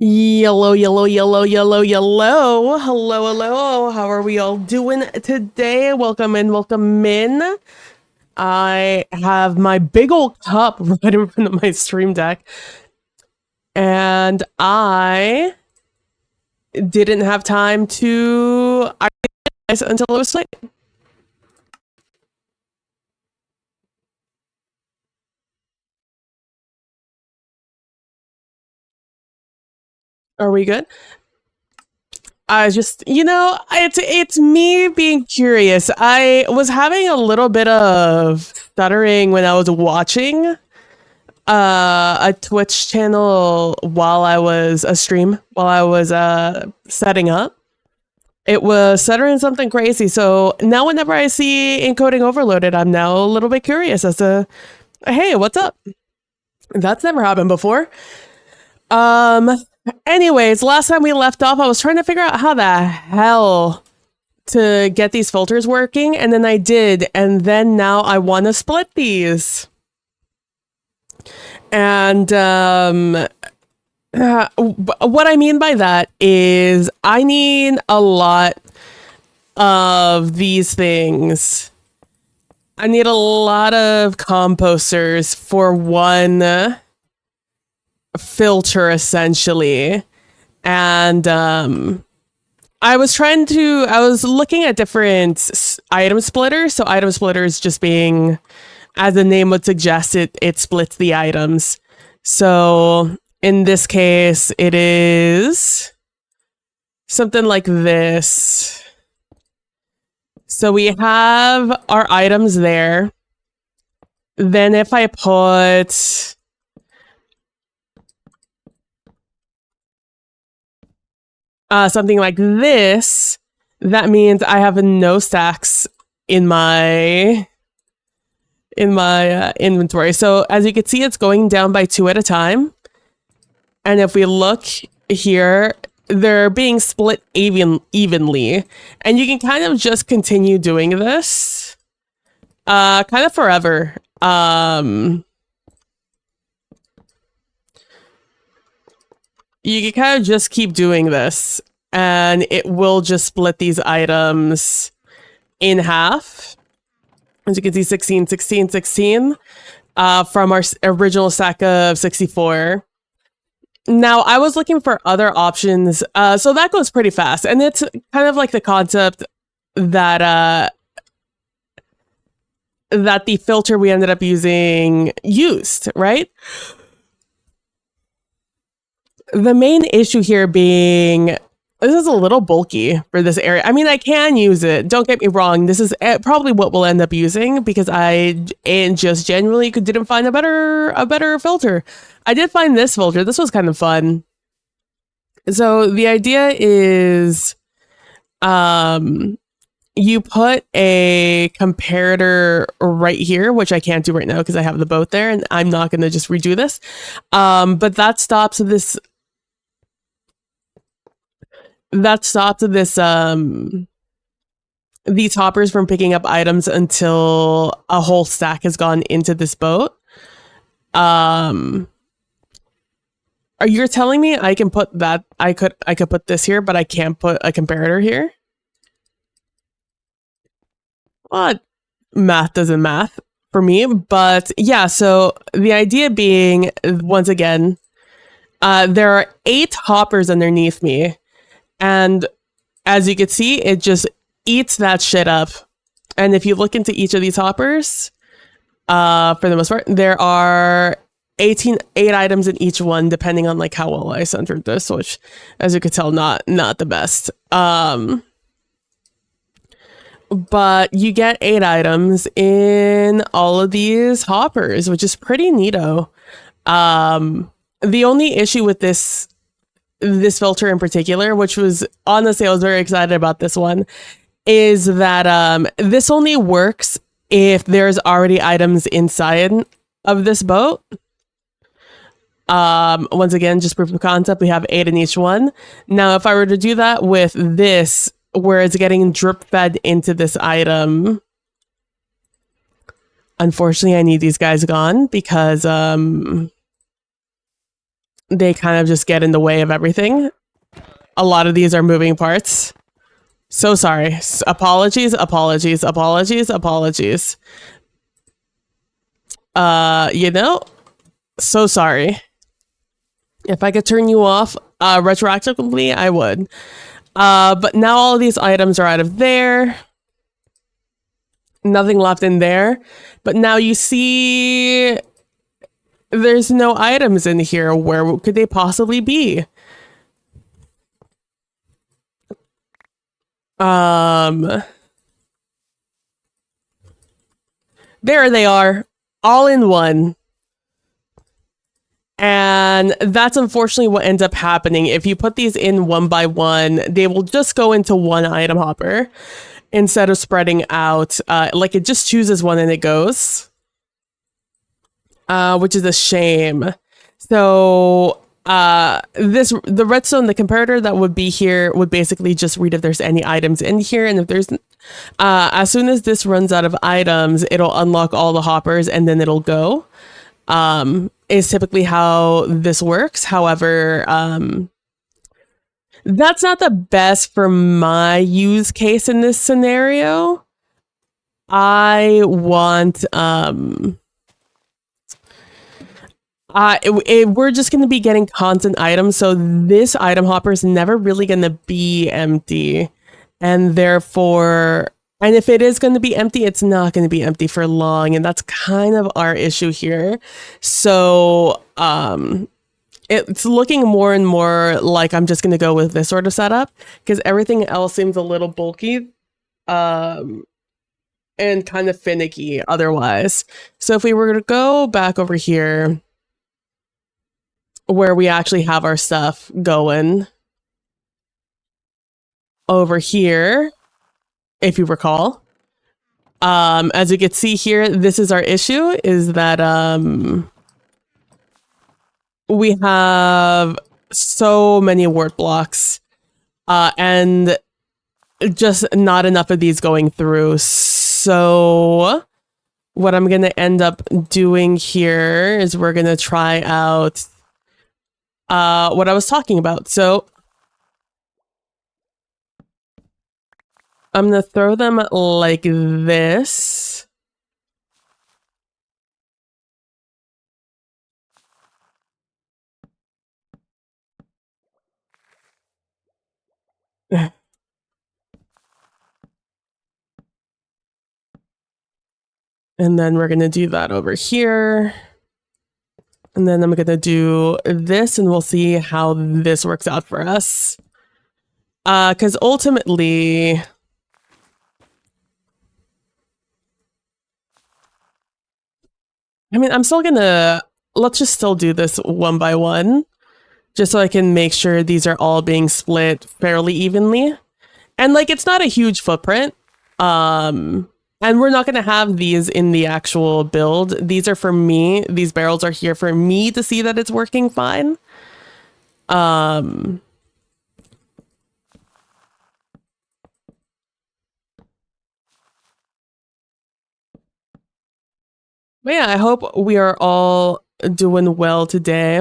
Yellow, yellow, yellow, yellow, yellow. Hello, hello. How are we all doing today? Welcome in, welcome in. I have my big old cup right in front of my stream deck. And I didn't have time to until it was late. Are we good? I just, it's me being curious. I was having a little bit of stuttering when I was watching a Twitch channel while I was setting up. It was stuttering something crazy. So now whenever I see encoding overloaded, I'm now a little bit curious as to Hey, what's up? That's never happened before. Um, anyways, last time we left off, I was trying to figure out how the hell to get these filters working, and then I did, and then now I want to split these. And what I mean by that is I need a lot of these things. I need a lot of composters for one filter, essentially. And I was looking at different item splitters. So item splitters just being, as the name would suggest, it splits the items. So in this case, it is something like this. So we have our items there. Then if I put something like this, that means I have no stacks in my inventory. So as you can see, it's going down by 2 at a time. And if we look here, they're being split evenly, and you can kind of just continue doing this kind of forever. You can kind of just keep doing this, and it will just split these items in half. As you can see, 16, 16, 16 from our original stack of 64. Now, I was looking for other options, so that goes pretty fast, and it's kind of like the concept that that the filter we ended up using used, right? The main issue here being, this is a little bulky for this area. I mean, I can use it, don't get me wrong. This is probably what we'll end up using because I just genuinely didn't find a better filter. I did find this filter. This was kind of fun. So the idea is you put a comparator right here, which I can't do right now because I have the boat there and I'm not going to just redo this. But that stops this these hoppers from picking up items until a whole stack has gone into this boat. Are you telling me I can put that? I could put this here, but I can't put a comparator here? Well, math doesn't math for me, but yeah. So the idea being, once again, there are 8 hoppers underneath me, and as you can see, it just eats that shit up. And if you look into each of these hoppers, for the most part, there are 8 items in each one, depending on like how well I centered this, which, as you could tell, not the best. But you get 8 items in all of these hoppers, which is pretty neato. The only issue with this filter in particular, which was, honestly, I was very excited about this one, is that this only works if there's already items inside of this boat. Once again, just proof of concept, we have 8 in each one. Now, if I were to do that with this, where it's getting drip fed into this item, unfortunately, I need these guys gone because they kind of just get in the way of everything. A lot of these are moving parts. So sorry. Apologies. So sorry. If I could turn you off retroactively, I would. But now all of these items are out of there. Nothing left in there. But now you see there's no items in here. Where could they possibly be? There they are, all in one. And that's unfortunately what ends up happening. If you put these in one by one, they will just go into one item hopper instead of spreading out. Like it just chooses one and it goes. which is a shame. So the redstone, the comparator that would be here would basically just read if there's any items in here, and if there's as soon as this runs out of items, it'll unlock all the hoppers and then it'll go. Is typically how this works. However, that's not the best for my use case in this scenario. I want we're just going to be getting constant items, so this item hopper is never really going to be empty, and therefore, and if it is going to be empty, it's not going to be empty for long, and that's kind of our issue here. So it's looking more and more like I'm just going to go with this sort of setup because everything else seems a little bulky and kind of finicky otherwise. So if we were to go back over here where we actually have our stuff going over here, if you recall, as you can see here, this is our issue, is that we have so many wart blocks and just not enough of these going through. So what I'm going to end up doing here is we're going to try out what I was talking about. So I'm going to throw them like this. And then we're going to do that over here. And then I'm going to do this and we'll see how this works out for us. Because ultimately, I mean, I'm still going to, let's just still do this one by one, just so I can make sure these are all being split fairly evenly. And like, it's not a huge footprint. And we're not going to have these in the actual build. These are for me. These barrels are here for me to see that it's working fine. But yeah, I hope we are all doing well today.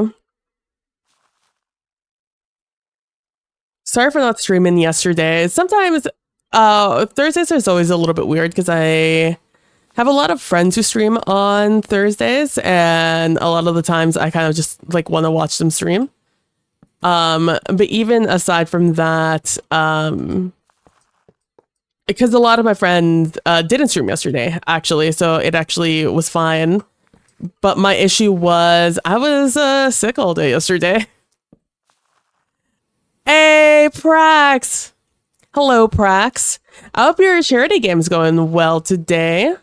Sorry for not streaming yesterday. Sometimes Thursdays is always a little bit weird because I have a lot of friends who stream on Thursdays, and a lot of the times I kind of just like want to watch them stream. But even aside from that, because a lot of my friends didn't stream yesterday, actually, so it actually was fine. But my issue was I was sick all day yesterday. Hey, Prax! Hello, Prax. I hope your charity game's going well today.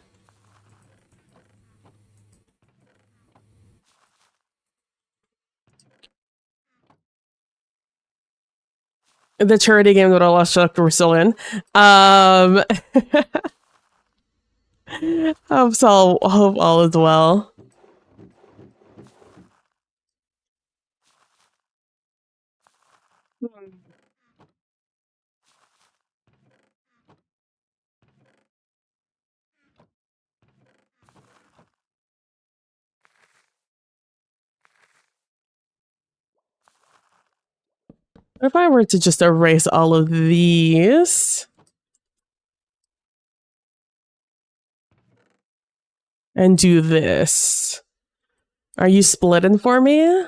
The charity game that I lost track we're still in. Hope all is well. If I were to just erase all of these and do this, are you splitting for me?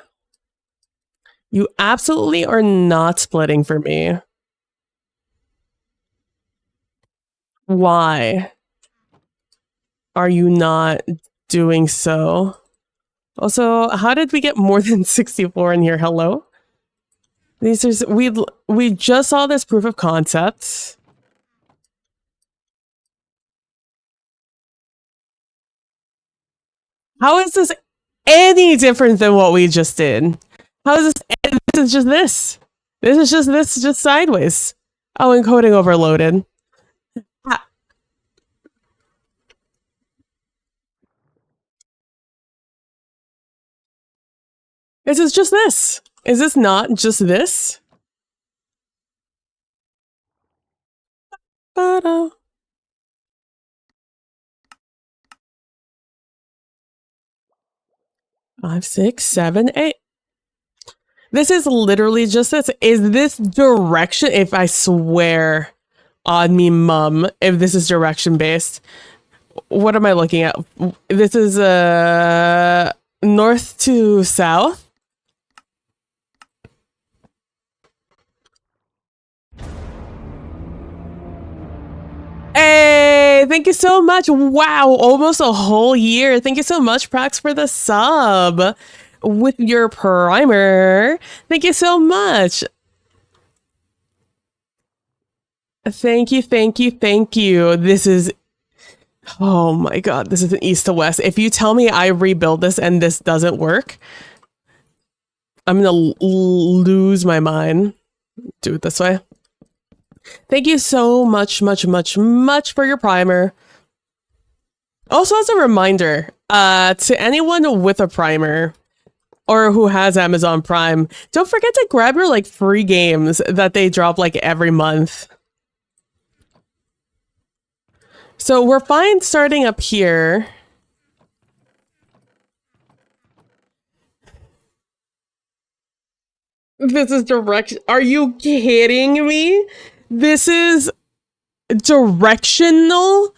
You absolutely are not splitting for me. Why are you not doing so? Also, how did we get more than 64 in here? Hello? These are we just saw this proof of concept. How is this any different than what we just did? How is this? This is just this. This is just this, just sideways. Oh, encoding overloaded. Is this just this? Is this not just this? Ta-da. 5, 6, 7, 8. This is literally just this. Is this direction? If I swear on me, mum, if this is direction based, what am I looking at? This is north to south. Hey, thank you so much. Wow, almost a whole year. Thank you so much, Prax, for the sub with your primer. Thank you so much. Thank you, thank you, thank you. This is, oh my God, this is an east to west. If you tell me I rebuild this and this doesn't work, I'm gonna lose my mind. Do it this way. Thank you so much, much, much, much for your primer. Also, as a reminder, to anyone with a primer or who has Amazon Prime, don't forget to grab your like free games that they drop like every month. So we're fine starting up here. This is direction. Are you kidding me? This is directional.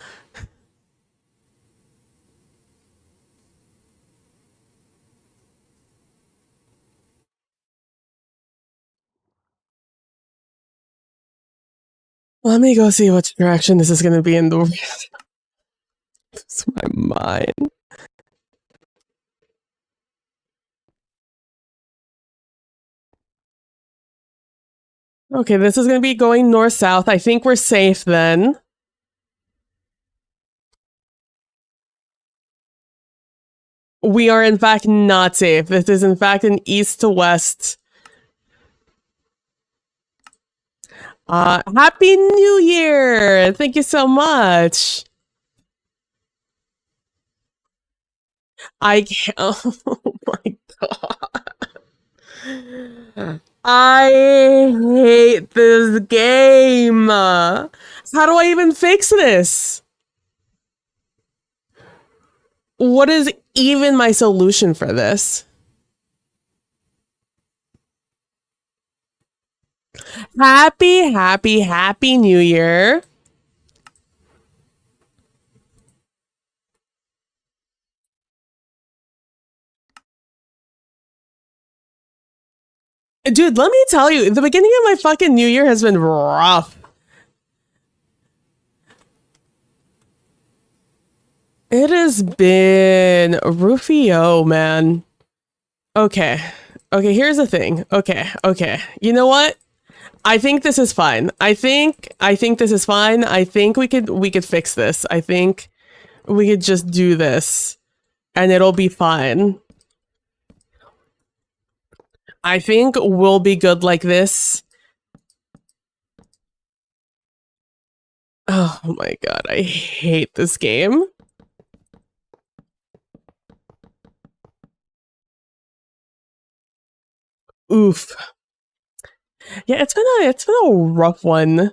Let me go see which direction this is going to be in the. It's my mind. Okay, this is going to be going north-south. I think we're safe then. We are, in fact, not safe. This is, in fact, an east to west. Happy New Year! Thank you so much. I can't. Oh my God. I hate this game. How do I even fix this? What is even my solution for this? Happy New Year. Dude, let me tell you, the beginning of my fucking New Year has been rough. It has been Rufio, man. Okay. Okay, here's the thing. Okay. You know what? I think this is fine. I think this is fine. I think we could fix this. I think we could just do this and it'll be fine. I think we'll be good like this. Oh my God, I hate this game. Oof. Yeah, it's been a rough one.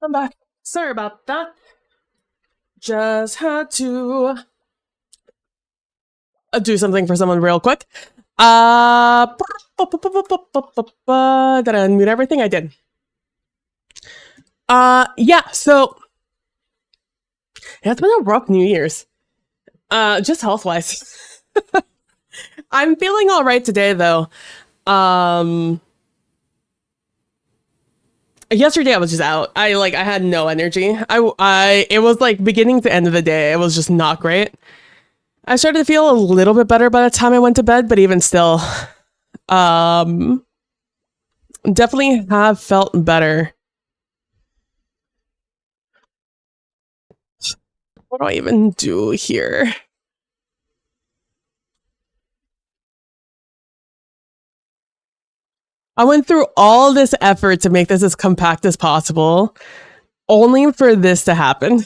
I'm back. Sorry about that. Just had to do something for someone real quick. Did I unmute everything? I did. Yeah, so yeah, it's been a rough New Year's. Just health-wise. I'm feeling all right today though. Yesterday I was just out. I had no energy. It was like beginning to end of the day. It was just not great. I started to feel a little bit better by the time I went to bed, but even still, definitely have felt better. What do I even do here? I went through all this effort to make this as compact as possible, only for this to happen.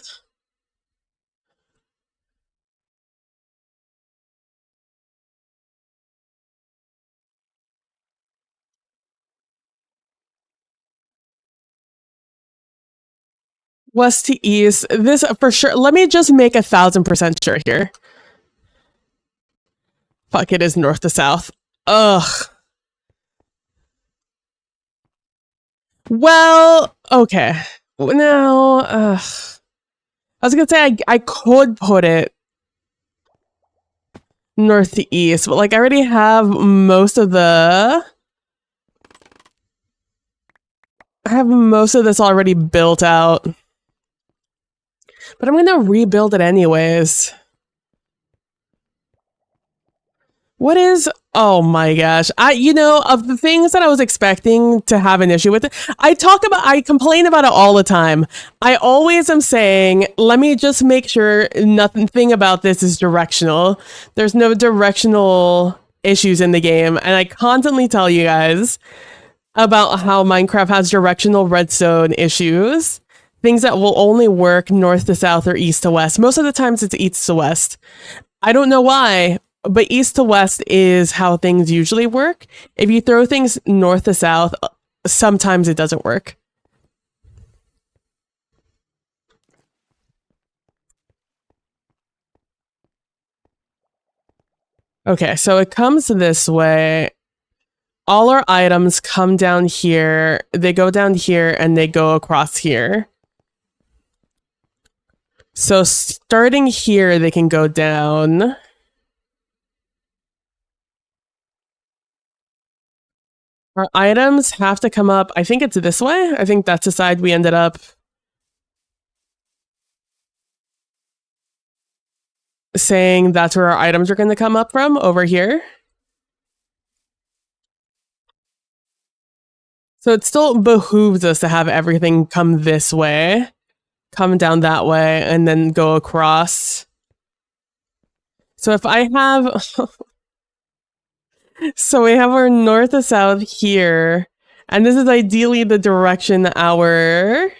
West to east. This for sure. Let me just make 1,000% sure here. Fuck, it is north to south. Ugh. Well, okay. No, I was gonna say I could put it north to east, but like I already have most of the. I have most of this already built out. But I'm gonna rebuild it anyways. What is, oh my gosh. Of the things that I was expecting to have an issue with it, I complain about it all the time. I always am saying, let me just make sure nothing about this is directional. There's no directional issues in the game. And I constantly tell you guys about how Minecraft has directional redstone issues. Things that will only work north to south or east to west. Most of the times it's east to west. I don't know why, but east to west is how things usually work. If you throw things north to south, sometimes it doesn't work. Okay, so it comes this way. All our items come down here. They go down here and they go across here. So starting here, they can go down. Our items have to come up. I think it's this way. I think that's the side we ended up saying that's where our items are going to come up from, over here. So it still behooves us to have everything come this way, come down that way, and then go across. So if I have... So we have our north to south here, and this is ideally the direction our...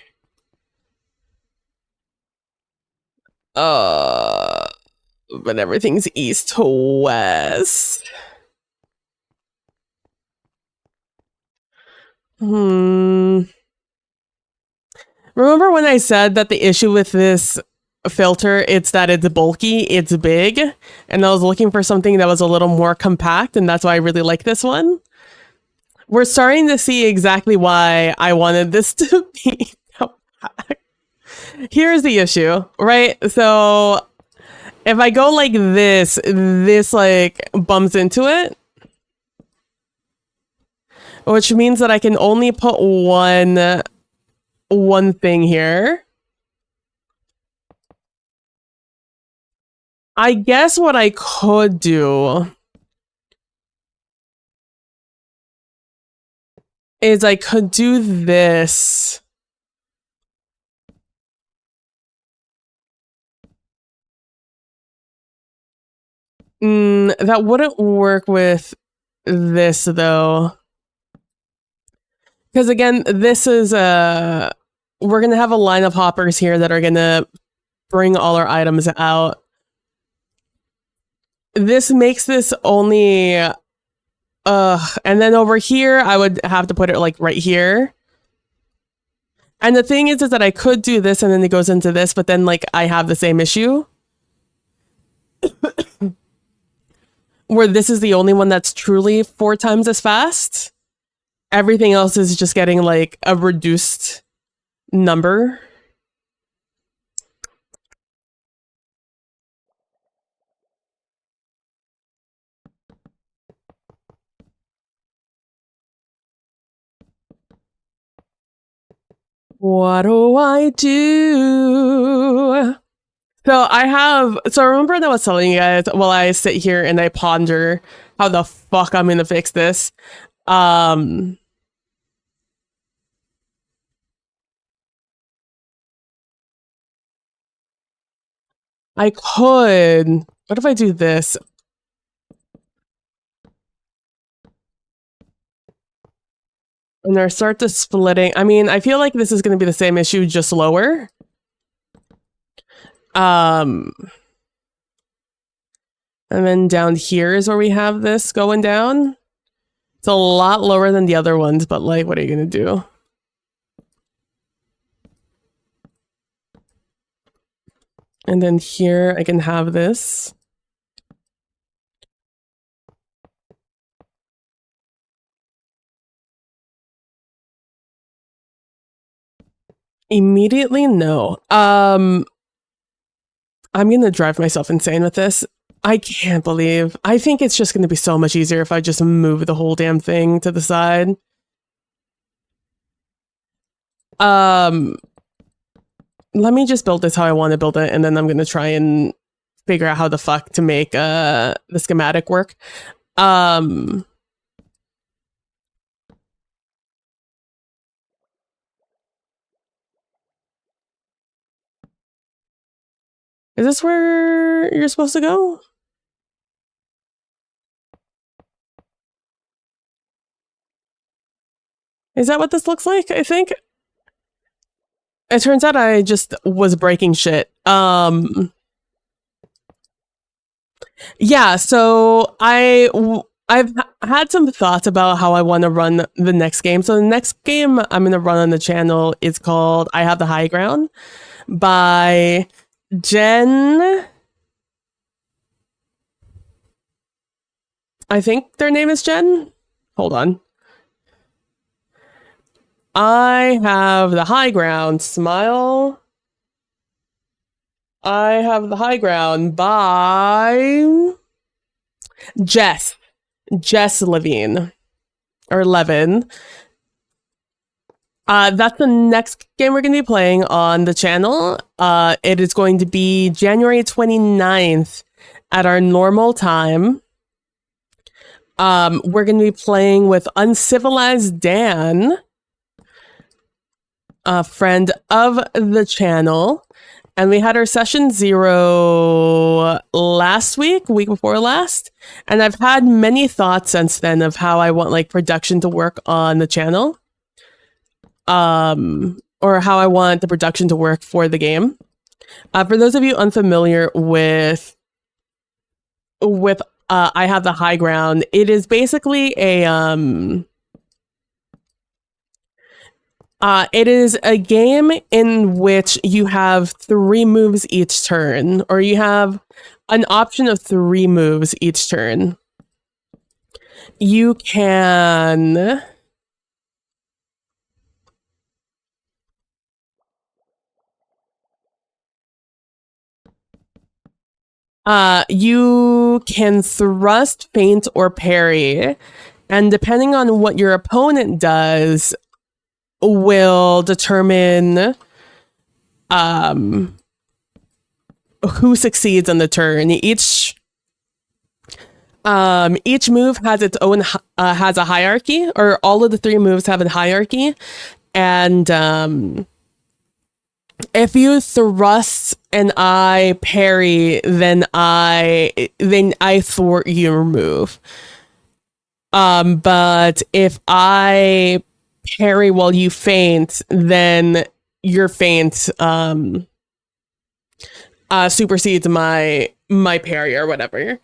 But everything's east to west. Remember when I said that the issue with this filter, it's that it's bulky, it's big, and I was looking for something that was a little more compact, and that's why I really like this one? We're starting to see exactly why I wanted this to be compact. Here's the issue, right? So if I go like this like bumps into it, which means that I can only put one thing here. I guess what I could do is I could do this. That wouldn't work with this though. Because again, this is we're going to have a line of hoppers here that are going to bring all our items out. This makes this only, and then over here, I would have to put it like right here. And the thing is that I could do this and then it goes into this, but then like I have the same issue where this is the only one that's truly 4 times as fast. Everything else is just getting like a reduced number. What do I do? So remember that I was telling you guys while I sit here and I ponder how the fuck I'm gonna fix this. I could. What if I do this? And I start to splitting. I mean, I feel like this is going to be the same issue, just lower. And then down here is where we have this going down. It's a lot lower than the other ones, but like, what are you going to do? And then here I can have this. Immediately, no. I'm gonna drive myself insane with this. I can't believe. I think it's just gonna be so much easier if I just move the whole damn thing to the side. Let me just build this how I want to build it, and then I'm gonna try and figure out how the fuck to make the schematic work. Is this where you're supposed to go? Is that what this looks like? I think. It turns out I just was breaking shit. Yeah, so I've had some thoughts about how I want to run the next game. So the next game I'm going to run on the channel is called I Have the High Ground by Jen. I think their name is Jen. Hold on. I have the high ground. Smile. I have the high ground by Jess Levine or Levin. That's the next game we're going to be playing on the channel. It is going to be January 29th at our normal time. We're going to be playing with Uncivilized Dan, a friend of the channel. And we had our session 0 last week before last. And I've had many thoughts since then of how I want like production to work on the channel. Or how I want the production to work for the game. For those of you unfamiliar with I Have the High Ground, it is basically it is a game in which you have 3 moves each turn, or you have an option of 3 moves each turn. You can you can thrust, feint, or parry, and depending on what your opponent does, will determine who succeeds on the turn. Each move has its own has a hierarchy, or all of the 3 moves have a hierarchy, and if you thrust and I parry, then I thwart your move. But if I parry while you feint, then your feint supersedes my parry or whatever.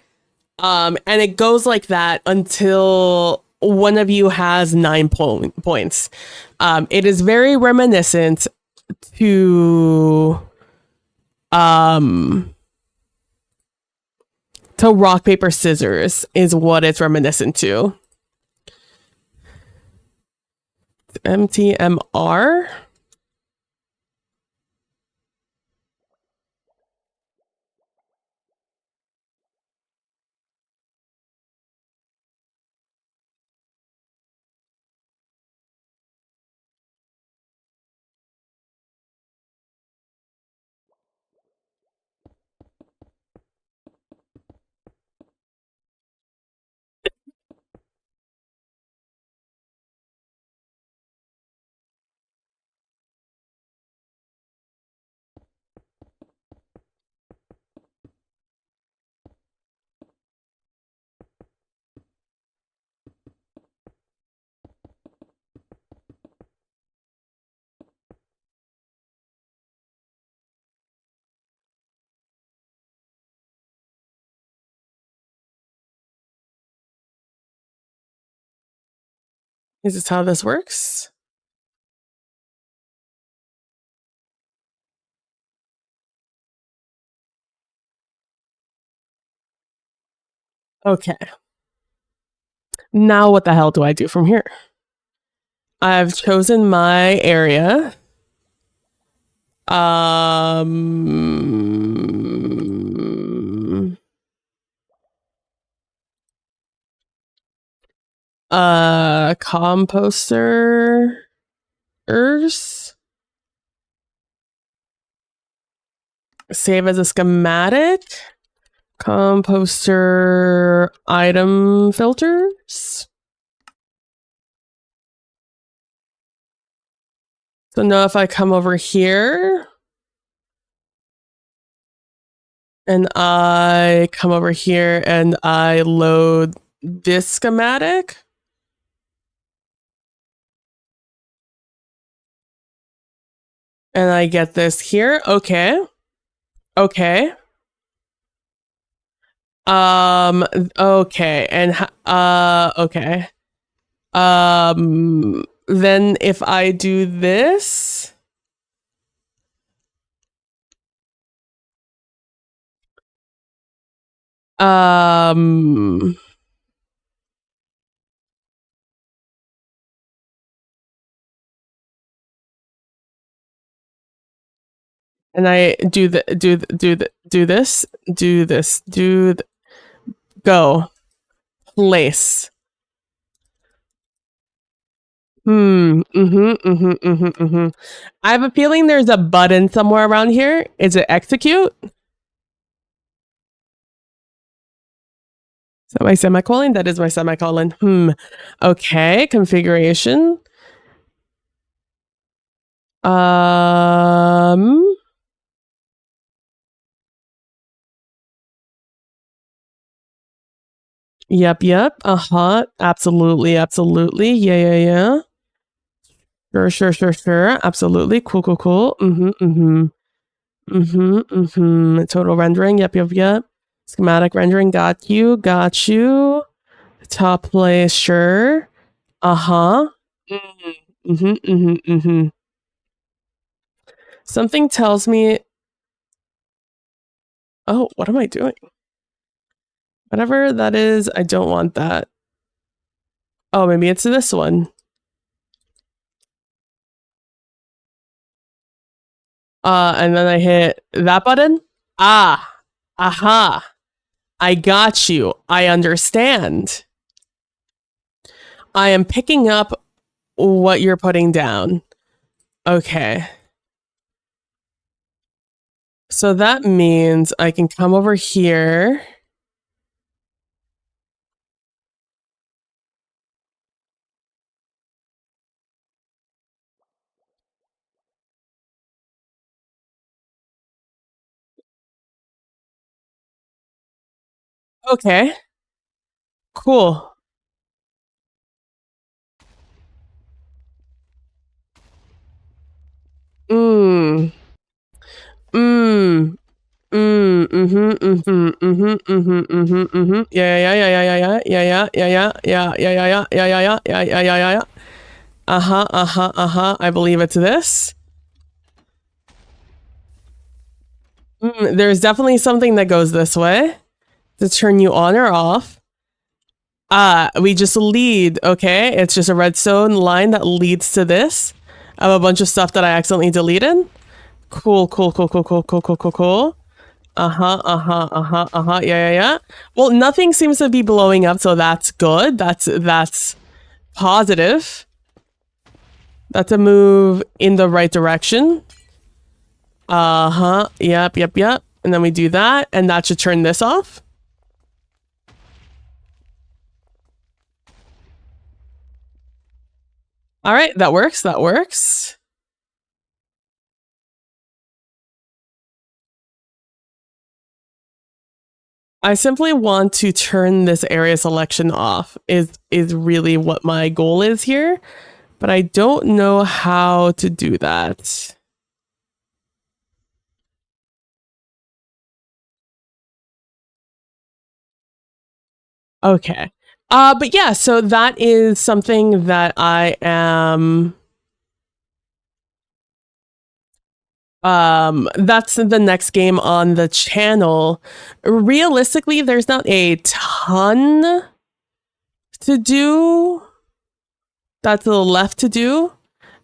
And it goes like that until one of you has 9 points. It is very reminiscent to rock paper scissors is what it's reminiscent to. MTMR. Is this how this works? Okay. Now what the hell do I do from here? I've chosen my area. Composter. Save as a schematic. Composter item filters. So now if I come over here and I come over here and I load this schematic. And I get this here. Okay. Okay. Okay. And, okay. Then if I do this. And I do this, go, place. I have a feeling there's a button somewhere around here. Is it execute? Is that my semicolon? That is my semicolon. Okay, configuration. Yep. Absolutely. Yeah. Sure. Absolutely. Cool. Total rendering. Yep. Schematic rendering. Got you. Top place. Sure. Something tells me. Oh, what am I doing? Whatever that is, I don't want that. Oh, maybe it's this one. And then I hit that button. Aha. I got you. I understand. I am picking up what you're putting down. Okay. So that means I can come over here. Okay. Cool. Yeah, yeah, yeah, yeah, yeah, yeah, yeah, yeah, yeah, yeah, yeah, yeah, yeah, yeah, yeah, yeah, yeah, yeah. Uh-huh, uh-huh, uh-huh. I believe it's this. There's definitely something that goes this way to turn you on or off. We just lead, okay? It's just a redstone line that leads to this. I have a bunch of stuff that I accidentally deleted. Cool, cool, cool, cool, cool, cool, cool, cool, cool. Uh-huh, uh-huh, uh-huh, uh-huh. Yeah, yeah, yeah. Well, nothing seems to be blowing up, so that's good. That's positive. That's a move in the right direction. Uh-huh. Yep, yep, yep. And then we do that, and that should turn this off. All right, that works. That works. I simply want to turn this area selection off is really what my goal is here, but I don't know how to do that. Okay. But yeah, so that is something that I am that's the next game on the channel. Realistically, there's not a ton to do that's the left to do.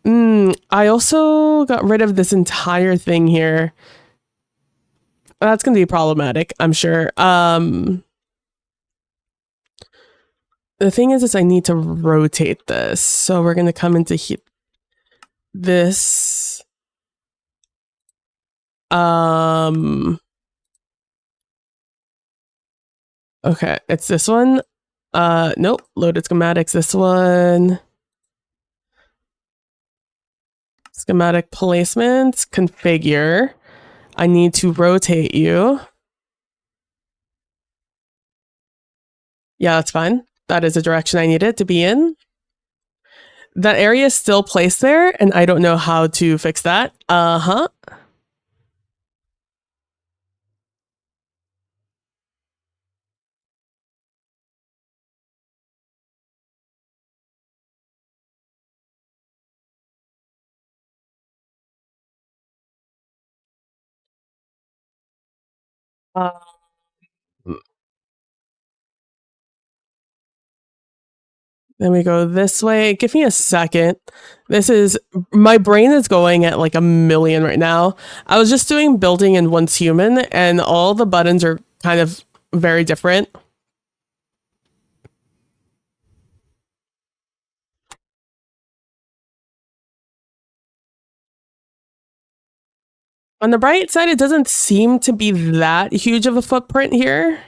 I also got rid of this entire thing here. That's gonna be problematic, I'm sure. The thing is I need to rotate this. So we're gonna come into this. Okay, it's this one. Nope, loaded schematics, this one. Schematic placements, configure. I need to rotate you. Yeah, that's fine. That is the direction I need it to be in. That area is still placed there, and I don't know how to fix that. Uh-huh. Uh, then we go this way. Give me a second. This is my brain is going at like a million right now. I was just doing building in Once Human, and all the buttons are kind of very different. On the bright side, it doesn't seem to be that huge of a footprint here.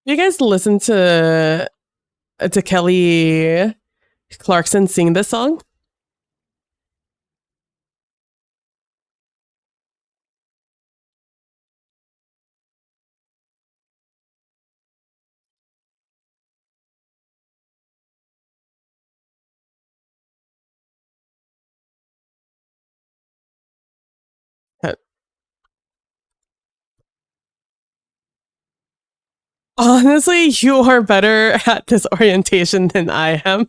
You guys listen to Kelly Clarkson sing this song? Honestly, you are better at this orientation than I am.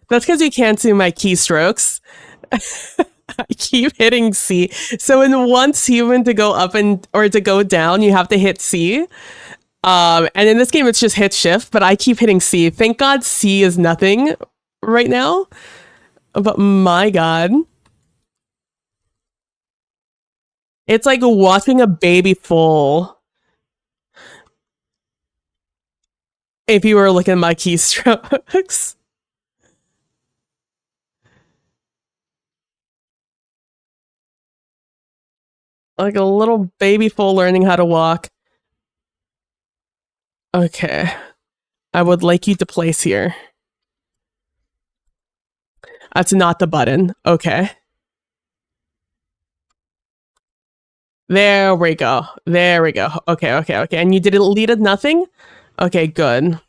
That's because you can't see my keystrokes. I keep hitting C. So in Once Human to go up and or to go down, you have to hit C. And in this game, it's just hit shift, but I keep hitting C. Thank God C is nothing right now. But my God. It's like watching a baby fall. If you were looking at my keystrokes. Like a little baby foal learning how to walk. Okay. I would like you to place here. That's not the button. Okay. There we go. There we go. Okay, okay, okay. And you deleted nothing? Okay, good.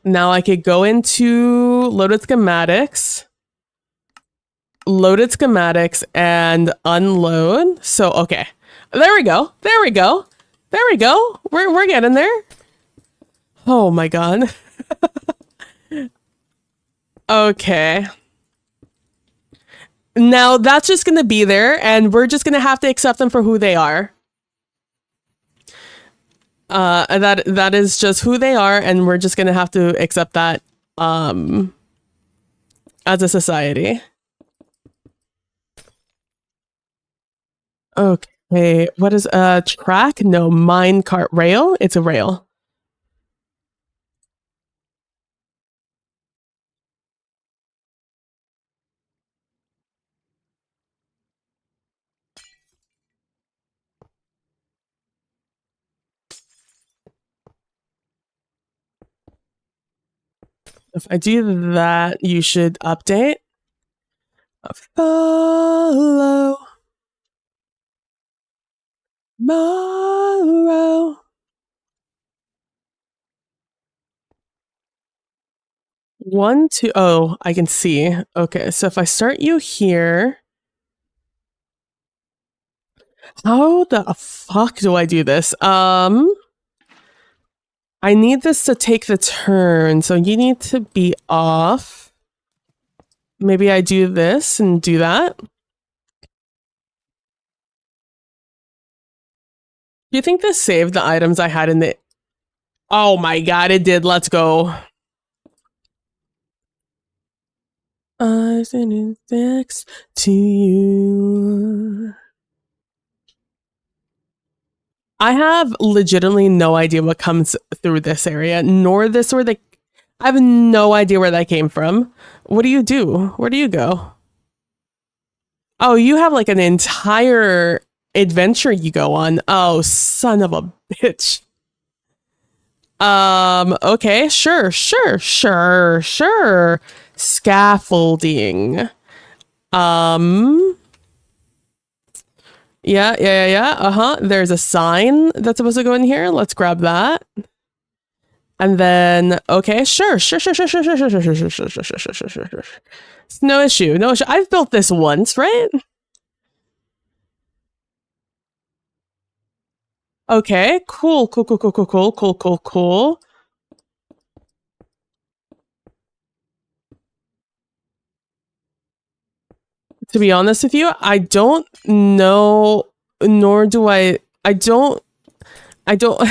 Now I could go into loaded schematics, and unload. So, okay. There we go. There we go. There we go. We're getting there. Oh my god. Okay. Now that's just going to be there and we're just going to have to accept them for who they are. That is just who they are and we're just going to have to accept that as a society. Okay, what is a track? No, minecart rail. It's a rail. If I do that, you should update. Follow tomorrow. One, two, oh, I can see. Okay, so if I start you here, how the fuck do I do this? I need this to take the turn, so you need to be off. Maybe I do this and do that. Do you think this saved the items I had in the... Oh my god, it did. Let's go. I send it next to you. I have legitimately no idea what comes through this area, nor this where they... I have no idea where that came from. What do you do? Where do you go? Oh, you have like an entire adventure you go on. Oh, son of a bitch. Okay, sure. Scaffolding. Yeah. Uh-huh. There's a sign that's supposed to go in here. Let's grab that. And then, okay, sure. It's no issue. I've built this once, right? Okay, cool. To be honest with you, I don't know, nor do I don't I don't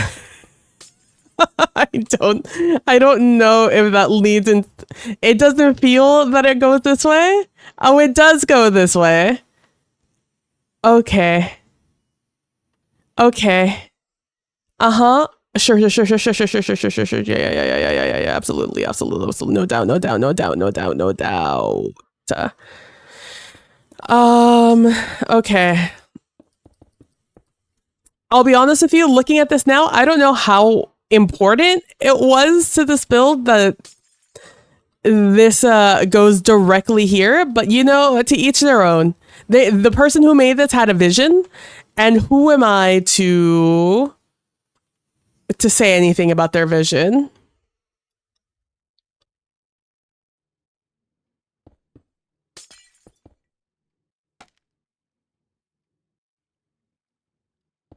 I don't know if that leads in. It doesn't feel that it goes this way. Oh, it does go this way. Okay. Uh-huh. Sure. Yeah. Absolutely. No doubt. Okay. I'll be honest with you, looking at this now, I don't know how important it was to this build that this goes directly here, but you know, to each their own. The person who made this had a vision, and who am I to say anything about their vision?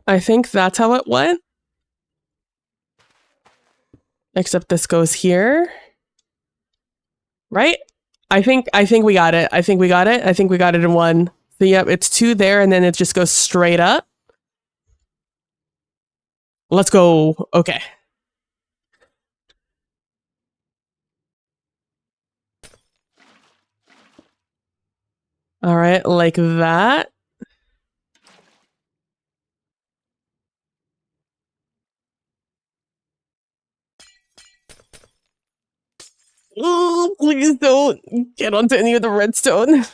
I think that's how it went. Except this goes here. Right? I think we got it. I think we got it in one. So yep, it's two there and then it just goes straight up. Let's go. Okay. All right, like that. Oh, please don't get onto any of the redstone.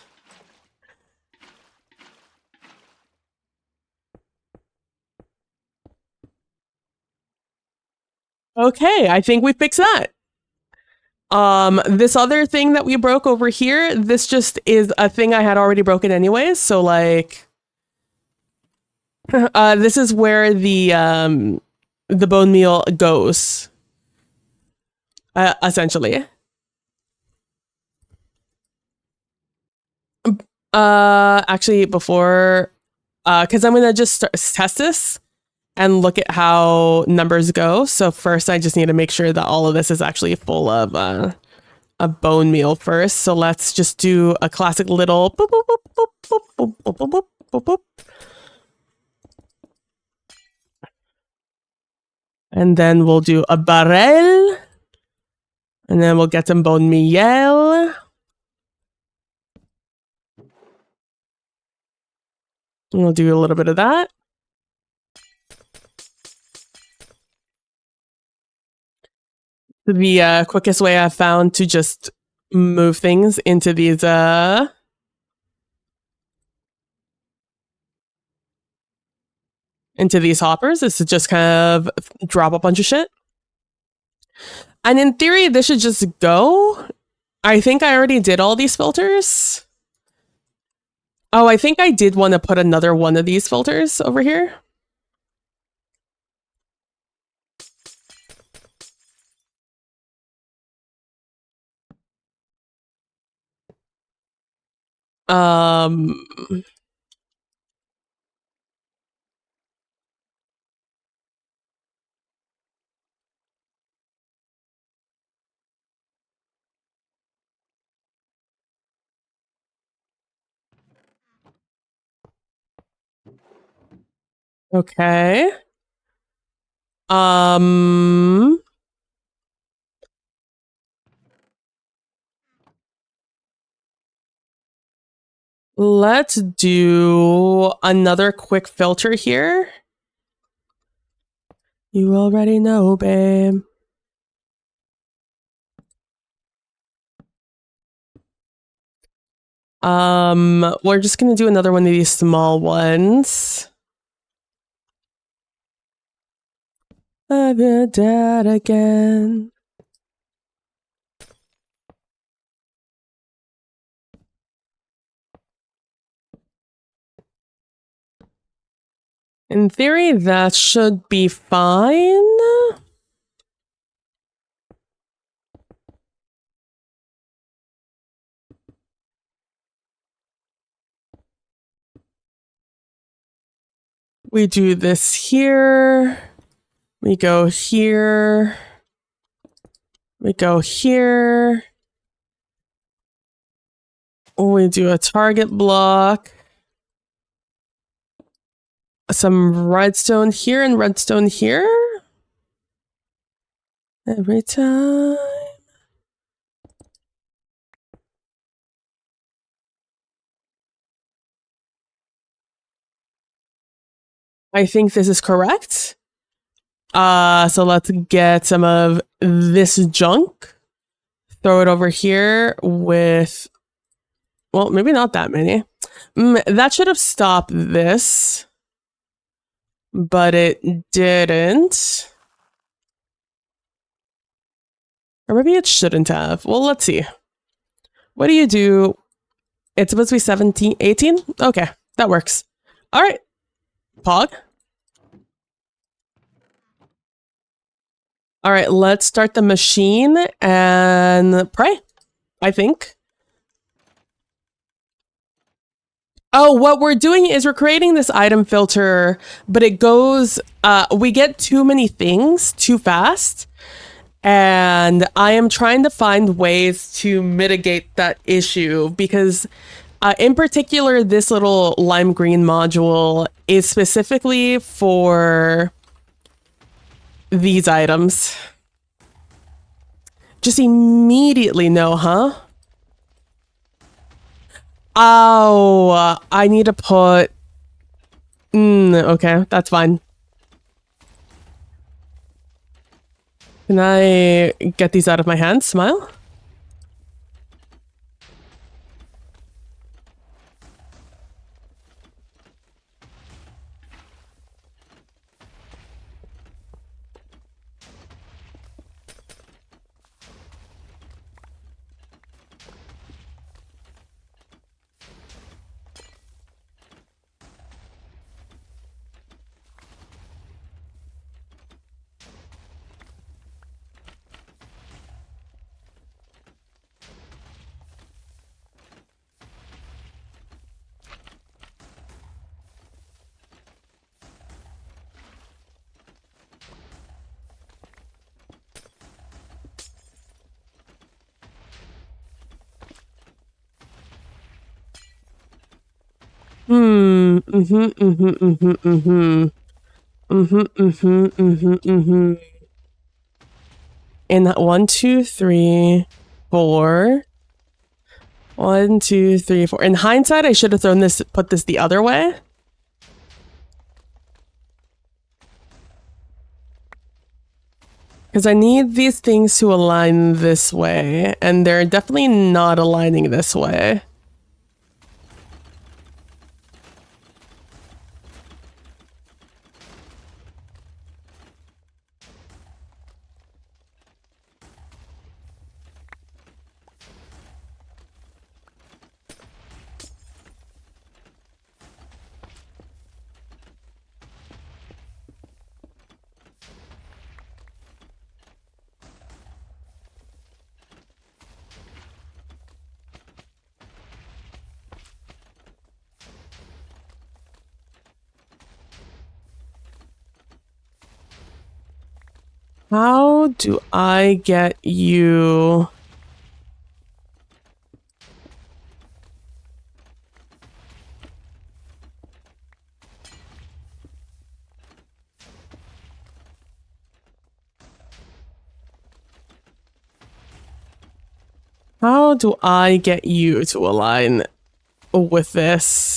Okay, I think we fixed that. This other thing that we broke over here, this just is a thing I had already broken anyways, so like this is where the the bone meal goes, essentially. Actually, before, because I'm gonna just test this and look at how numbers go. So first, I just need to make sure that all of this is actually full of a bone meal first. So let's just do a classic little boop, boop, boop, boop, boop, boop, boop, boop, boop, boop. And then we'll do a barrel. And then we'll get some bone meal. And we'll do a little bit of that. The quickest way I've found to just move things into these hoppers is to just kind of drop a bunch of shit. And in theory, this should just go. I think I already did all these filters. Oh, I think I did want to put another one of these filters over here. Okay. Let's do another quick filter here. You already know, babe. We're just gonna do another one of these small ones. I've been dead again. In theory, that should be fine. We do this here. We go here. We go here. We do a target block. Some redstone here and redstone here. Every time. I think this is correct. So let's get some of this junk. Throw it over here with, well, maybe not that many. That should have stopped this, but it didn't. Or maybe it shouldn't have. Well, let's see. What do you do? It's supposed to be 17, 18? Okay, that works. All right, Pog. All right, let's start the machine and pray, I think. Oh, what we're doing is we're creating this item filter, but it goes, we get too many things too fast. And I am trying to find ways to mitigate that issue because in particular, this little lime green module is specifically for these items. Just immediately no, huh? Oh, I need to put... okay, that's fine. Can I get these out of my hands? Smile? Hmm. Mm-hmm. Mm-hmm. Mm-hmm. Mm-hmm. Mm-hmm. Mm-hmm. Mm-hmm. Mm-hmm. In that 1, 2, 3, 4. 1, 2, 3, 4. In hindsight, I should have put this the other way. Because I need these things to align this way, and they're definitely not aligning this way. How do I get you... How do I get you to align with this?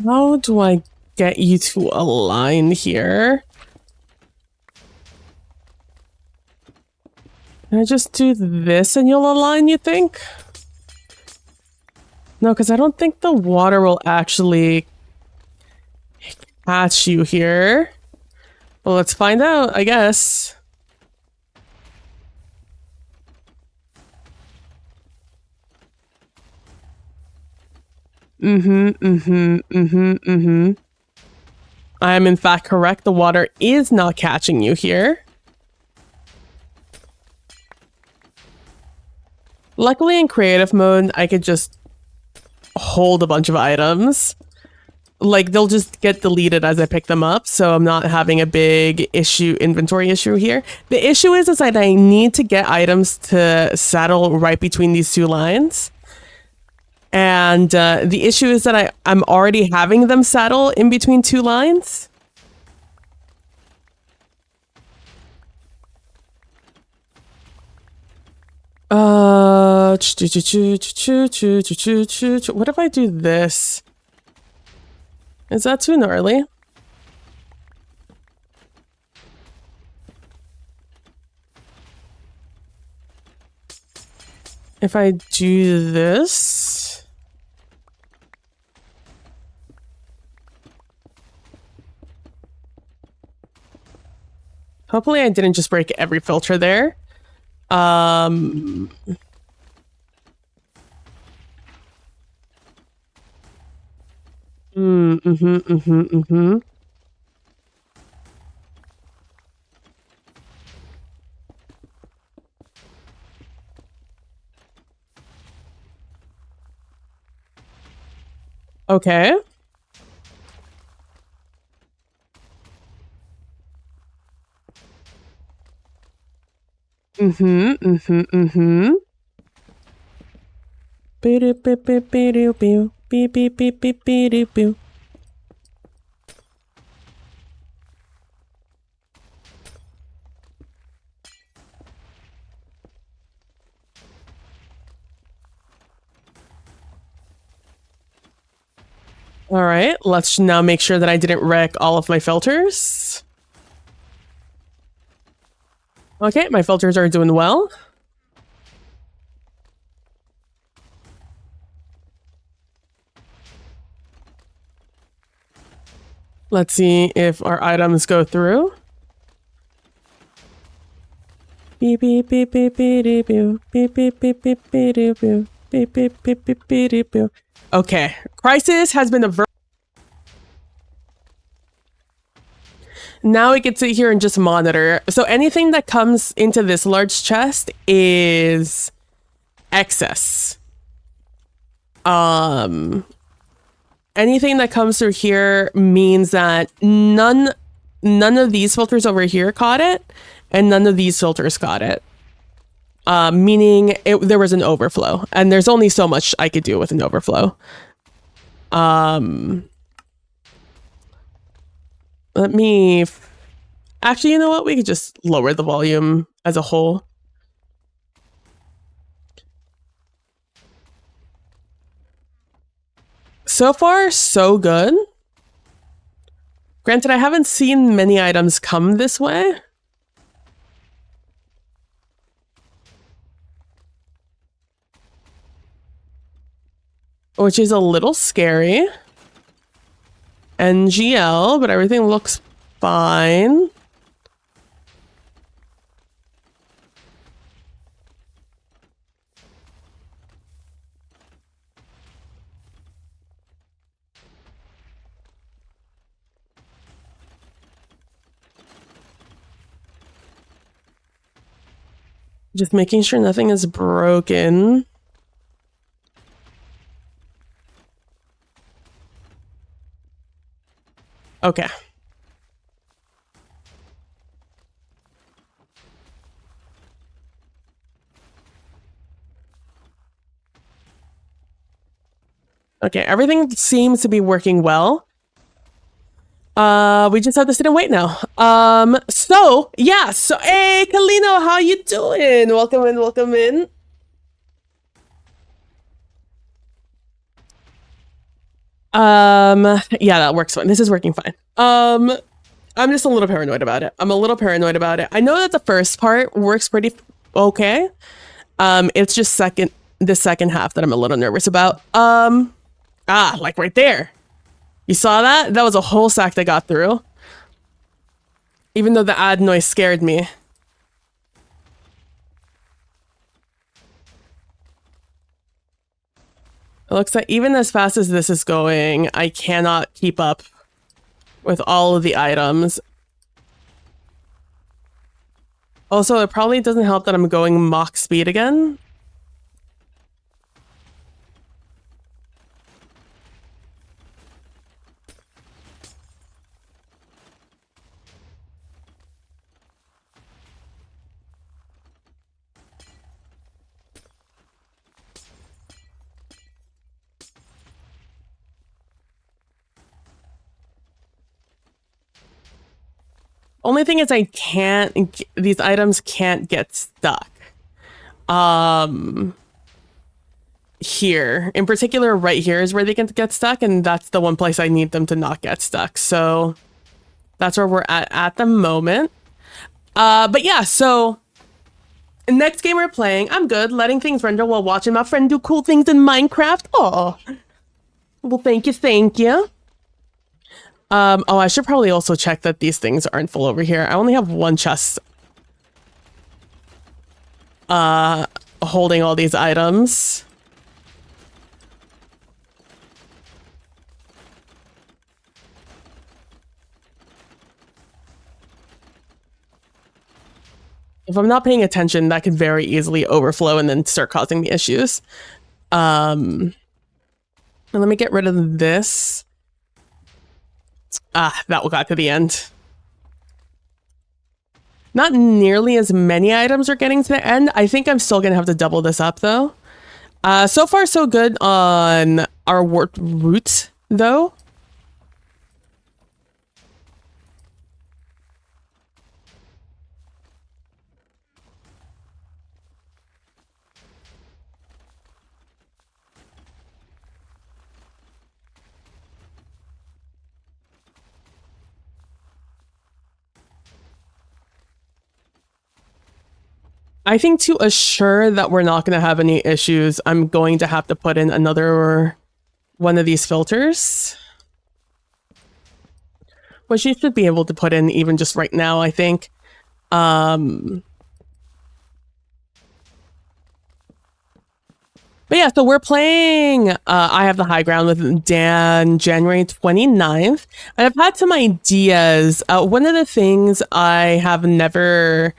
How do I get you to align here? Can I just do this and you'll align, you think? No, because I don't think the water will actually catch you here. Well, let's find out, I guess. Mm-hmm, mm-hmm, mm-hmm, mm-hmm. I am in fact correct. The water is not catching you here. Luckily in creative mode, I could just hold a bunch of items. Like, they'll just get deleted as I pick them up, so I'm not having a big inventory issue here. The issue is that I need to get items to saddle right between these two lines. And the issue is that I'm already having them saddle in between two lines. What if I do this? Is that too gnarly? If I do this... Hopefully I didn't just break every filter there. Mm-hmm, mm-hmm, mm-hmm. Okay. Mm-hmm, mm-hmm, mm-hmm. All right, let's now make sure that I didn't wreck all of my filters. Okay, my filters are doing well. Let's see if our items go through. Beep beep beep beep beep beep beep beep beep beep beep beep beep beep beep beep beep beep beep. Okay, crisis has been averted. Now we can sit here and just monitor. So anything that comes into this large chest is excess. Anything that comes through here means that none of these filters over here caught it, and none of these filters caught it. Meaning there was an overflow, and there's only so much I could do with an overflow. Let me... Actually, you know what? We could just lower the volume as a whole. So far, so good. Granted, I haven't seen many items come this way. Which is a little scary. NGL, but everything looks fine. Just making sure nothing is broken. Okay. Okay, everything seems to be working well. We just have to sit and wait now. So, yeah, so, hey, Kalino, how you doing? Welcome in, welcome in. Yeah, that works fine. This is working fine. I'm just a little paranoid about it. I know that the first part works pretty okay. It's just the second half that I'm a little nervous about. Like right there. You saw that? That was a whole sack that got through. Even though the ad noise scared me. It looks like even as fast as this is going, I cannot keep up with all of the items. Also, it probably doesn't help that I'm going Mach speed again. Only thing is these items can't get stuck. Here. In particular, right here is where they can get stuck, and that's the one place I need them to not get stuck. So that's where we're at the moment. But yeah, so next game we're playing, I'm good, letting things render while watching my friend do cool things in Minecraft. Oh, well, thank you, thank you. Oh, I should probably also check that these things aren't full over here. I only have one chest holding all these items. If I'm not paying attention, that could very easily overflow and then start causing me issues. And let me get rid of this. That got to the end. Not nearly as many items are getting to the end. I think I'm still gonna have to double this up though. So far so good on our warped route though. I think to assure that we're not going to have any issues, I'm going to have to put in another one of these filters, which you should be able to put in even just right now, I think. But yeah, so we're playing I Have the High Ground with Dan January 29th. And I've had some ideas. One of the things I have never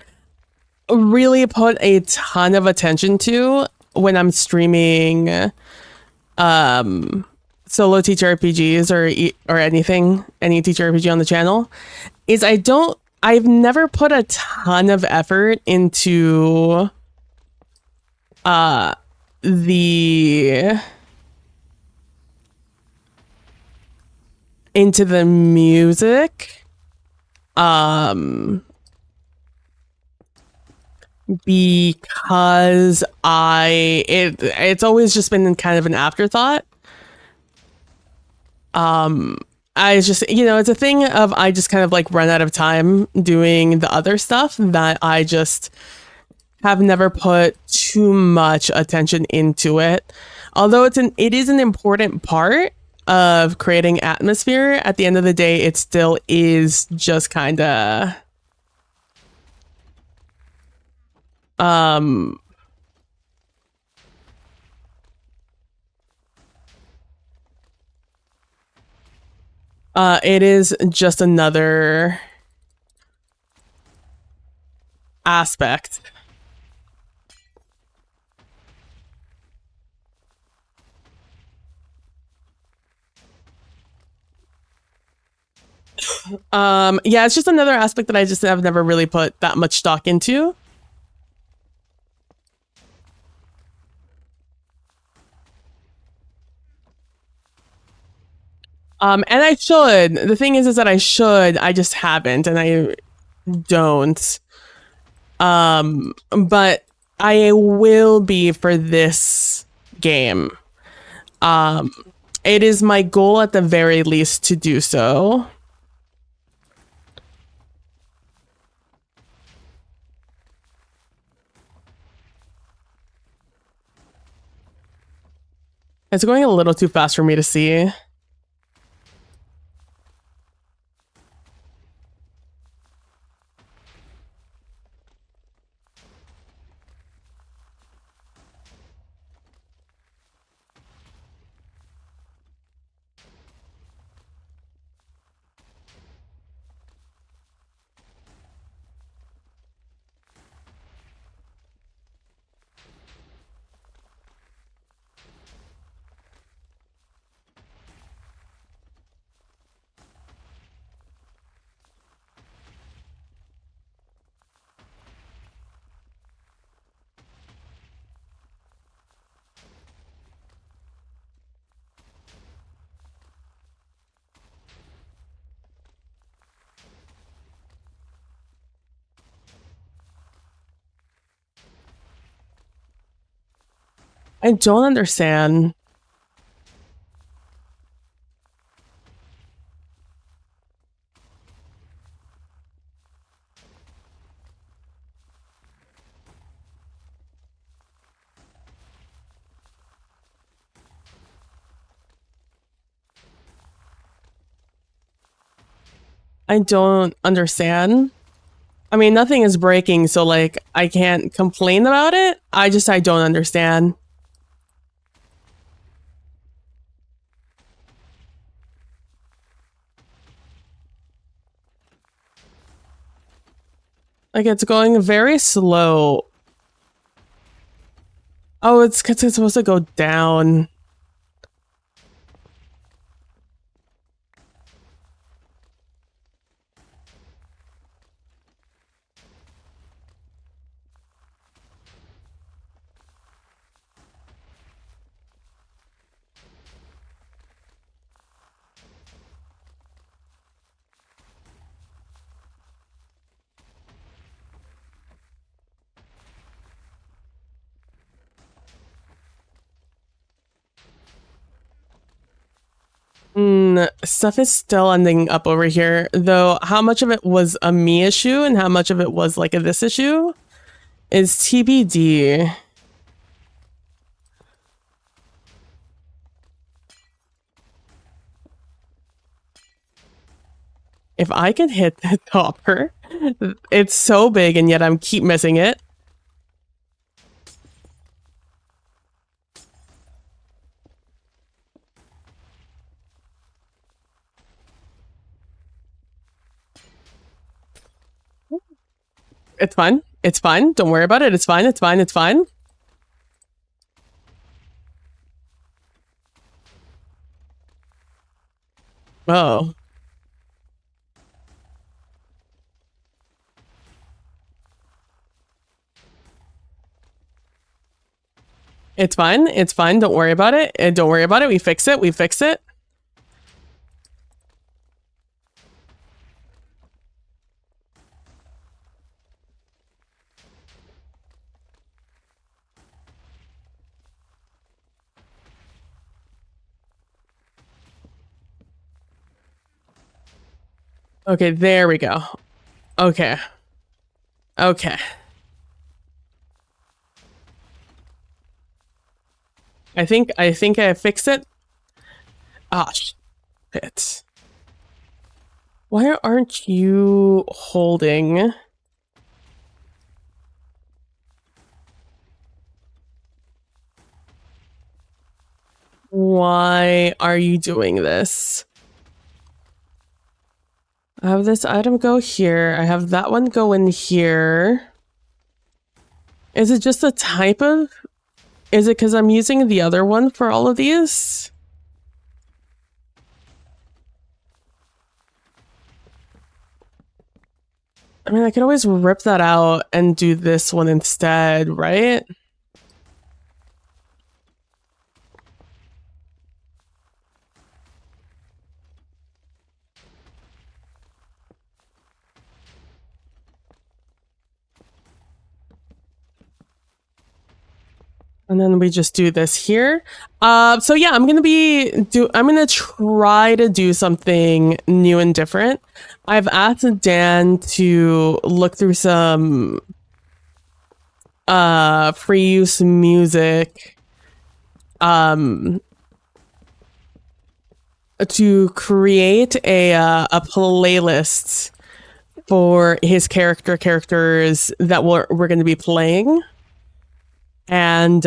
really put a ton of attention to when I'm streaming solo ttrpgs or anything, any ttrpg on the channel, is I've never put a ton of effort into the music, because it's always just been kind of an afterthought. I just, it's a thing of I just kind of like run out of time doing the other stuff that I just have never put too much attention into it. Although it is an important part of creating atmosphere, at the end of the day, it still is just kind of it is just another aspect. Yeah, it's just another aspect that I just have never really put that much stock into. And I should. The thing is that I should. I just haven't, and I don't. But I will be for this game. It is my goal at the very least to do so. It's going a little too fast for me to see. I don't understand. I don't understand. I mean, nothing is breaking, so like I can't complain about it. I don't understand. Like it's going very slow. Oh, it's because it's supposed to go down. Stuff is still ending up over here, though how much of it was a me issue and how much of it was like a this issue is TBD. If I can hit the topper, it's so big and yet I'm keep missing it. It's fine. It's fine. Don't worry about it. It's fine. It's fine. It's fine. Oh. It's fine. It's fine. Don't worry about it. Don't worry about it. We fix it. We fix it. Okay, there we go. Okay. Okay. I think I fixed it. Ah, shit. Why aren't you holding? Why are you doing this? I have this item go here. I have that one go in here. Is it just a type of... Is it because I'm using the other one for all of these? I mean, I could always rip that out and do this one instead, right? And then we just do this here. So yeah, I'm gonna try to do something new and different. I've asked Dan to look through some free use music to create a playlist for his characters that we're going to be playing. And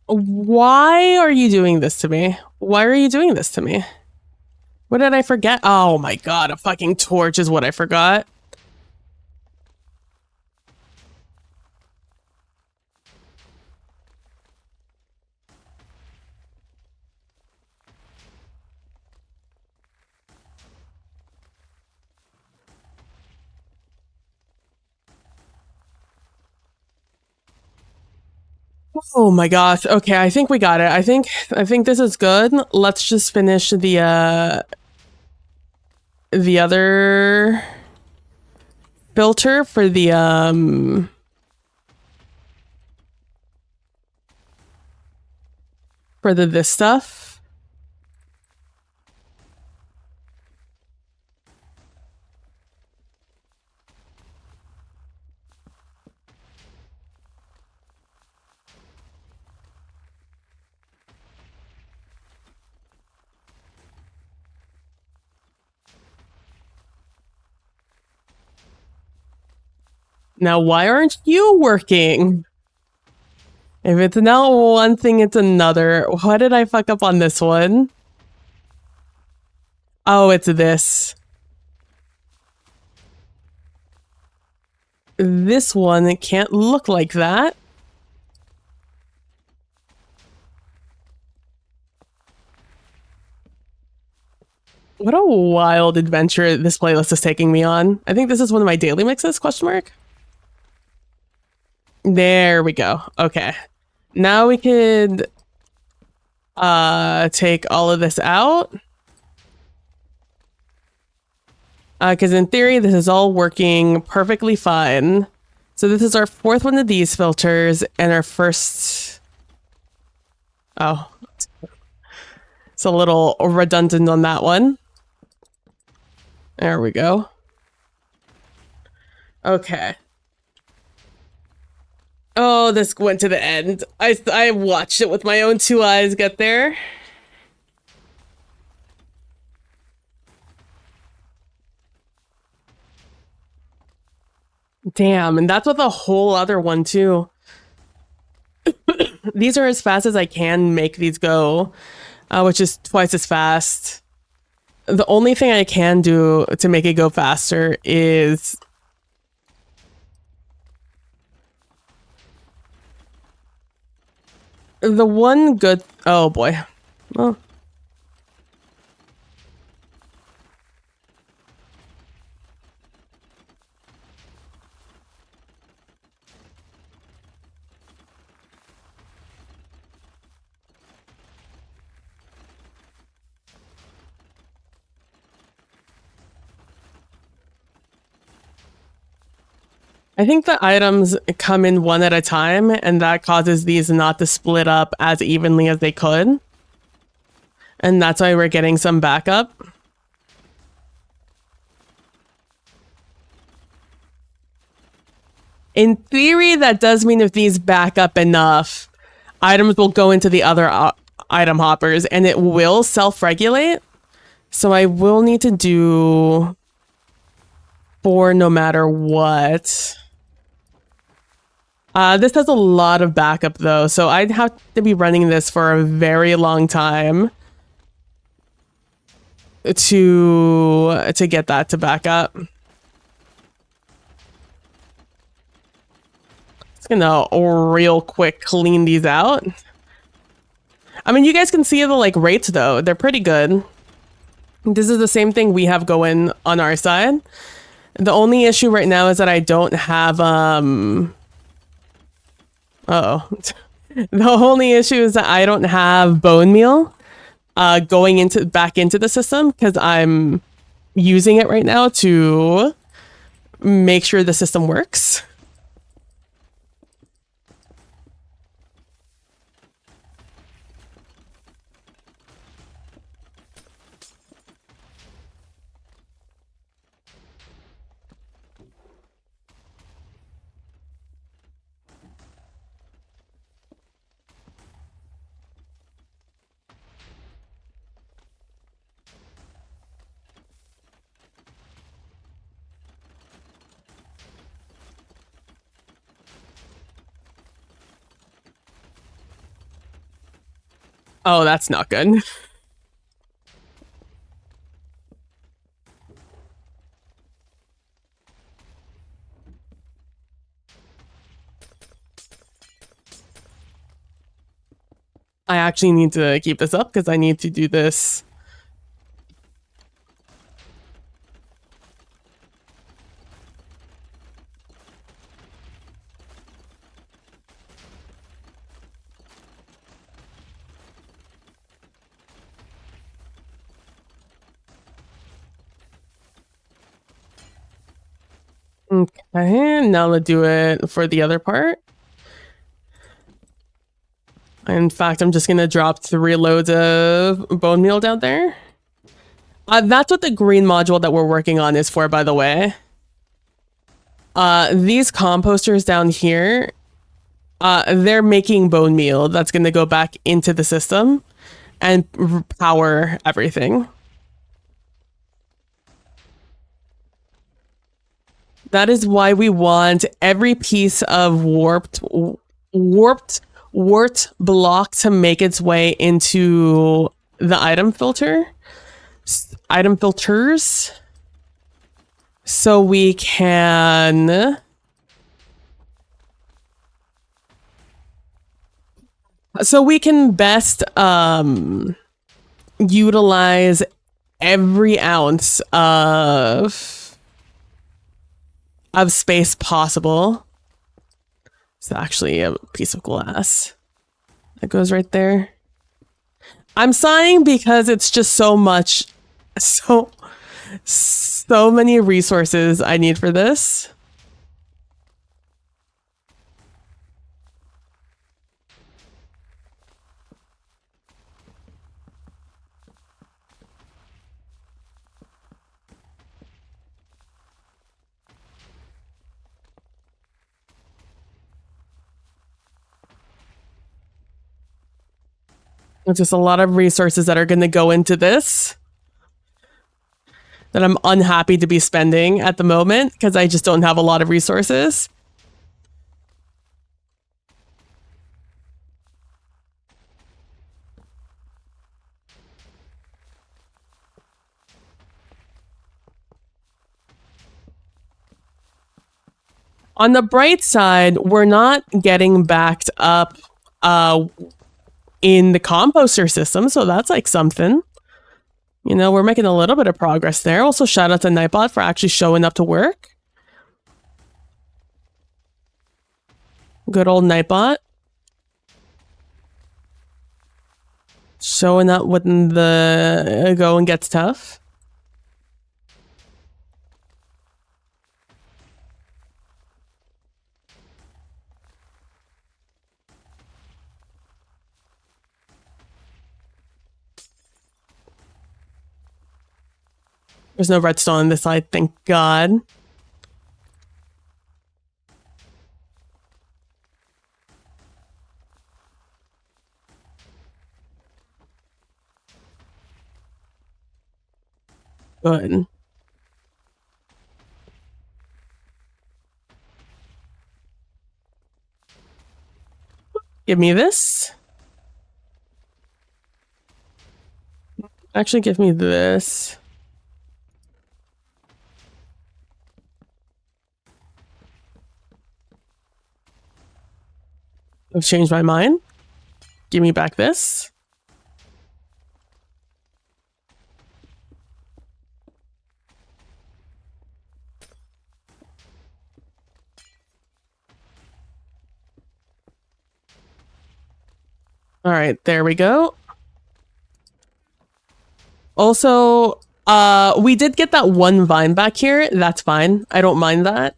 why are you doing this to me? Why are you doing this to me? What did I forget? Oh my god, a fucking torch is what I forgot. Oh my gosh. Okay, I think we got it. I think this is good. Let's just finish the other filter for the this stuff. Now, why aren't you working? If it's not one thing, it's another. Why did I fuck up on this one? Oh, it's this. This one, it can't look like that. What a wild adventure this playlist is taking me on. I think this is one of my daily mixes, question mark? There we go. Okay. Now we could take all of this out. Because in theory, this is all working perfectly fine. So this is our fourth one of these filters and our first... Oh. It's a little redundant on that one. There we go. Okay. Oh, this went to the end. I watched it with my own two eyes get there. Damn, and that's with a whole other one too. These are as fast as I can make these go, which is twice as fast. The only thing I can do to make it go faster is the one good... Oh boy. Well, I think the items come in one at a time, and that causes these not to split up as evenly as they could. And that's why we're getting some backup. In theory, that does mean if these back up enough, items will go into the other item hoppers, and it will self-regulate. So I will need to do 4 no matter what. This has a lot of backup though, so I'd have to be running this for a very long time to get that to back up. Just gonna real quick clean these out. I mean, you guys can see the like rates though; they're pretty good. This is the same thing we have going on our side. The only issue right now is that I don't have Uh-oh. The only issue is that I don't have bone meal going back into the system because I'm using it right now to make sure the system works. Oh, that's not good. I actually need to keep this up because I need to do this. Okay, now let's do it for the other part. In fact, I'm just gonna drop 3 loads of bone meal down there. That's what the green module that we're working on is for, by the way. These composters down here, they're making bone meal that's gonna go back into the system and power everything. That is why we want every piece of warped block to make its way into the item filter. item filters so we can best utilize every ounce of space possible. It's actually a piece of glass that goes right there. I'm sighing because it's just so much, so many resources I need for this. It's just a lot of resources that are going to go into this that I'm unhappy to be spending at the moment because I just don't have a lot of resources. On the bright side, we're not getting backed up in the composter system, so that's like something. You know, we're making a little bit of progress there. Also, shout out to Nightbot for actually showing up to work. Good old Nightbot. Showing up when the going gets tough. There's no redstone on this side, thank God. Good. Give me this. Actually, give me this. I've changed my mind. Give me back this. All right, there we go. Also, we did get that one vine back here. That's fine. I don't mind that.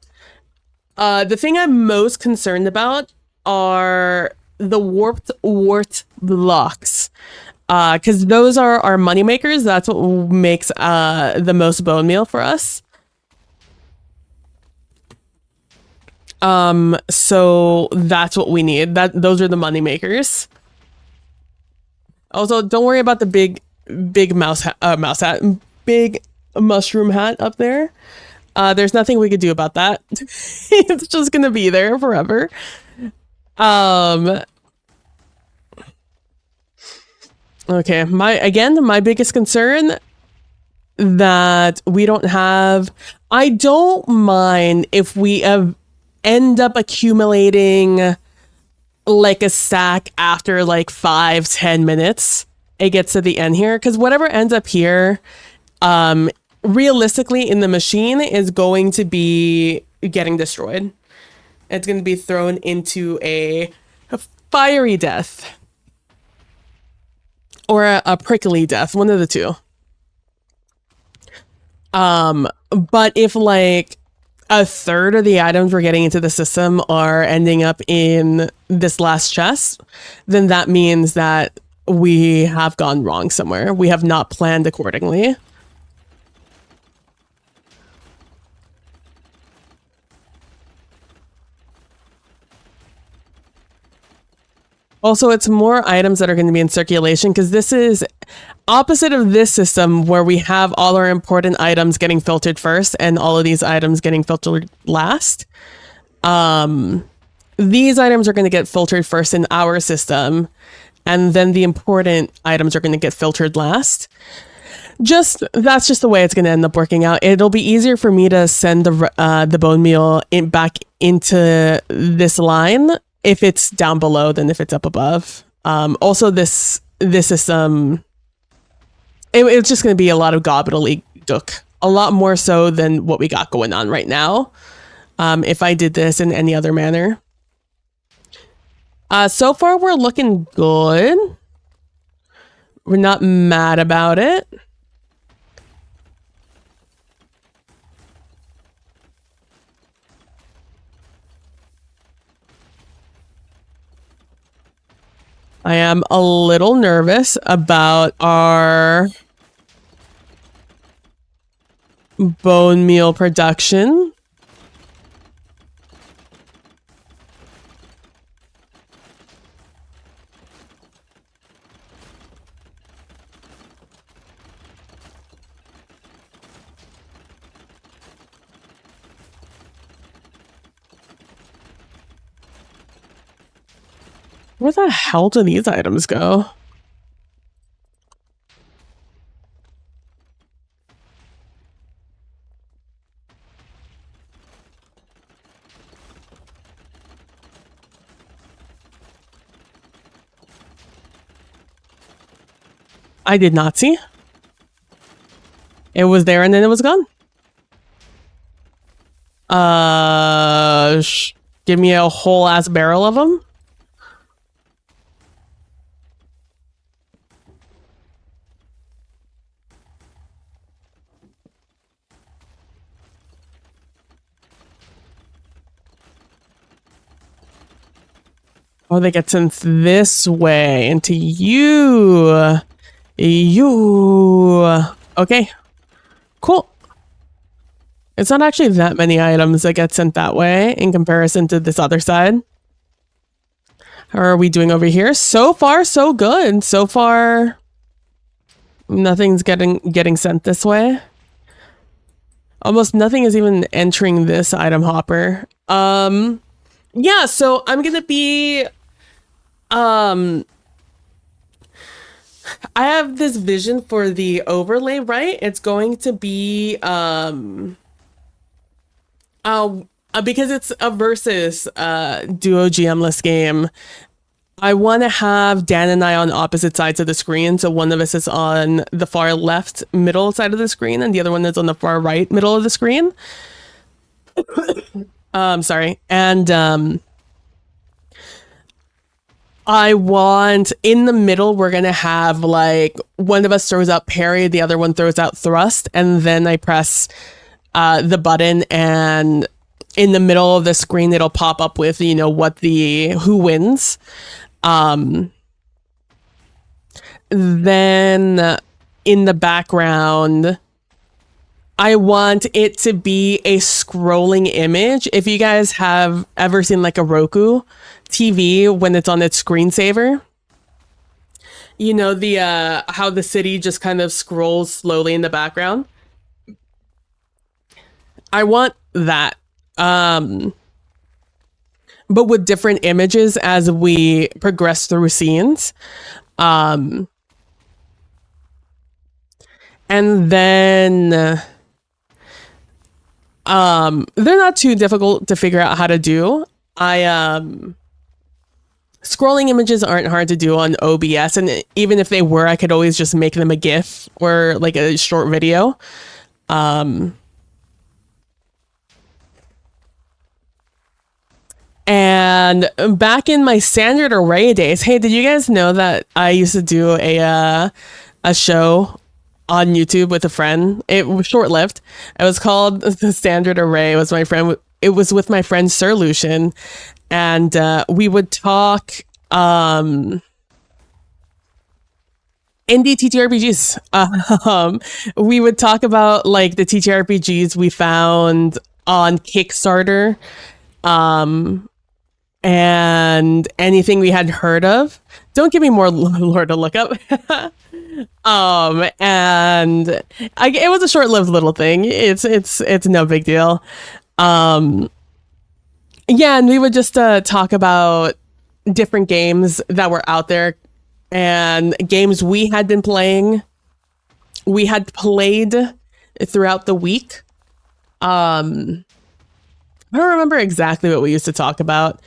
The thing I'm most concerned about are the warped wart blocks. Because those are our money makers. That's what makes the most bone meal for us. So that's what we need. Those are the money makers. Also, don't worry about the big big big mushroom hat up there. There's nothing we could do about that. It's just gonna be there forever. Okay, my biggest concern that we don't have. I don't mind if we end up accumulating like a stack after like 5-10 minutes. It gets to the end here, because whatever ends up here, realistically in the machine is going to be getting destroyed. It's going to be thrown into a fiery death or a prickly death, one of the two. But if like a third of the items we're getting into the system are ending up in this last chest, then that means that we have gone wrong somewhere. We have not planned accordingly. Also, it's more items that are going to be in circulation, because this is opposite of this system where we have all our important items getting filtered first and all of these items getting filtered last. These items are going to get filtered first in our system, and then the important items are going to get filtered last. Just that's just the way it's going to end up working out. It'll be easier for me to send the bone meal back into this line if it's down below than if it's up above. Also, this is it's just going to be a lot of gobbledygook, a lot more so than what we got going on right now. If I did this in any other manner. So far, we're looking good. We're not mad about it. I am a little nervous about our bone meal production. Where the hell do these items go? I did not see. It was there and then it was gone. Give me a whole ass barrel of them. Oh, they get sent this way into you. Okay, cool. It's not actually that many items that get sent that way in comparison to this other side. How are we doing over here? So far, so good. So far, nothing's getting sent this way. Almost nothing is even entering this item hopper. Yeah, so I'm gonna be I have this vision for the overlay, right? It's going to be because it's a versus duo GM-less game. I want to have Dan and I on opposite sides of the screen. So one of us is on the far left middle side of the screen and the other one is on the far right middle of the screen. Sorry. And I want in the middle, we're going to have like one of us throws out parry, the other one throws out thrust, and then I press the button and in the middle of the screen, it'll pop up with, you know, who wins. Then in the background, I want it to be a scrolling image. If you guys have ever seen like a Roku TV when it's on its screensaver, you know, the how the city just kind of scrolls slowly in the background. I want that. But with different images as we progress through scenes. And then they're not too difficult to figure out how to do. Scrolling images aren't hard to do on OBS, and even if they were, I could always just make them a GIF or like a short video. And back in my standard array days, hey, did you guys know that I used to do a show on YouTube with a friend? It was short-lived. It was called The Standard Array. It was with my friend Sir Lucian, and we would talk indie TTRPGs. We would talk about like the TTRPGs we found on Kickstarter, and anything we had heard of. Don't give me more lore to look up. And it was a short-lived little thing. It's no big deal. Yeah, and we would just talk about different games that were out there and games we had been playing we had played throughout the week. I don't remember exactly what we used to talk about.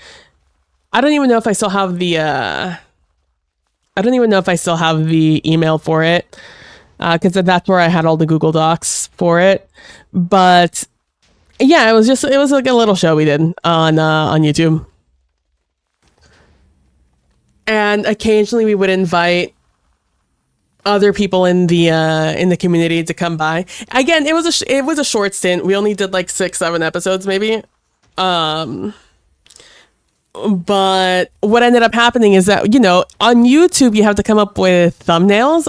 I don't even know if I still have the email for it, because that's where I had all the Google Docs for it. But yeah, it was like a little show we did on YouTube. And occasionally we would invite other people in the community to come by. Again, it was a short stint. We only did like 6-7 episodes maybe. But what ended up happening is that, on YouTube you have to come up with thumbnails,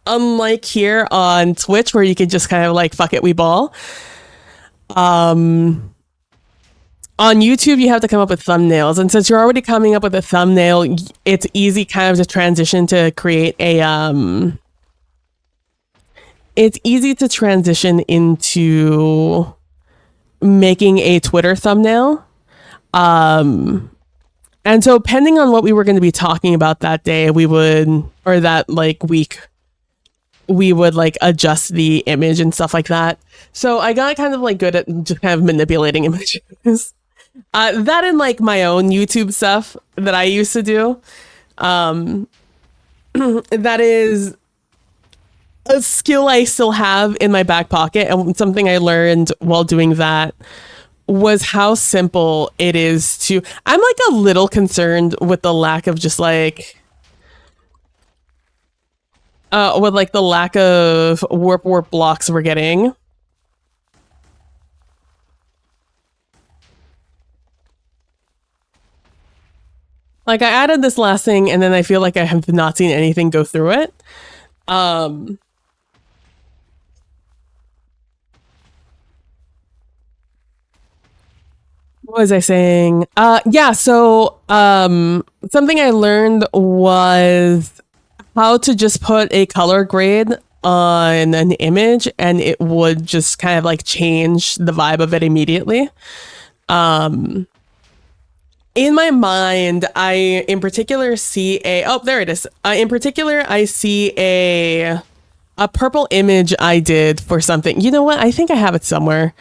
unlike here on Twitch where you can just kind of like fuck it, we ball. On YouTube, you have to come up with thumbnails. And since you're already coming up with a thumbnail, it's easy kind of to transition to create it's easy to transition into making a Twitter thumbnail. And so depending on what we were going to be talking about that day, or that like week, we would like adjust the image and stuff like that. So I got kind of like good at just kind of manipulating images. That and like my own YouTube stuff that I used to do. That is a skill I still have in my back pocket. And something I learned while doing that was how simple it is I'm like a little concerned with the lack of just like, with like the lack of warp blocks we're getting. Like I added this last thing and then I feel like I have not seen anything go through it. What was I saying? Yeah, so something I learned was how to just put a color grade on an image and it would just kind of like change the vibe of it immediately. In my mind, I in particular see there it is. In particular, I see a purple image I did for something. You know what? I think I have it somewhere.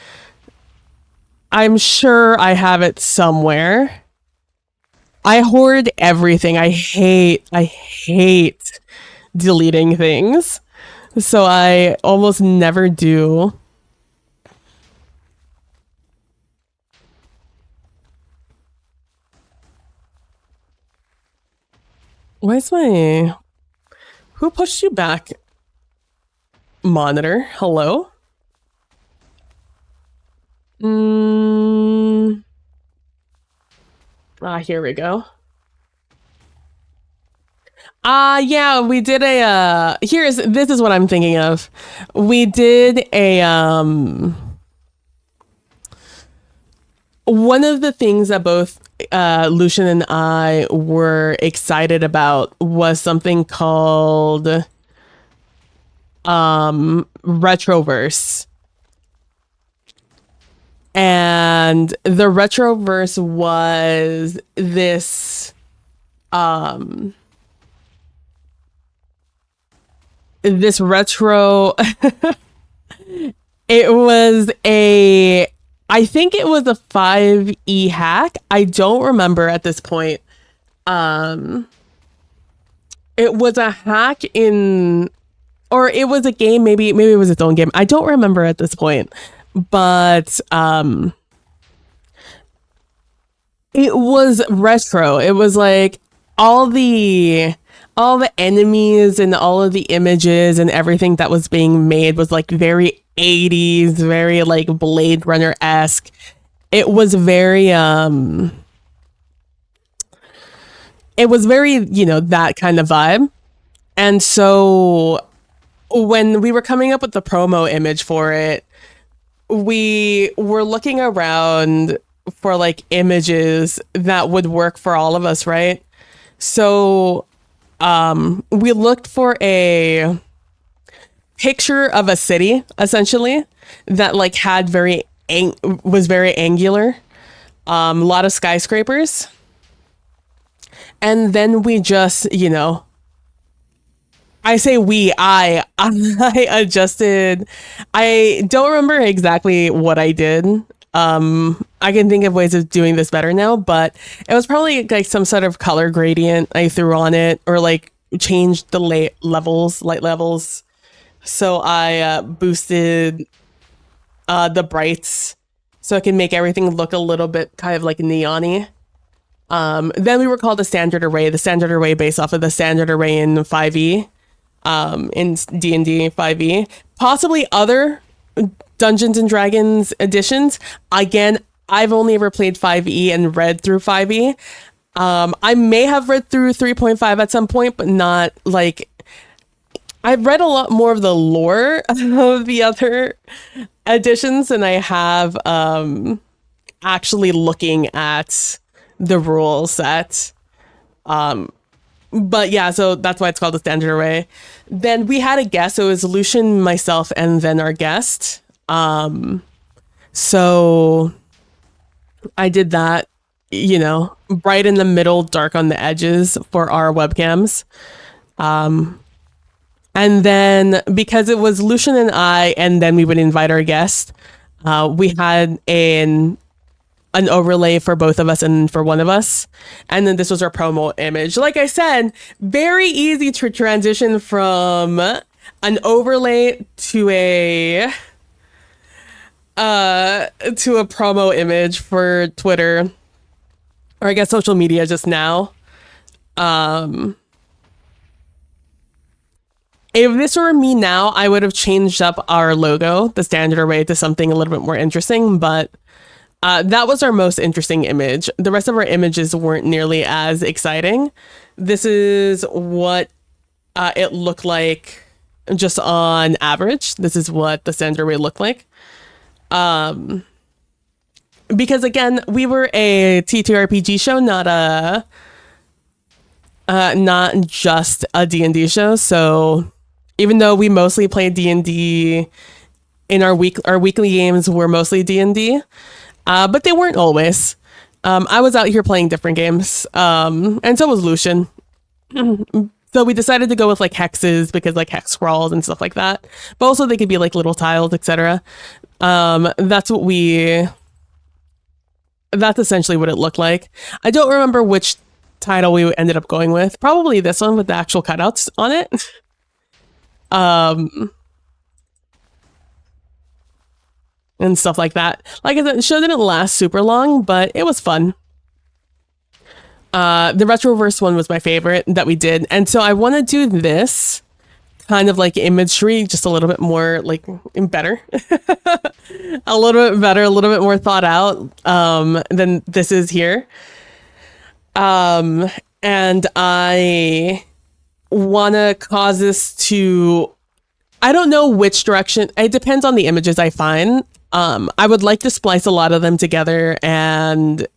I'm sure I have it somewhere. I hoard everything. I hate deleting things. So I almost never do. Who pushed you back? Monitor, hello? Here we go. Yeah, we did this is what I'm thinking of. We did one of the things that both Lucian and I were excited about was something called Retroverse. And the Retroverse was this retro it was I think it was a 5e hack. I don't remember at this point. It was a hack or it was a game, maybe it was its own game. I don't remember at this point. But it was retro. It was like all the enemies and all of the images and everything that was being made was like very 80s, very like Blade Runner-esque. It was very that kind of vibe. And so when we were coming up with the promo image for it, we were looking around for like images that would work for all of us, right? So we looked for a picture of a city essentially that like had was very angular, a lot of skyscrapers, and then we just I I say I adjusted. I don't remember exactly what I did. I can think of ways of doing this better now, but it was probably like some sort of color gradient I threw on it, or like changed the light levels. So I boosted the brights so it can make everything look a little bit kind of like neon-y. Then we recalled the standard array based off of the standard array in 5e, in D&D 5e, possibly other Dungeons and Dragons editions. Again, I've only ever played 5e and read through 5e. I may have read through 3.5 at some point, but not like, I've read a lot more of the lore of the other editions than I have actually looking at the rule set. But yeah, so that's why it's called the standard array. Then we had a guest, so it was Lucian, myself, and then our guest. So I did that, you know, bright in the middle, dark on the edges for our webcams. And then because it was Lucian and I, and then we would invite our guest, we had an overlay for both of us and for one of us. And then this was our promo image. Like I said, very easy to transition from an overlay to a promo image for Twitter, or I guess social media just now. If this were me now, I would have changed up our logo, the standard array, to something a little bit more interesting, but that was our most interesting image. The rest of our images weren't nearly as exciting. This is what it looked like just on average. This is what the standard array looked like. Because again, we were a ttrpg show, not just a D&D show. So even though we mostly play D&D in our weekly games were mostly D&D, but they weren't always. I was out here playing different games, and so was Lucian. So we decided to go with like hexes, because like hex scrawls and stuff like that. But also they could be like little tiles, etc. That's essentially what it looked like. I don't remember which title we ended up going with. Probably this one with the actual cutouts on it. And stuff like that. Like I said, the show didn't last super long, but it was fun. The Retroverse one was my favorite that we did. And so I want to do this kind of like imagery, just a little bit more like better. A little bit better, a little bit more thought out than this is here. And I want to cause this to, I don't know which direction. It depends on the images I find. I would like to splice a lot of them together and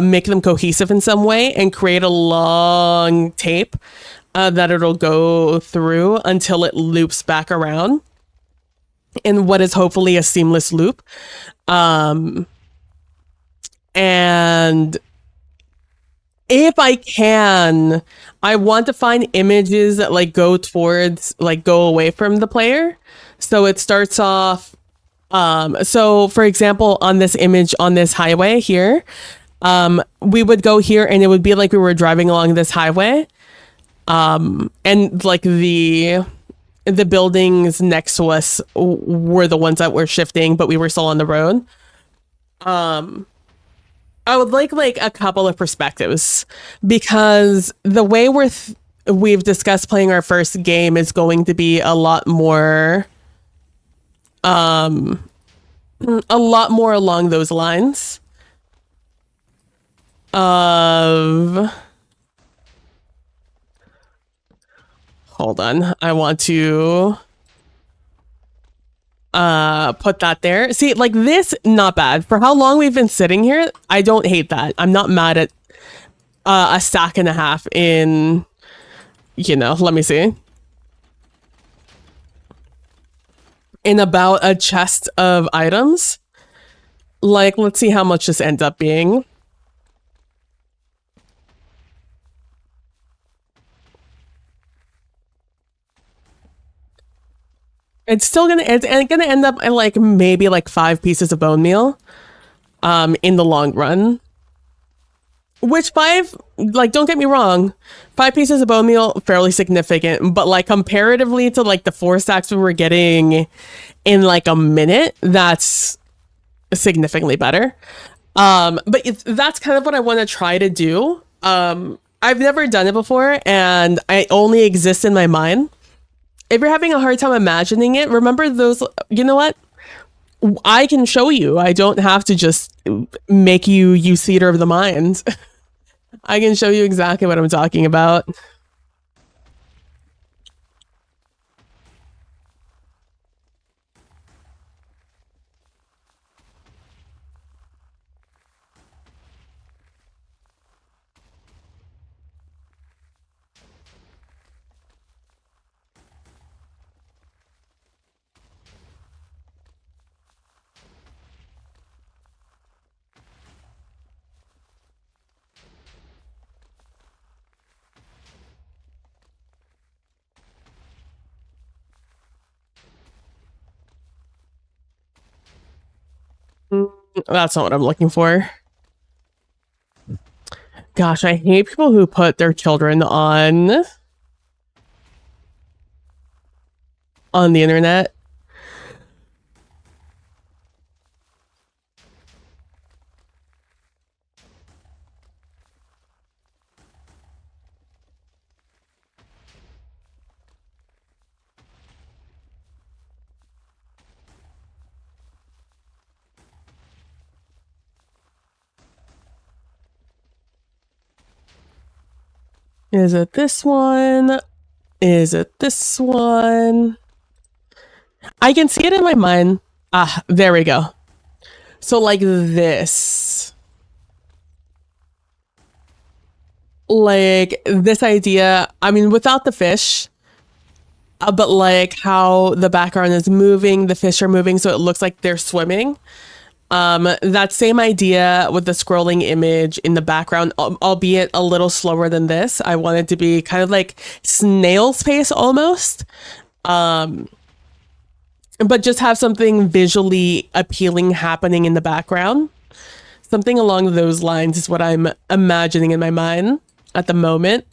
make them cohesive in some way and create a long tape that it'll go through until it loops back around in what is hopefully a seamless loop. And if I can, I want to find images that like go towards, like go away from the player. So it starts off, so for example, on this image on this highway here, we would go here and it would be like we were driving along this highway. And like the buildings next to us were the ones that were shifting, but we were still on the road. I would like a couple of perspectives, because the way we've discussed playing our first game is going to be a lot more along those lines of, hold on, I want to put that there. See, like this, not bad. For how long we've been sitting here, I don't hate that. I'm not mad at a stack and a half in, let me see. In about a chest of items. Like, let's see how much this ends up being. it's gonna end up at like maybe like 5 pieces of bone meal in the long run. Which five, like, don't get me wrong, 5 pieces of bone meal, fairly significant, but like comparatively to like the 4 stacks we were getting in like a minute, that's significantly better. But that's kind of what I want to try to do. I've never done it before, and I only exist in my mind. If you're having a hard time imagining it, remember those, you know what? I can show you. I don't have to just make you use theater of the mind. I can show you exactly what I'm talking about. That's not what I'm looking for. Gosh, I hate people who put their children on the internet. Is it this one? Is it this one? I can see it in my mind. Ah, there we go. So like this. Like this idea, I mean, without the fish, but like how the background is moving, the fish are moving, so it looks like they're swimming. That same idea with the scrolling image in the background, albeit a little slower than this. I want it to be kind of like snail's pace almost. But just have something visually appealing happening in the background. Something along those lines is what I'm imagining in my mind at the moment.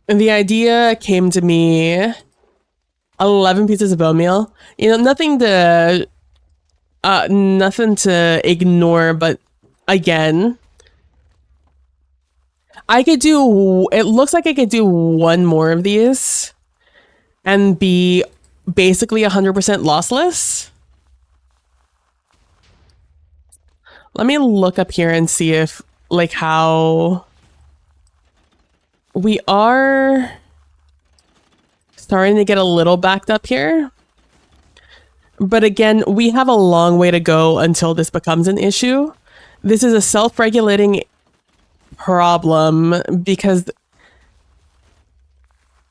And the idea came to me 11 pieces of bone meal. You know, nothing to ignore, but again, it looks like I could do one more of these and be basically 100% lossless. Let me look up here and see if, like, how we are starting to get a little backed up here. But again, we have a long way to go until this becomes an issue. This is a self-regulating problem because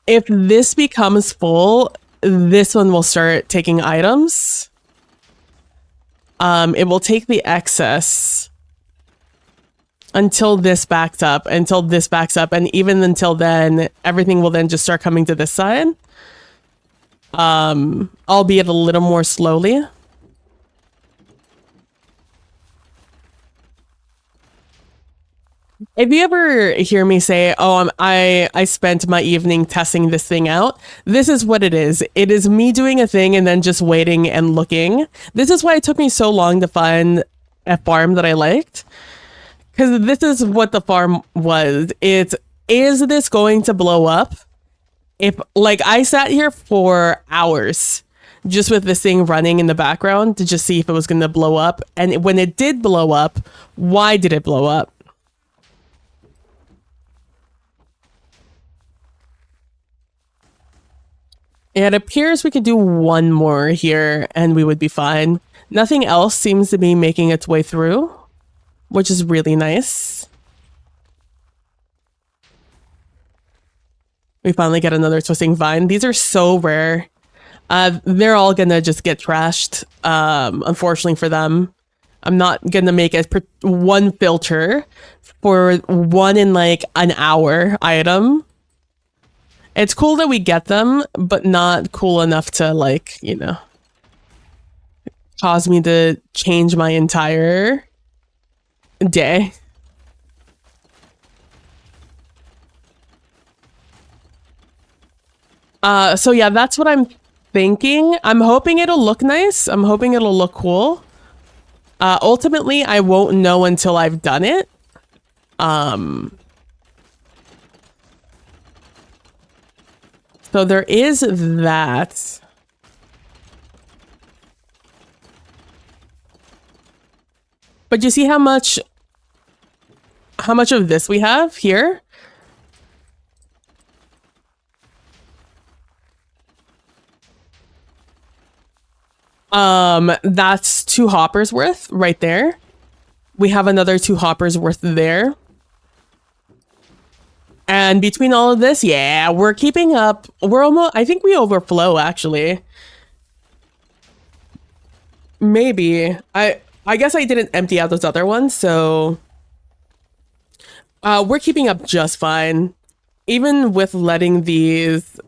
if this becomes full, this one will start taking items. It will take the excess until this backs up, and even until then, everything will then just start coming to this side. Albeit a little more slowly. If you ever hear me say, "Oh, I spent my evening testing this thing out," this is what it is. It is me doing a thing and then just waiting and looking. This is why it took me so long to find a farm that I liked, because this is what the farm was. Is this going to blow up? If, like, I sat here for hours just with this thing running in the background to just see if it was going to blow up, and when it did blow up, why did it blow up? It appears we could do one more here and we would be fine. Nothing else seems to be making its way through, which is really nice. We finally get another twisting vine. These are so rare. They're all gonna just get trashed, unfortunately for them. I'm not gonna make one filter for one in like an hour item. It's cool that we get them, but not cool enough to like, you know, cause me to change my entire day. So yeah, that's what I'm thinking. I'm hoping it'll look nice. I'm hoping it'll look cool. Ultimately, I won't know until I've done it. So there is that. But you see how much of this we have here? That's 2 hoppers worth right there. We have another 2 hoppers worth there. And between all of this, yeah, we're keeping up. We're almost, I think we overflow actually. Maybe. I guess I didn't empty out those other ones, so we're keeping up just fine. Even with letting these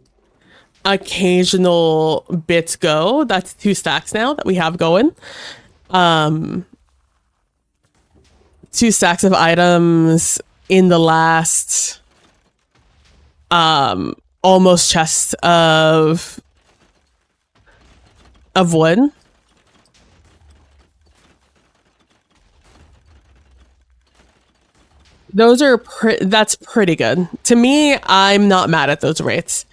occasional bits go. That's 2 stacks now that we have going. 2 stacks of items in the last almost chest of wood. Those are that's pretty good. To me, I'm not mad at those rates.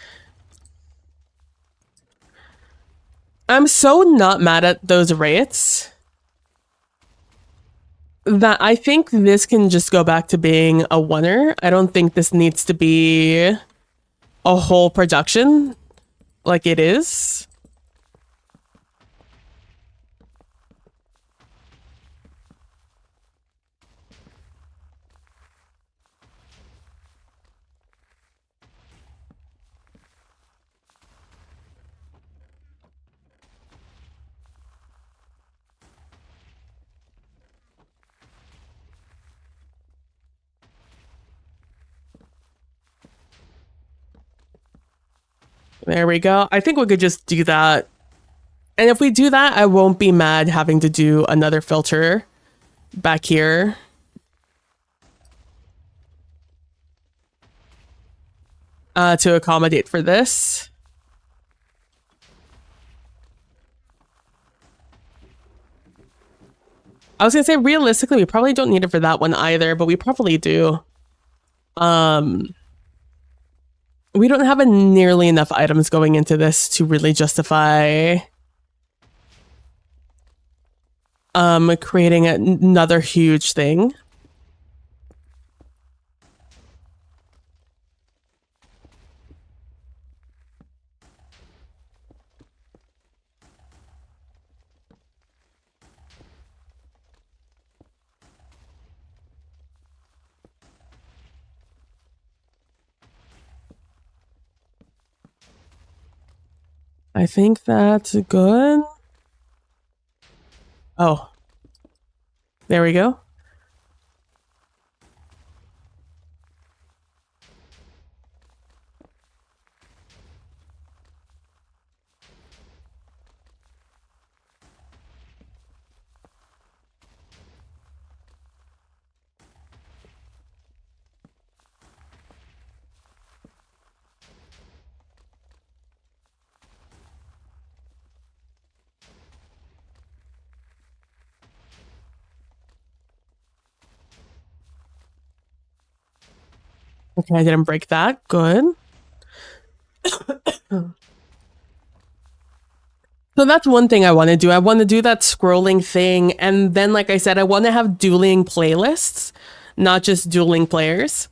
I'm so not mad at those rates that I think this can just go back to being a oneer. I don't think this needs to be a whole production like it is. There we go. I think we could just do that. And if we do that, I won't be mad having to do another filter back here. To accommodate for this. I was gonna say, realistically, we probably don't need it for that one either, but we probably do. We don't have nearly enough items going into this to really justify creating another huge thing. I think that's good. Oh, there we go. Okay, I didn't break that. Good. So that's one thing I want to do. I want to do that scrolling thing. And then, like I said, I want to have dueling playlists, not just dueling players.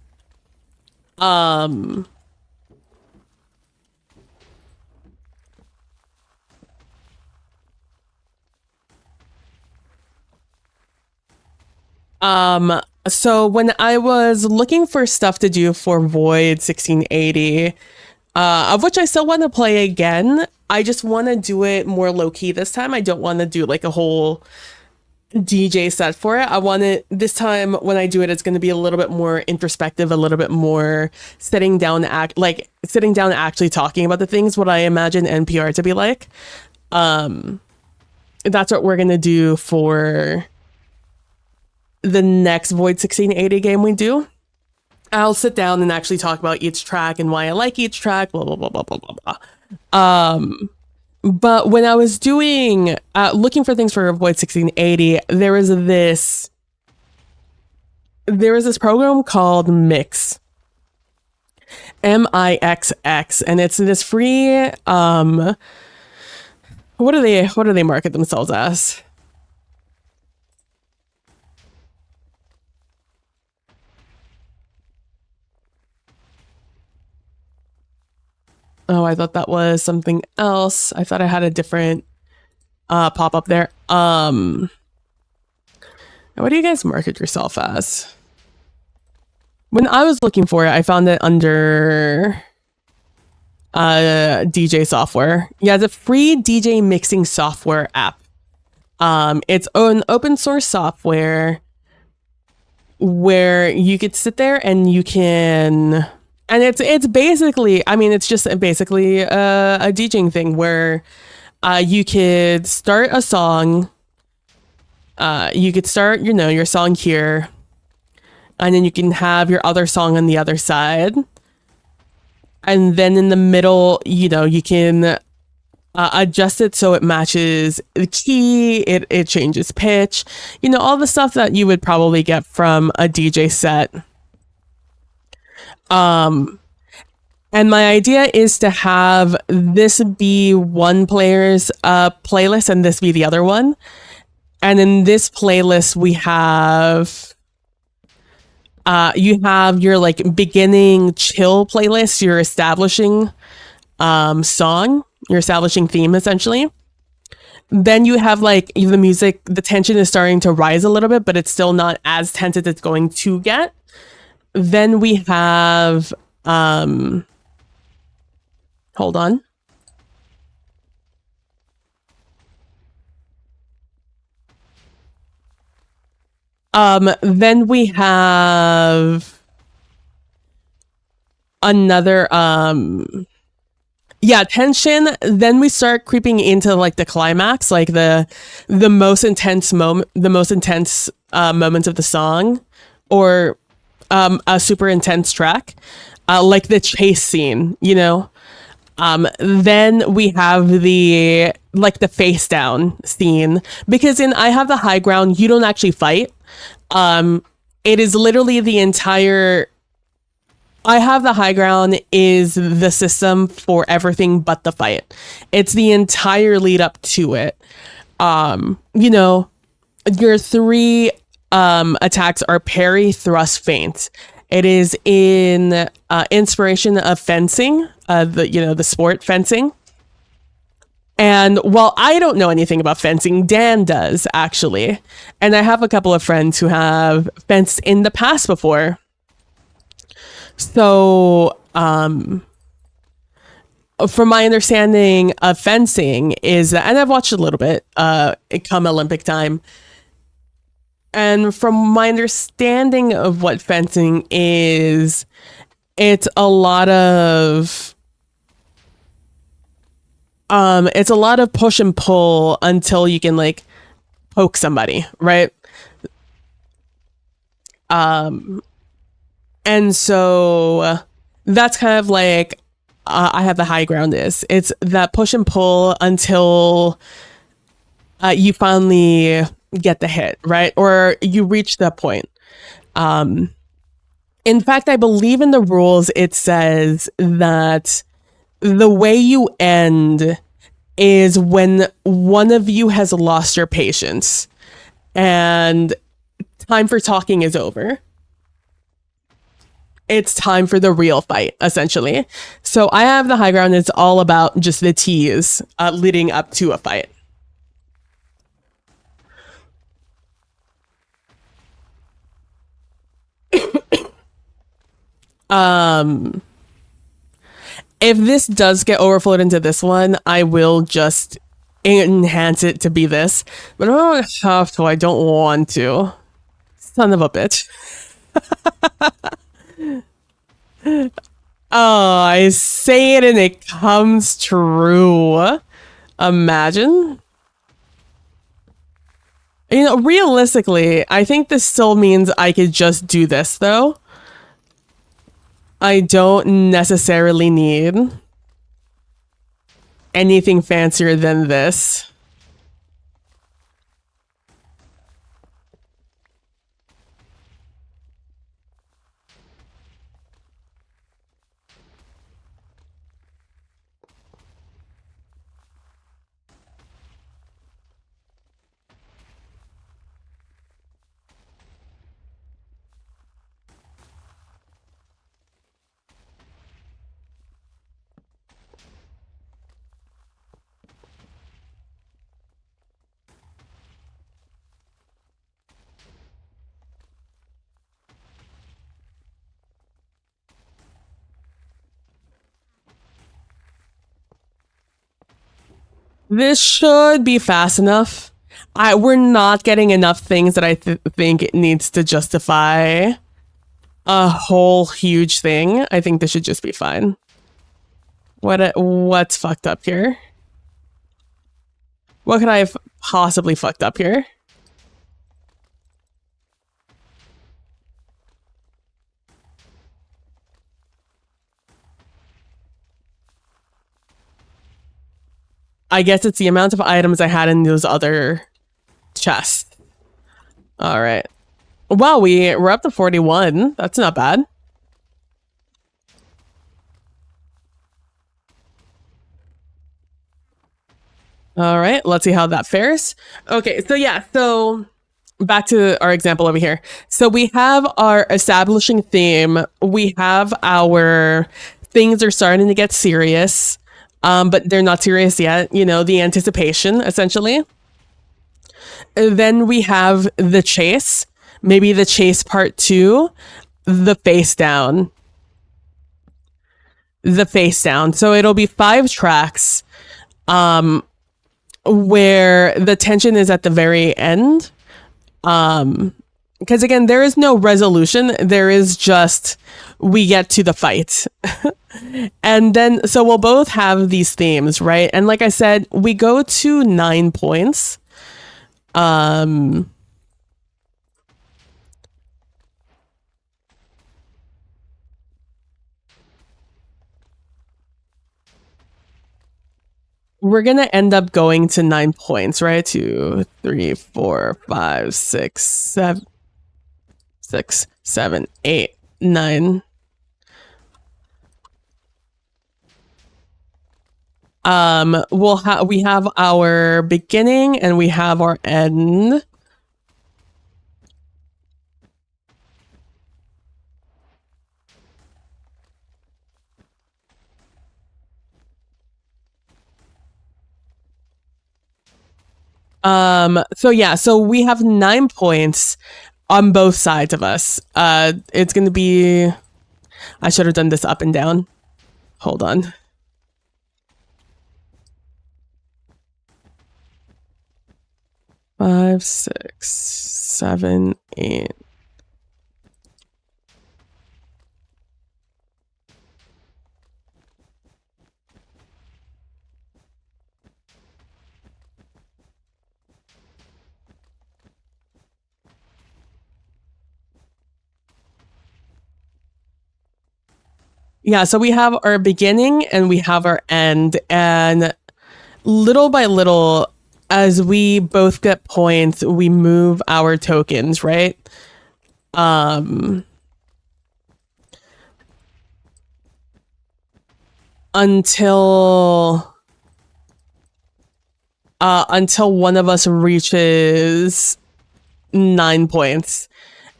So when I was looking for stuff to do for Void 1680, of which I still want to play again, I just want to do it more low-key this time. I don't want to do like a whole DJ set for it. I want it this time when I do it, it's going to be a little bit more introspective, a little bit more sitting down, actually talking about the things, what I imagine NPR to be like. That's what we're going to do for the next Void 1680 game we do. I'll sit down and actually talk about each track and why I like each track, blah, blah, blah, blah, blah, blah, blah. But when I was doing, looking for things for Void 1680, there was this program called Mix, Mixx, and it's this free, what do they market themselves as? Oh, I thought that was something else. I thought I had a different pop up there. What do you guys market yourself as? When I was looking for it, I found it under DJ software. Yeah, it's a free DJ mixing software app. It's an open source software where you could sit there and you can, and it's basically, I mean, it's just basically a DJing thing where you could start a song. You could start, your song here, and then you can have your other song on the other side. And then in the middle, you can adjust it so it matches the key, it changes pitch, all the stuff that you would probably get from a DJ set. And my idea is to have this be one player's playlist and this be the other one. And in this playlist, we have you have your like beginning chill playlist, your establishing song, your establishing theme essentially. Then you have like the music, the tension is starting to rise a little bit, but it's still not as tense as it's going to get. Then we have hold on. Then we have another tension. Then we start creeping into like the climax, like the most intense moments of the song, or a super intense track, like the chase scene, Then we have the face down scene, because in I Have the High Ground, you don't actually fight. It is literally the entire I Have the High Ground is the system for everything but the fight. It's the entire lead up to it. Your three attacks are parry, thrust, feint. It is in inspiration of fencing, the sport fencing. And while I don't know anything about fencing, Dan does actually. And I have a couple of friends who have fenced in the past before. So, from my understanding of fencing is that, and I've watched a little bit, come Olympic time. And from my understanding of what fencing is, it's a lot of push and pull until you can like poke somebody, right? And so that's kind of like I Have the High Ground is. It's that push and pull until you finally get the hit, right? Or you reach that point. In fact, I believe in the rules, it says that the way you end is when one of you has lost your patience and time for talking is over. It's time for the real fight, essentially. So I Have the High Ground. It's all about just the tease leading up to a fight. If this does get overflowed into this one, I will just enhance it to be this, but I don't have to. I don't want to. Son of a bitch. Oh, I say it and it comes true. Imagine. You know, realistically, I think this still means I could just do this, though. I don't necessarily need anything fancier than this. This should be fast enough. We're not getting enough things that I think it needs to justify a whole huge thing. I think this should just be fine. What's fucked up here? What could I have possibly fucked up here? I guess it's the amount of items I had in those other chests. All right. Wow, we're up to 41. That's not bad. All right, let's see how that fares. Okay, so yeah, so back to our example over here. So we have our establishing theme. We have our things are starting to get serious, but they're not serious yet. You know, the anticipation, essentially. And then we have the chase. Maybe the chase part 2, the face down. The face down. So it'll be 5 tracks where the tension is at the very end. Because again, there is no resolution. There is just, we get to the fight. And then, so we'll both have these themes, right? And like I said, we go to 9 points. We're gonna end up going to 9 points, right? 2, 3, 4, 5, 6, 7, 6, 7, 8, 9. We have our beginning and we have our end. So yeah, so we have 9 points on both sides of us. It's gonna be, I should have done this up and down. Hold on. Five, 6, 7, 8. Yeah, so we have our beginning and we have our end, and little by little, as we both get points, we move our tokens, right? Until one of us reaches 9 points,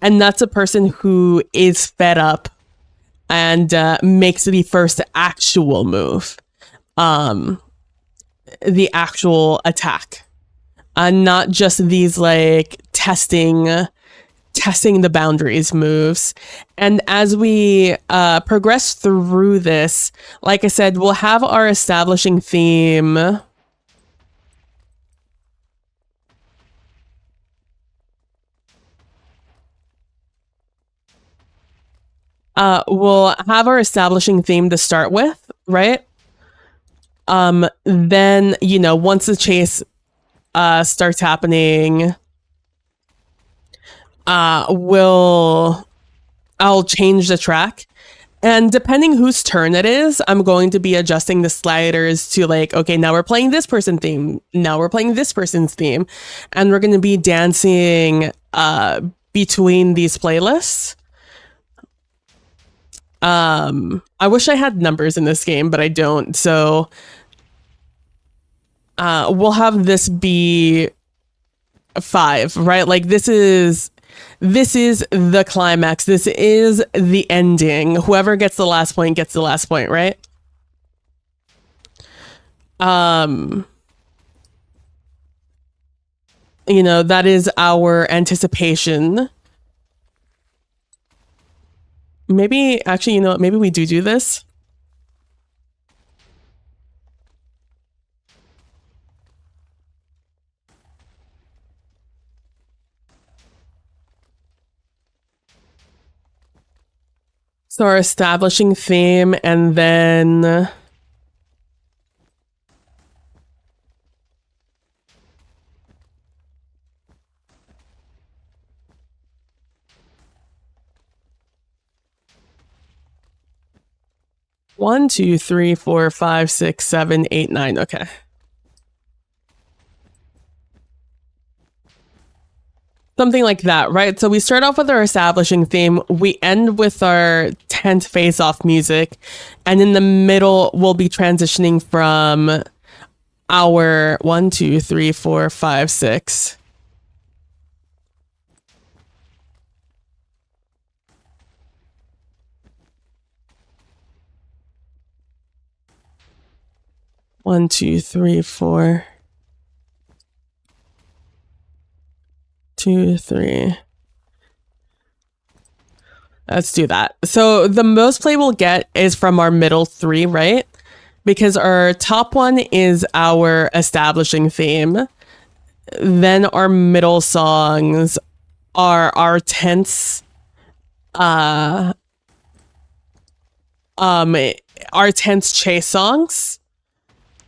and that's a person who is fed up and makes the first actual move, the actual attack, not just these like testing the boundaries moves. And as we progress through this, like I said, we'll have our establishing theme. We'll have our establishing theme to start with, right? Then, you know, once the chase starts happening, I'll change the track. And depending whose turn it is, I'm going to be adjusting the sliders to like, okay, now we're playing this person's theme. Now we're playing this person's theme. And we're going to be dancing between these playlists. I wish I had numbers in this game, but I don't. So we'll have this be 5, right? Like this is the climax. This is the ending. Whoever gets the last point gets the last point, right? You know, that is our anticipation. Maybe, actually, you know what? Maybe we do this. So our establishing theme, and then 1, 2, 3, 4, 5, 6, 7, 8, 9. Okay. Something like that, right? So we start off with our establishing theme. We end with our 10th face-off music. And in the middle, we'll be transitioning from our 1, 2, 3, 4, 5, 6. One, two, three, 4. 2, 3. Let's do that. So the most play we'll get is from our middle 3, right? Because our top one is our establishing theme. Then our middle songs are our tense our tense chase songs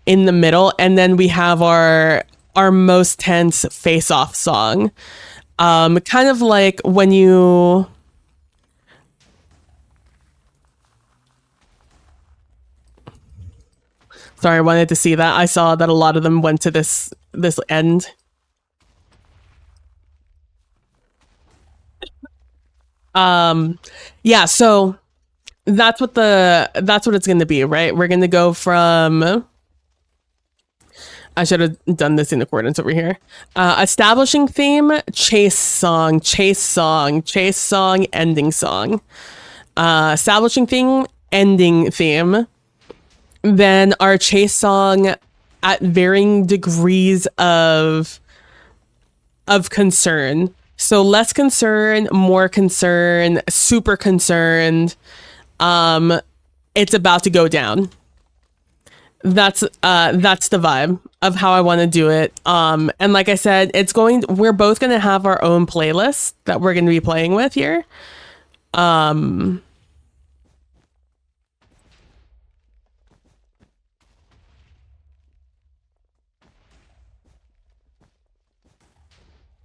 in the middle, and then we have our most tense face off song. Kind of like when you sorry, I wanted to see that. I saw that a lot of them went to this end. Yeah, so that's what it's gonna be, right? We're gonna go from I should have done this in accordance over here. Establishing theme, chase song, chase song, chase song, ending song. Establishing theme, ending theme. Then our chase song at varying degrees of concern. So less concern, more concern, super concerned. It's about to go down. That's the vibe of how I want to do it. And like I said, we're both going to have our own playlist that we're going to be playing with here.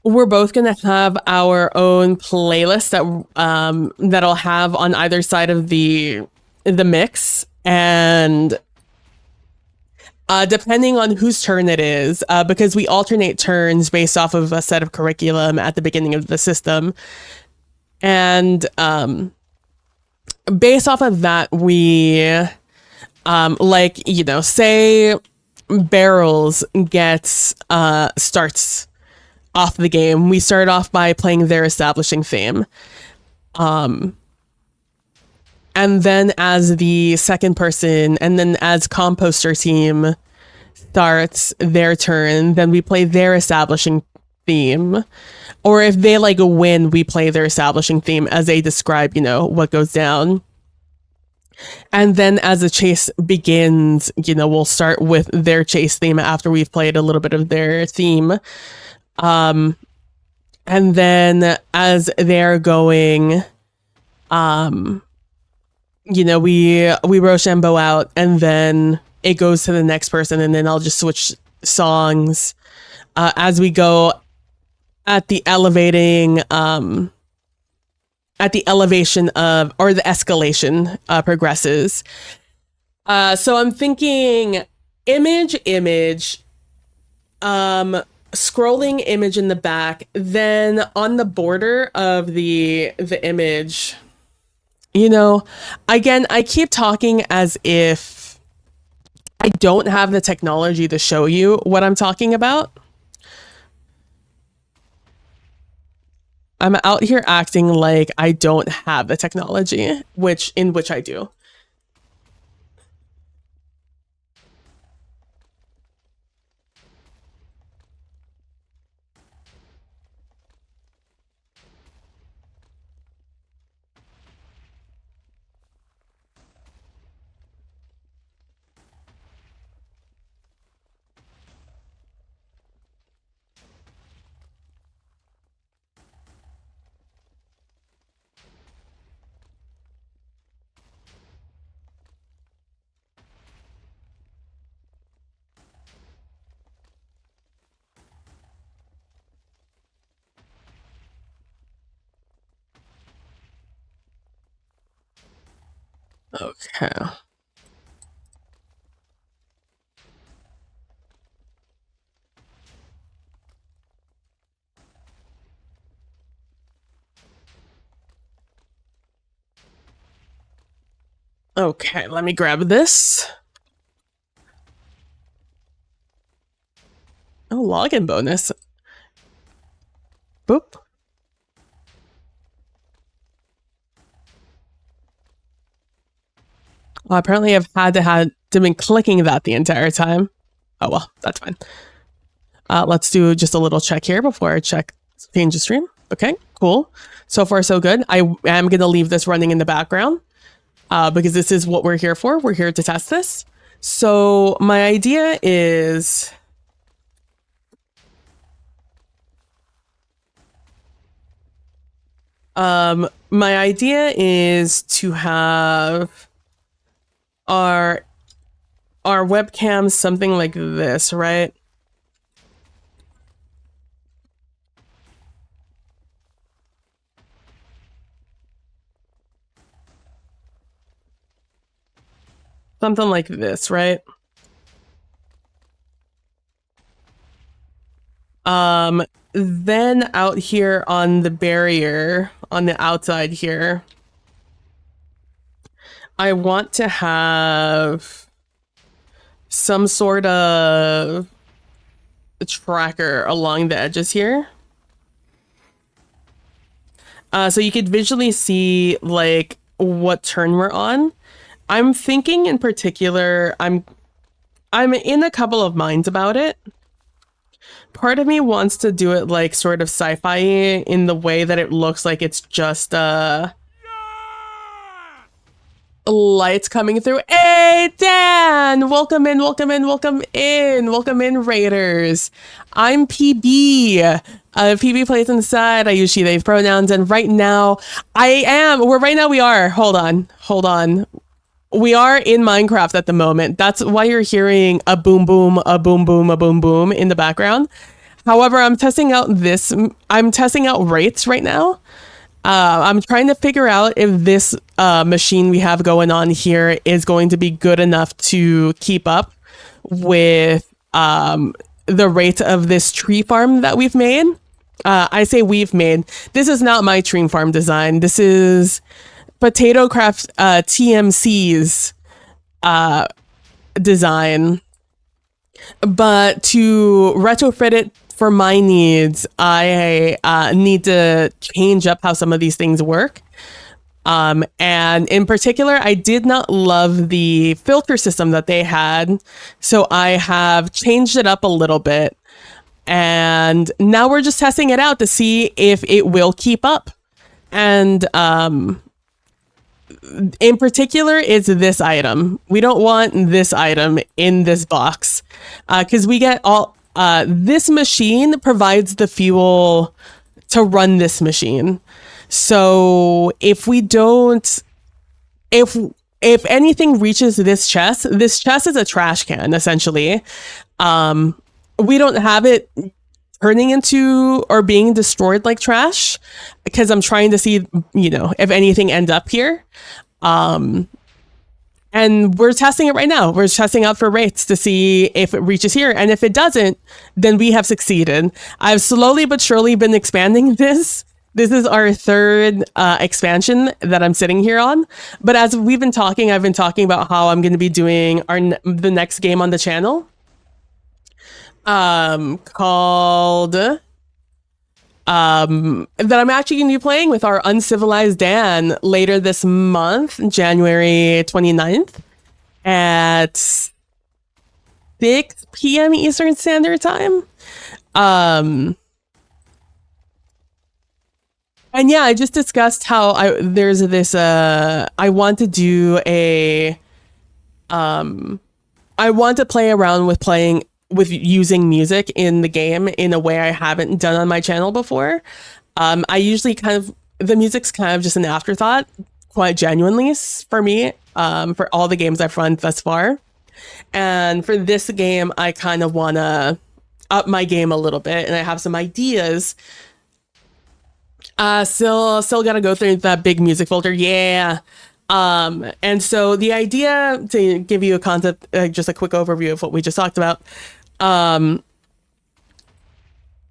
We're both going to have our own playlist that'll have on either side of the mix, and depending on whose turn it is, because we alternate turns based off of a set of curriculum at the beginning of the system, and based off of that, we like, you know, say Barrels gets starts off the game. We start off by playing their establishing theme. And then as the second person, and then as Composter team starts their turn, then we play their establishing theme. Or if they like win, we play their establishing theme as they describe, you know, what goes down. And then as the chase begins, you know, we'll start with their chase theme after we've played a little bit of their theme. And then as they're going, we Rochambeau out, and then it goes to the next person, and then I'll just switch songs as we go at the elevation of, or the escalation progresses. So I'm thinking image, scrolling image in the back, then on the border of the image, again, I keep talking as if I don't have the technology to show you what I'm talking about. I'm out here acting like I don't have the technology, which I do. Okay. Okay, let me grab this. Oh, login bonus. Boop. Well, apparently I've had to been clicking that the entire time. Oh well, that's fine. Let's do just a little check here before I change the stream. Okay, cool. So far so good. I am gonna leave this running in the background because this is what we're here for. We're here to test this. So my idea is to have our webcam something like this, right? Something like this, right? Then out here on the barrier, on the outside here, I want to have some sort of tracker along the edges here. So you could visually see like what turn we're on. I'm thinking in particular, I'm in a couple of minds about it. Part of me wants to do it like sort of sci-fi in the way that it looks like it's just lights coming through. Hey Dan, welcome in, Raiders. I'm PB. PB plays inside. I use she they pronouns, and right now we are. Hold on. We are in Minecraft at the moment. That's why you're hearing a boom boom, a boom boom, a boom boom in the background. However, I'm testing out rates right now. I'm trying to figure out if this machine we have going on here is going to be good enough to keep up with the rate of this tree farm that we've made. I say we've made. This is not my tree farm design. This is Potato Craft TMC's design. But to retrofit it for my needs, I need to change up how some of these things work. And in particular, I did not love the filter system that they had. So I have changed it up a little bit. And now we're just testing it out to see if it will keep up. And in particular, it's this item. We don't want this item in this box because we get all... this machine provides the fuel to run this machine. So if we don't if if anything reaches this chest is a trash can essentially. We don't have it turning into or being destroyed like trash because I'm trying to see, if anything ends up here. And we're testing it right now. We're testing out for rates to see if it reaches here. And if it doesn't, then we have succeeded. I've slowly but surely been expanding this. This is our third expansion that I'm sitting here on. But as we've been talking, I've been talking about how I'm going to be doing the next game on the channel. Called that I'm actually going to be playing with our Uncivilized Dan later this month, January 29th at 6 p.m. Eastern Standard Time. And yeah, I just discussed how I want to do I want to play around with using music in the game in a way I haven't done on my channel before. I usually the music's kind of just an afterthought, quite genuinely for me, for all the games I've run thus far. And for this game, I kind of want to up my game a little bit, and I have some ideas. Still gotta go through that big music folder. Yeah. And so the idea, to give you a concept, just a quick overview of what we just talked about.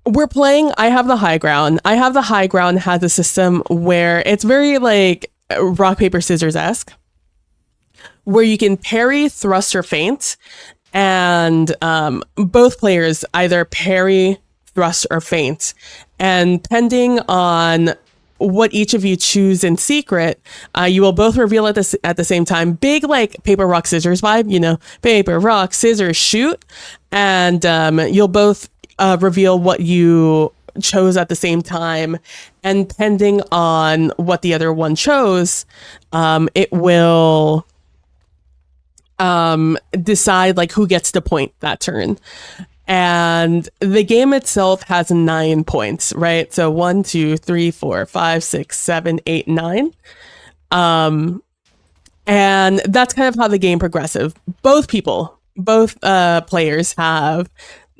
We're playing, I have the high ground. Has a system where it's very like rock, paper, scissors-esque, where you can parry, thrust, or feint. And both players either parry, thrust, or feint. And depending on what each of you choose in secret, you will both reveal at the same time. Big like paper, rock, scissors vibe, paper, rock, scissors, shoot. And you'll both reveal what you chose at the same time. And depending on what the other one chose, it will decide like who gets to point that turn. And the game itself has 9 points, right? So 1, 2, 3, 4, 5, 6, 7, 8, 9. And that's kind of how the game progresses. Both players have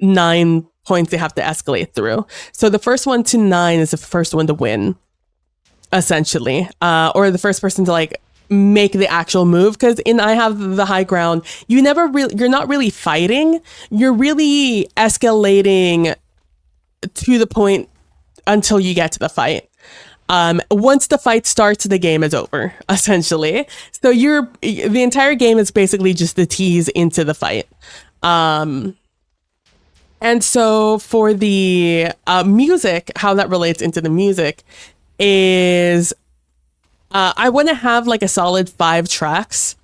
9 points they have to escalate through. So the first one to 9 is the first one to win, essentially. Or the first person to like make the actual move, because in I have the high ground, you're not really fighting, you're really escalating to the point until you get to the fight. Once the fight starts, the game is over, essentially. So the entire game is basically just the tease into the fight. And so for the music, how that relates into the music is I want to have like a solid 5 tracks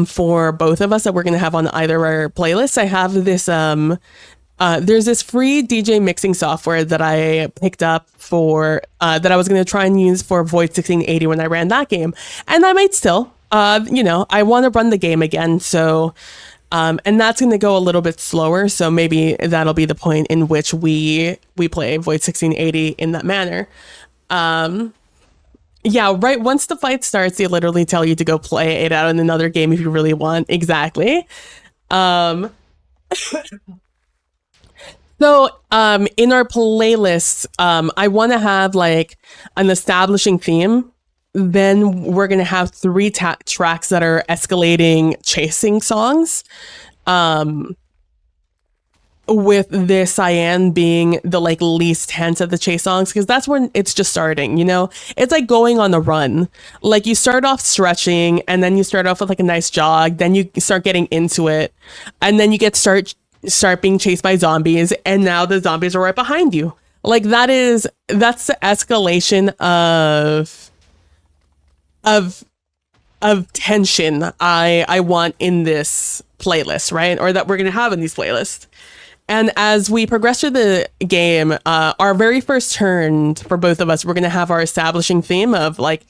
for both of us that we're going to have on either our playlists. I have this, there's this free DJ mixing software that I picked up for, that I was going to try and use for Void 1680 when I ran that game. And I might still, I want to run the game again. So, and that's going to go a little bit slower. So maybe that'll be the point in which we play Void 1680 in that manner. Yeah, right. Once the fight starts, they literally tell you to go play it out in another game if you really want. Exactly. So, in our playlists, I want to have like an establishing theme. Then we're going to have 3 tracks that are escalating chasing songs. With the cyan being the like least tense of the chase songs, because that's when it's just starting, it's like going on the run. Like you start off stretching, and then you start off with like a nice jog, then you start getting into it, and then you start being chased by zombies, and now the zombies are right behind you. Like that's the escalation of tension I want in this playlist, right? Or that we're gonna have in these playlists. And as we progress through the game, our very first turn for both of us, we're going to have our establishing theme of like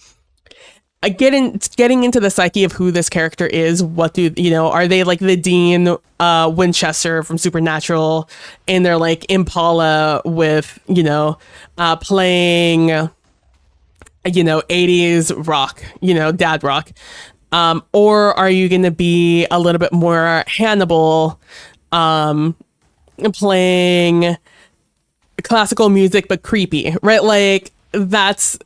getting into the psyche of who this character is. What are they like the Dean Winchester from Supernatural in their like Impala with, playing 80s rock, dad rock? Or are you going to be a little bit more Hannibal, um, playing classical music but creepy, right? Like that's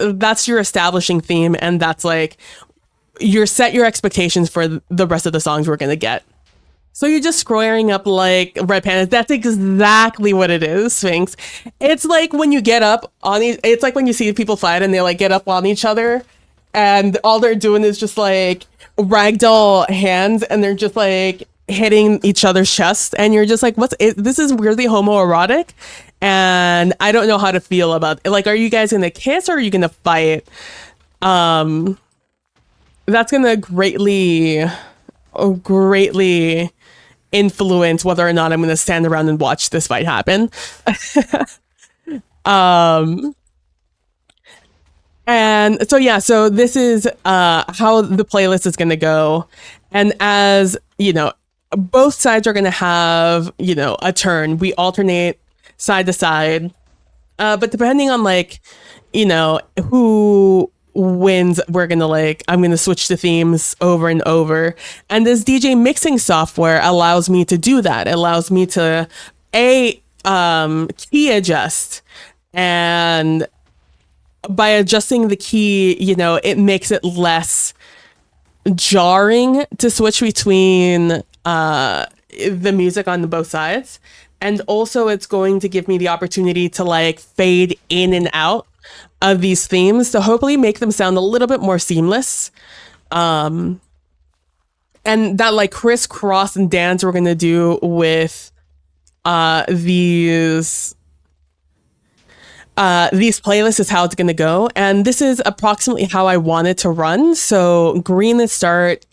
your establishing theme, and that's like your expectations for the rest of the songs we're going to get. So you're just squaring up like red pandas. That's exactly what it is, Sphinx. It's like when you get up on it's like when you see people fight and they like get up on each other and all they're doing is just like ragdoll hands and they're just like hitting each other's chest and you're just like, this is weirdly homoerotic and I don't know how to feel about it. Like, are you guys gonna kiss or are you gonna fight? That's gonna greatly influence whether or not I'm going to stand around and watch this fight happen. And so, yeah, so this is how the playlist is going to go. And as, both sides are going to have, a turn. We alternate side to side. But depending on like, who wins, we're gonna I'm gonna switch the themes over and over, and this DJ mixing software allows me to do that. It allows me to key adjust, and by adjusting the key, it makes it less jarring to switch between the music on both sides, and also it's going to give me the opportunity to like fade in and out of these themes to hopefully make them sound a little bit more seamless. And that like crisscross and dance we're going to do with these playlists is how it's going to go. And this is approximately how I want it to run. So green is start,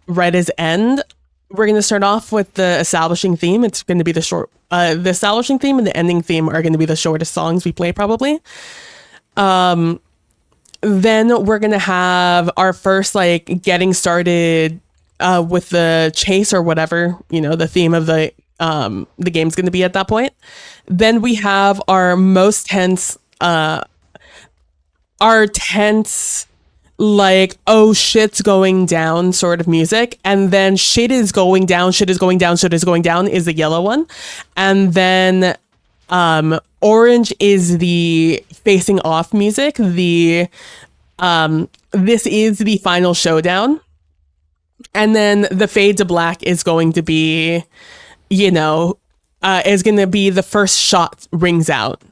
red is end. We're going to start off with the establishing theme. It's going to be the establishing theme and the ending theme are going to be the shortest songs we play probably. Then we're gonna have our first like getting started with the chase or whatever, the theme of the game's gonna be at that point. Then we have our most tense like, oh shit's going down sort of music, and then shit is going down is the yellow one, and then orange is the facing off music. This is the final showdown. And then the fade to black is going to be, is going to be the first shot rings out.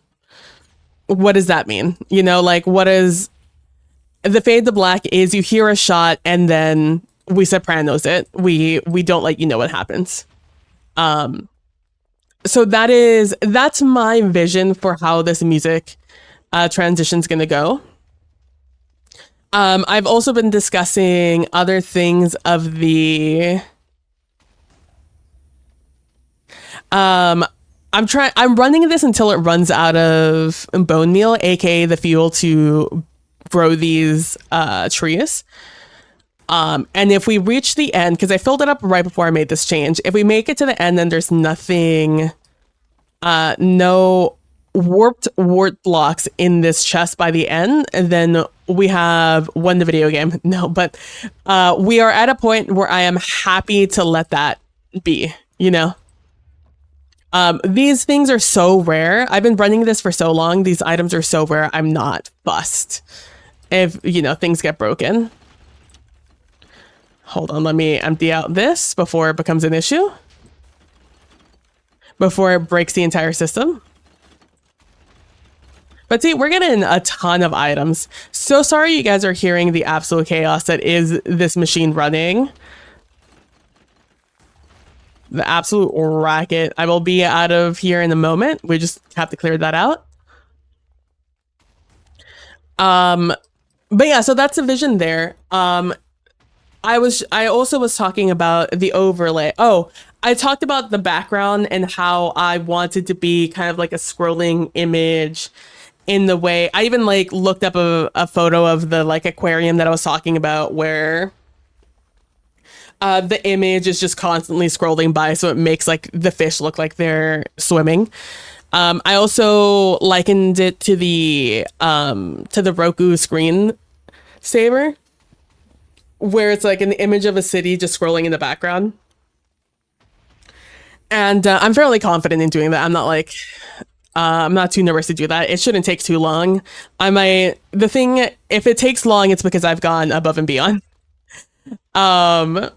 What does that mean? What is the fade to black is you hear a shot and then we Sopranos it. We don't let you know what happens. So that's my vision for how this music transition's gonna go. I've also been discussing other things of the I'm running this until it runs out of bone meal, aka the fuel to grow these trees. And if we reach the end, because I filled it up right before I made this change, if we make it to the end and there's nothing, no warped wart blocks in this chest by the end, and then we have won the video game. No, but we are at a point where I am happy to let that be, These things are so rare. I've been running this for so long. These items are so rare. I'm not fussed if, things get broken. Hold on, let me empty out this before it becomes an issue. Before it breaks the entire system. But see, we're getting a ton of items. So sorry you guys are hearing the absolute chaos that is this machine running. The absolute racket. I will be out of here in a moment. We just have to clear that out. But yeah, so that's a vision there. I also was talking about the overlay. Oh, I talked about the background and how I wanted to be kind of like a scrolling image in the way I even like looked up a photo of the like aquarium that I was talking about where the image is just constantly scrolling by. So it makes like the fish look like they're swimming. I also likened it to the Roku screen saver, where it's like an image of a city just scrolling in the background. And I'm fairly confident in doing that. I'm not too nervous to do that. It shouldn't take too long. The thing, if it takes long, it's because I've gone above and beyond. Um,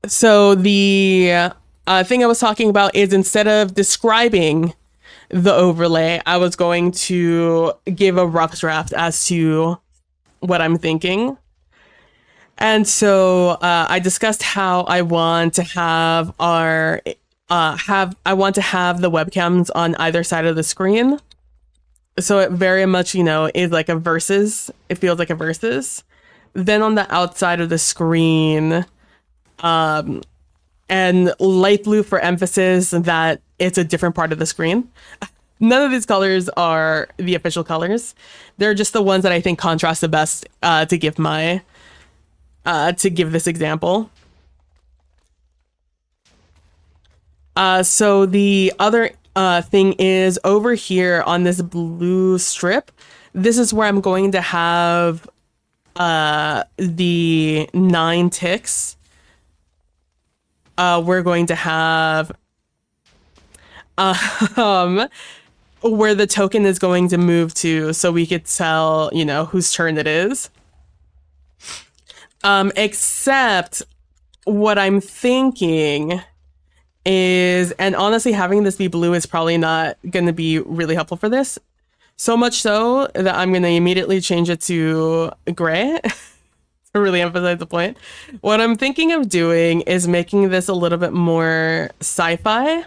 so the thing I was talking about is, instead of describing the overlay, I was going to give a rough draft as to what I'm thinking. And so I discussed how I want to have I want to have the webcams on either side of the screen. So it very much, is like a versus. It feels like a versus. Then on the outside of the screen, and light blue for emphasis that it's a different part of the screen. None of these colors are the official colors. They're just the ones that I think contrast the best to give this example. So the other thing is over here on this blue strip. This is where I'm going to have the 9 ticks. We're going to have where the token is going to move to, so we could tell, whose turn it is. Except what I'm thinking is, and honestly, having this be blue is probably not going to be really helpful for this. So much so that I'm going to immediately change it to gray to really emphasize the point. What I'm thinking of doing is making this a little bit more sci-fi.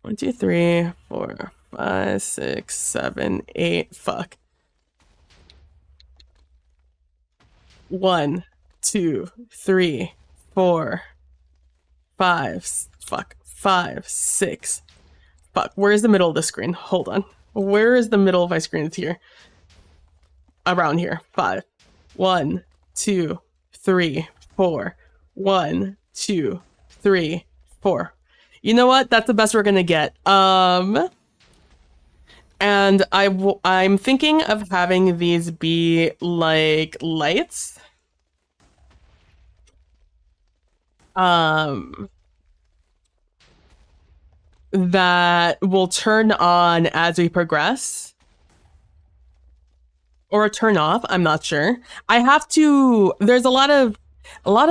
1, 2, 3, 4, 5, 6, 7, 8. Fuck. 1, 2, 3, 4, 5. Fuck. 5, 6. Fuck. Where's the middle of the screen? Hold on. Where is the middle of my screen? It's here. Around here. 5. 1, 2, 3, 4. 1, 2, 3, 4. You know what? That's the best we're gonna get. And I'm thinking of having these be like lights. That will turn on as we progress. Or turn off, I'm not sure. There's a lot of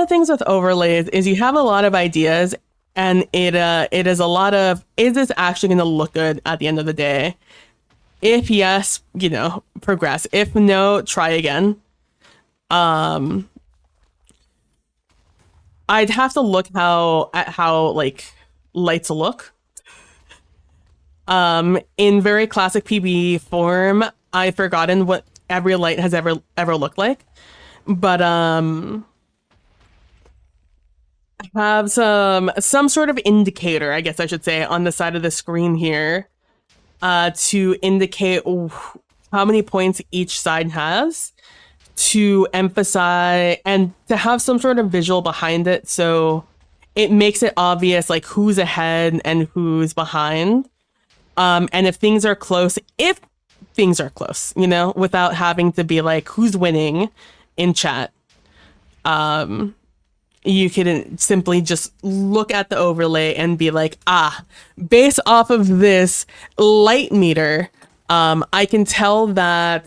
things with overlays is you have a lot of ideas, and it is a lot of, is this actually going to look good at the end of the day? If yes, progress. If no, try again. I'd have to look at how like lights look. In very classic PB form, I've forgotten what every light has ever looked like, but have some sort of indicator, I guess I should say, on the side of the screen here, to indicate how many points each side has, to emphasize and to have some sort of visual behind it, so it makes it obvious like who's ahead and who's behind. And if things are close, without having to be like, who's winning in chat, you can simply just look at the overlay and be like, based off of this light meter, I can tell that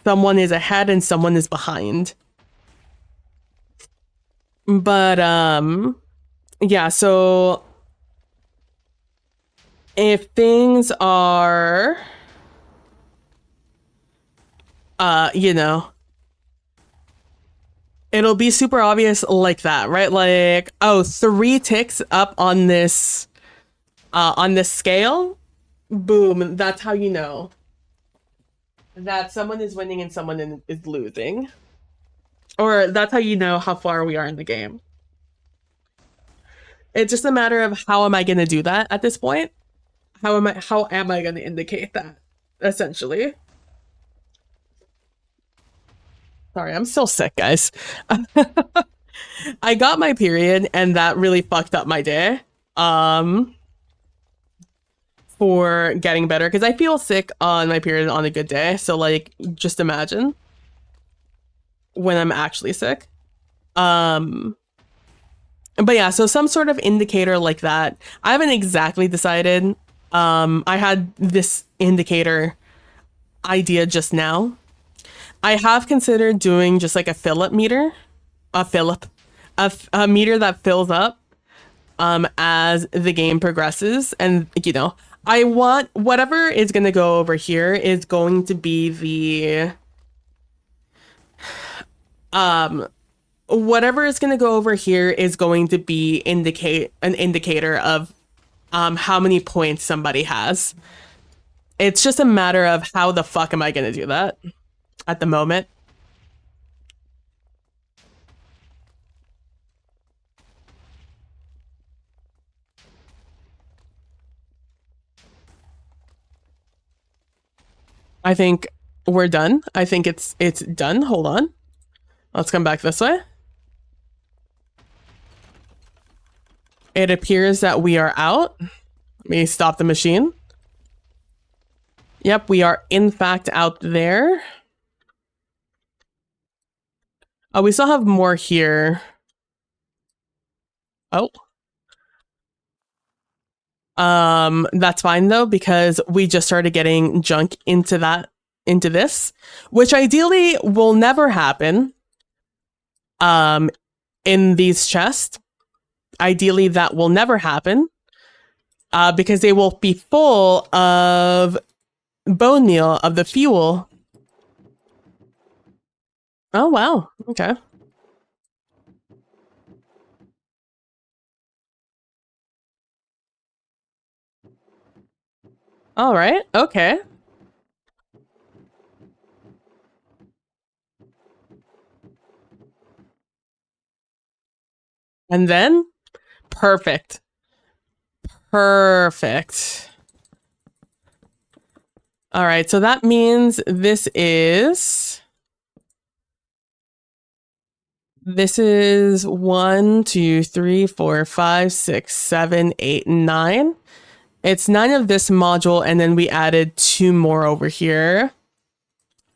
someone is ahead and someone is behind. But, yeah, so if things are, it'll be super obvious like that, right? Like, 3 ticks up on this scale, boom, that's how you know that someone is winning and someone is losing. Or that's how you know how far we are in the game. It's just a matter of how am I going to do that at this point? How am I going to indicate that, essentially? Sorry, I'm still sick, guys. I got my period, and that really fucked up my day. for getting better because I feel sick on my period on a good day. So like just imagine when I'm actually sick. Um but yeah, so some sort of indicator like that. I haven't exactly decided. I had this indicator idea just now. I have considered doing just like a Philip meter, a Philip, a meter that fills up as the game progresses, and you know, I want whatever is going to go over here is going to be the whatever is going to go over here is going to be indicate an indicator of how many points somebody has. It's just a matter of how the fuck am I going to do that at the moment. I think we're done. I think it's done. Hold on. Let's come back this way. It appears that we are out. Let me stop the machine. Yep, we are in fact out there. Oh, we still have more here. Oh. That's fine though, because we just started getting junk into this, which ideally will never happen. In these chests. Ideally that will never happen. Because they will be full of bone meal of the fuel. Oh wow. Okay. All right. Okay. And then perfect. Perfect. All right. So that means this is 1, 2, 3, 4, 5, 6, 7, 8, 9. It's 9 of this module, and then we added 2 more over here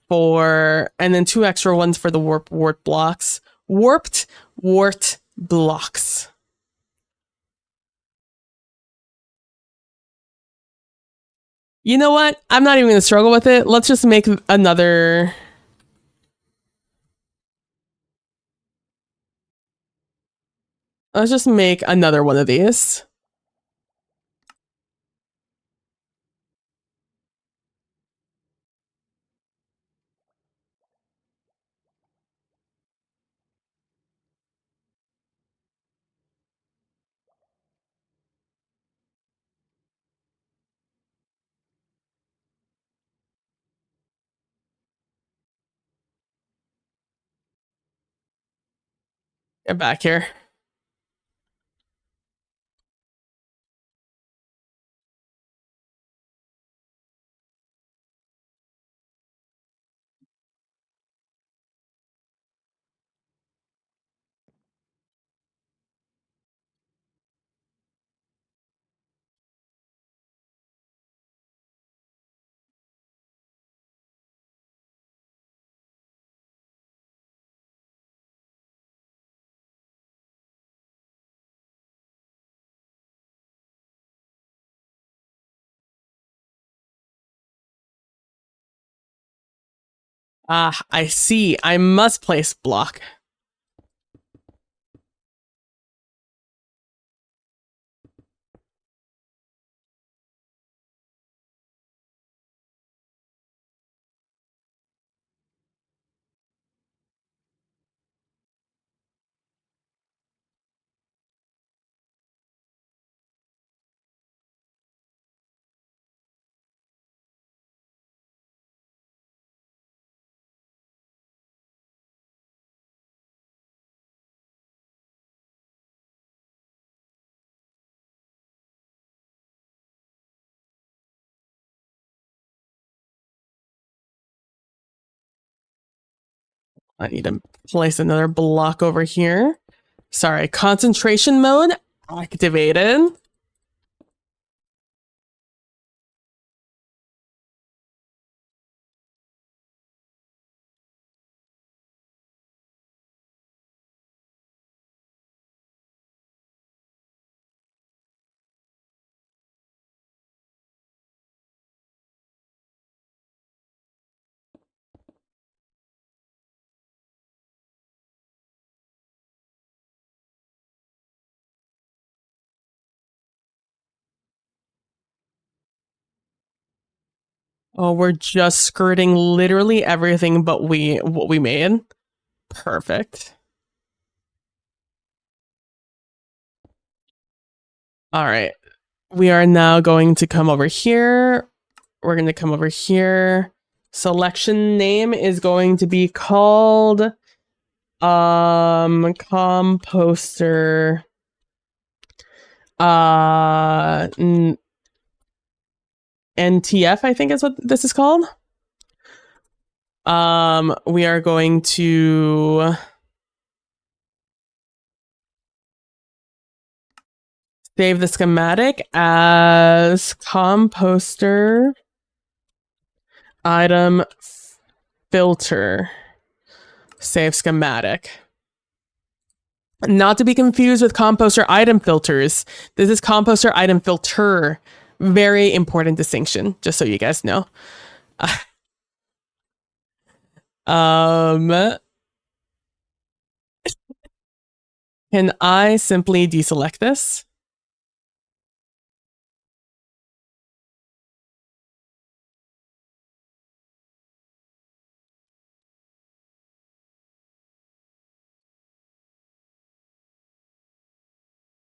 and then 2 extra ones for the warped blocks. Warped wart blocks. You know what? I'm not even gonna struggle with it. Let's just make another. Let's just make another one of these. Get back here. Ah, I see. I must place block. I need to place another block over here. Sorry, concentration mode activated. Oh, we're just skirting literally everything but what we made. Perfect. All right. We are now going to come over here. We're going to come over here. Selection name is going to be called composter NTF, I think is what this is called. We are going to save the schematic as composter item filter. Save schematic. Not to be confused with composter item filters. This is composter item filter. Very important distinction, just so you guys know. Can I simply deselect this?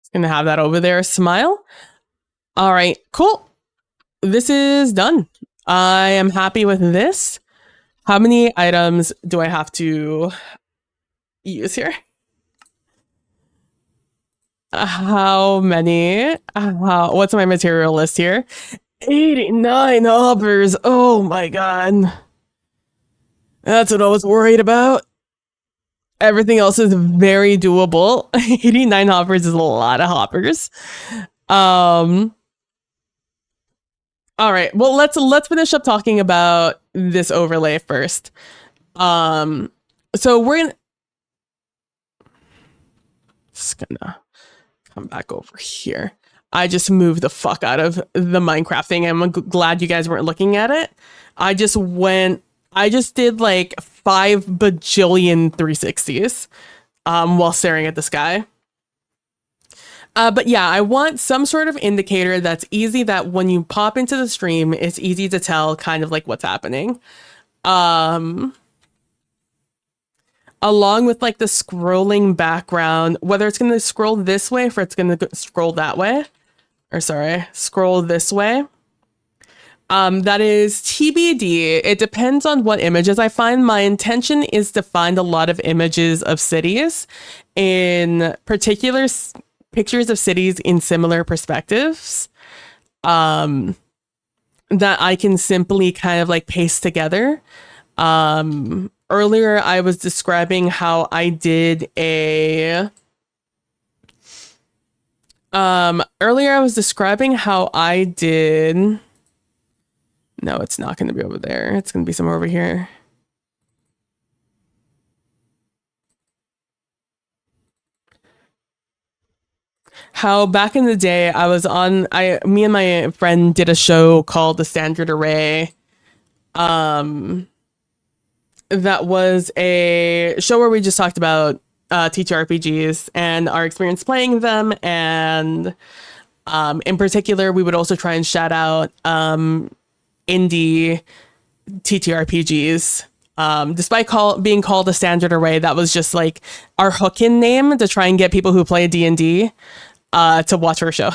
It's gonna have that over there. Smile. All right, cool. This is done. I am happy with this. How many items do I have to use here? How many? What's my material list here? 89 hoppers. Oh my god. That's what I was worried about. Everything else is very doable. 89 hoppers is a lot of hoppers. All right. Well, let's finish up talking about this overlay first. So we're gonna come back over here. I just moved the fuck out of the Minecraft thing. I'm glad you guys weren't looking at it. I just did like 5 bajillion 360s while staring at the sky. But yeah, I want some sort of indicator that's easy, that when you pop into the stream, it's easy to tell kind of like what's happening. Along with like the scrolling background, whether it's going to scroll this way or it's going to scroll that way. Or sorry, scroll this way. That is TBD. It depends on what images I find. My intention is to find a lot of images of cities, in particular pictures of cities in similar perspectives, that I can simply kind of like paste together. Earlier I was describing how I did a no, it's not going to be over there. It's going to be somewhere over here. How back in the day me and my friend did a show called The Standard Array. That was a show where we just talked about ttrpgs and our experience playing them, and in particular we would also try and shout out indie ttrpgs. Despite being called a standard array, that was just like our hook-in name to try and get people who play D&D to watch our show.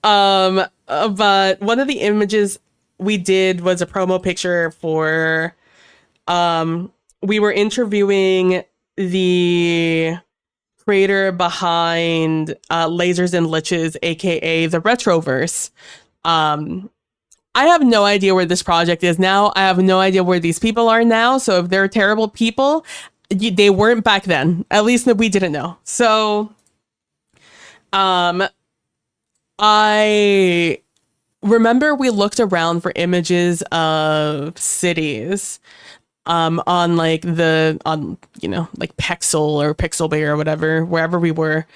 But one of the images we did was a promo picture for we were interviewing the creator behind Lasers and Liches, aka the Retroverse. I have no idea where this project is now. I have no idea where these people are now. So if they're terrible people, they weren't back then. At least we didn't know. So I remember we looked around for images of cities on like like Pexel or Pixelbay or whatever, wherever we were,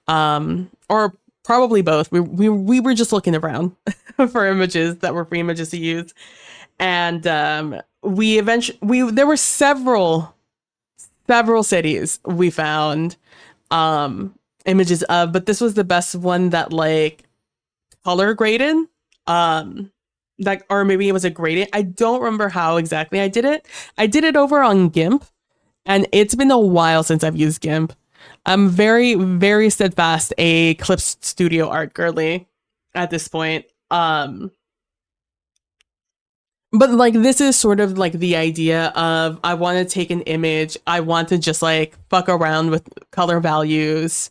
or probably both. We were just looking around for images that were free images to use, and there were several cities we found images of, but this was the best one that like color graded. like, or maybe it was a gradient. I don't remember how exactly I did it. I did it over on GIMP, and it's been a while since I've used GIMP. I'm very, very steadfast a Clips Studio art girly at this point. But like this is sort of like the idea of I want to take an image, I want to just like fuck around with color values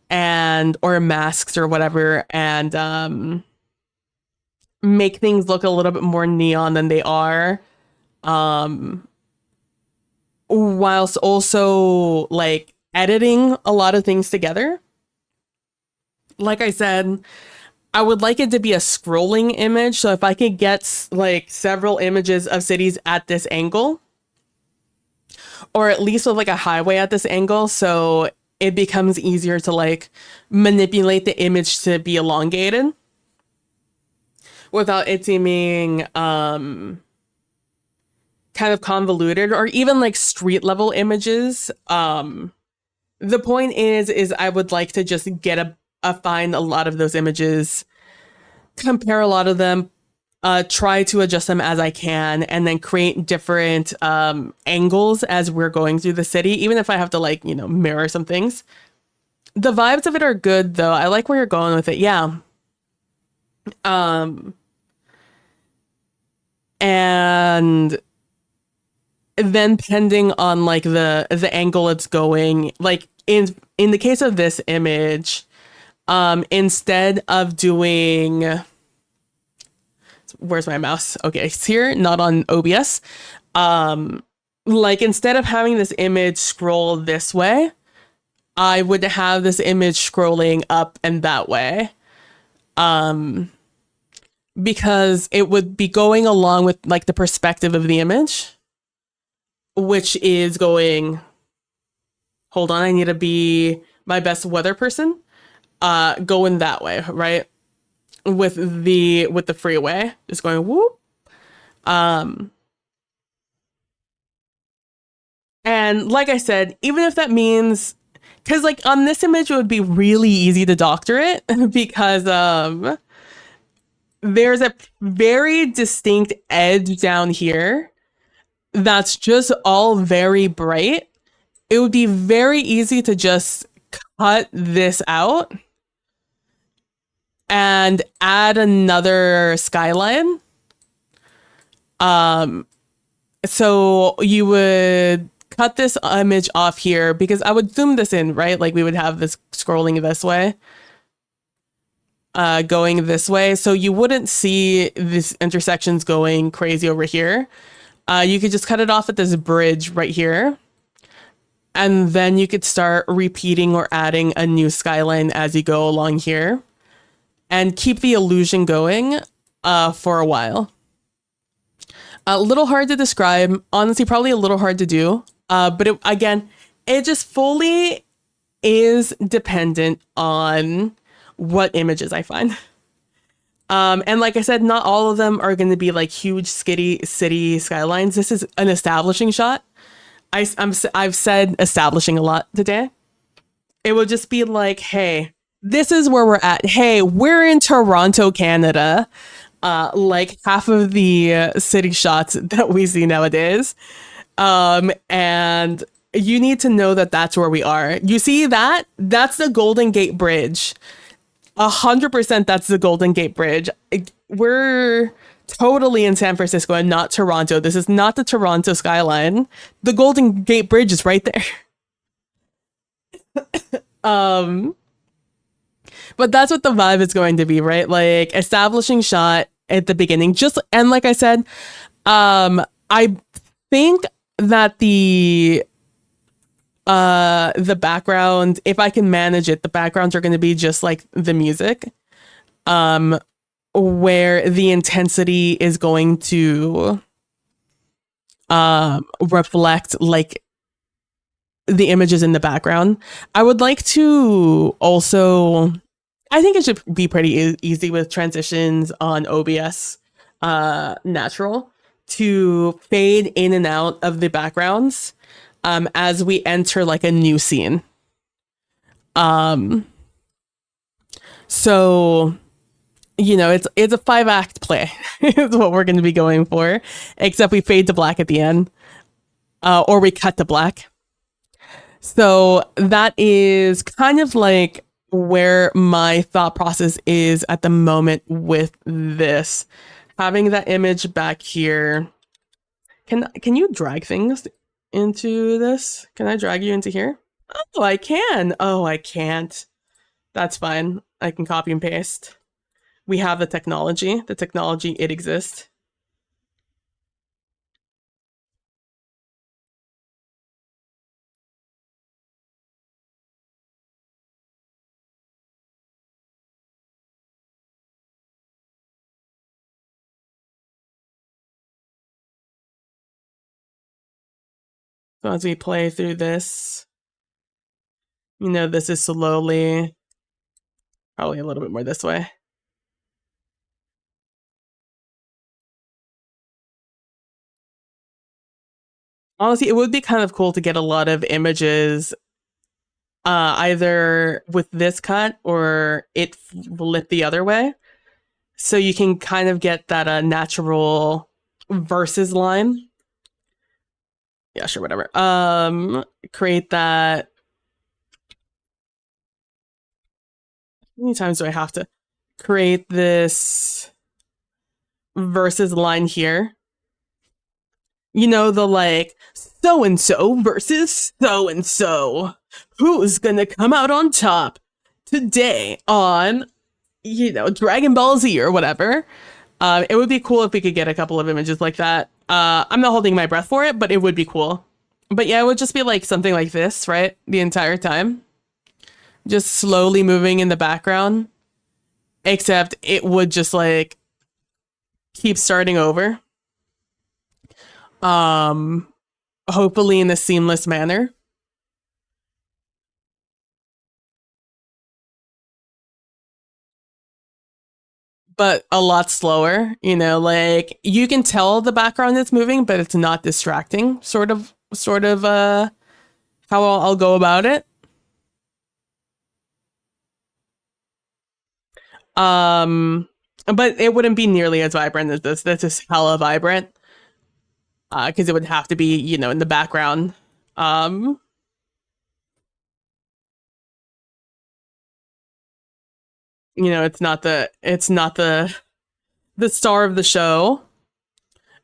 and or masks or whatever, and make things look a little bit more neon than they are. Um whilst also like editing a lot of things together. Like I said, I would like it to be a scrolling image. So if I could get like several images of cities at this angle, or at least with like a highway at this angle, so it becomes easier to like manipulate the image to be elongated without it seeming kind of convoluted, or even like street level images. The point is I would like to just get find a lot of those images, compare a lot of them, try to adjust them as I can, and then create different angles as we're going through the city, even if I have to like, you know, mirror some things. The vibes of it are good though. I like where you're going with it. Yeah. And then depending on like the angle it's going, like in the case of this image, instead of doing, where's my mouse? Okay, it's here, not on OBS. Like instead of having this image scroll this way, I would have this image scrolling up and that way. Because it would be going along with like the perspective of the image, which is going, hold on, I need to be my best weather person. Going that way, right? With the freeway, just going whoop. And like I said, even if that means, because like on this image, it would be really easy to doctor it because there's a very distinct edge down here that's just all very bright. It would be very easy to just cut this out and add another skyline. So you would cut this image off here because I would zoom this in, right? Like we would have this scrolling this way, going this way. So you wouldn't see these intersections going crazy over here. You could just cut it off at this bridge right here. And then you could start repeating or adding a new skyline as you go along here and keep the illusion going for a while. A little hard to describe, honestly, probably a little hard to do. But again, it just fully is dependent on what images I find. And like I said, not all of them are going to be like huge city skylines. This is an establishing shot. I've said establishing a lot today. It will just be like, hey, this is where we're at. Hey, we're in Toronto, Canada. Like half of the city shots that we see nowadays. And you need to know that that's where we are. You see that? That's the Golden Gate Bridge. 100% that's the Golden Gate Bridge. We're totally in San Francisco and not Toronto. This is not the Toronto skyline. The Golden Gate Bridge is right there. But that's what the vibe is going to be, right? Like establishing shot at the beginning. Just, and like I said, I think that the background, if I can manage it, the backgrounds are going to be just like the music, where the intensity is going to reflect like the images in the background. I would like to also, I think it should be pretty easy with transitions on OBS natural to fade in and out of the backgrounds as we enter like a new scene. So it's a 5 act play. Is what we're going to be going for, except we fade to black at the end, or we cut to black. So that is kind of like where my thought process is at the moment with this. Having that image back here. Can you drag things into this? Can I drag you into here? Oh, I can. Oh, I can't. That's fine. I can copy and paste. We have the technology. The technology, it exists. So as we play through this, this is slowly, probably a little bit more this way. Honestly, it would be kind of cool to get a lot of images, either with this cut or it flipped the other way. So you can kind of get that natural versus line. Yeah, sure, whatever. Create that. How many times do I have to create this versus line here? The like so and so versus so and so. Who's gonna come out on top today on, Dragon Ball Z or whatever? It would be cool if we could get a couple of images like that. I'm not holding my breath for it, but it would be cool. But yeah, it would just be like something like this, right? The entire time. Just slowly moving in the background. Except it would just like keep starting over. Hopefully in a seamless manner. But a lot slower, like you can tell the background is moving, but it's not distracting, sort of, how I'll go about it. But it wouldn't be nearly as vibrant as this. This is hella vibrant. Because it would have to be, in the background. It's not the star of the show,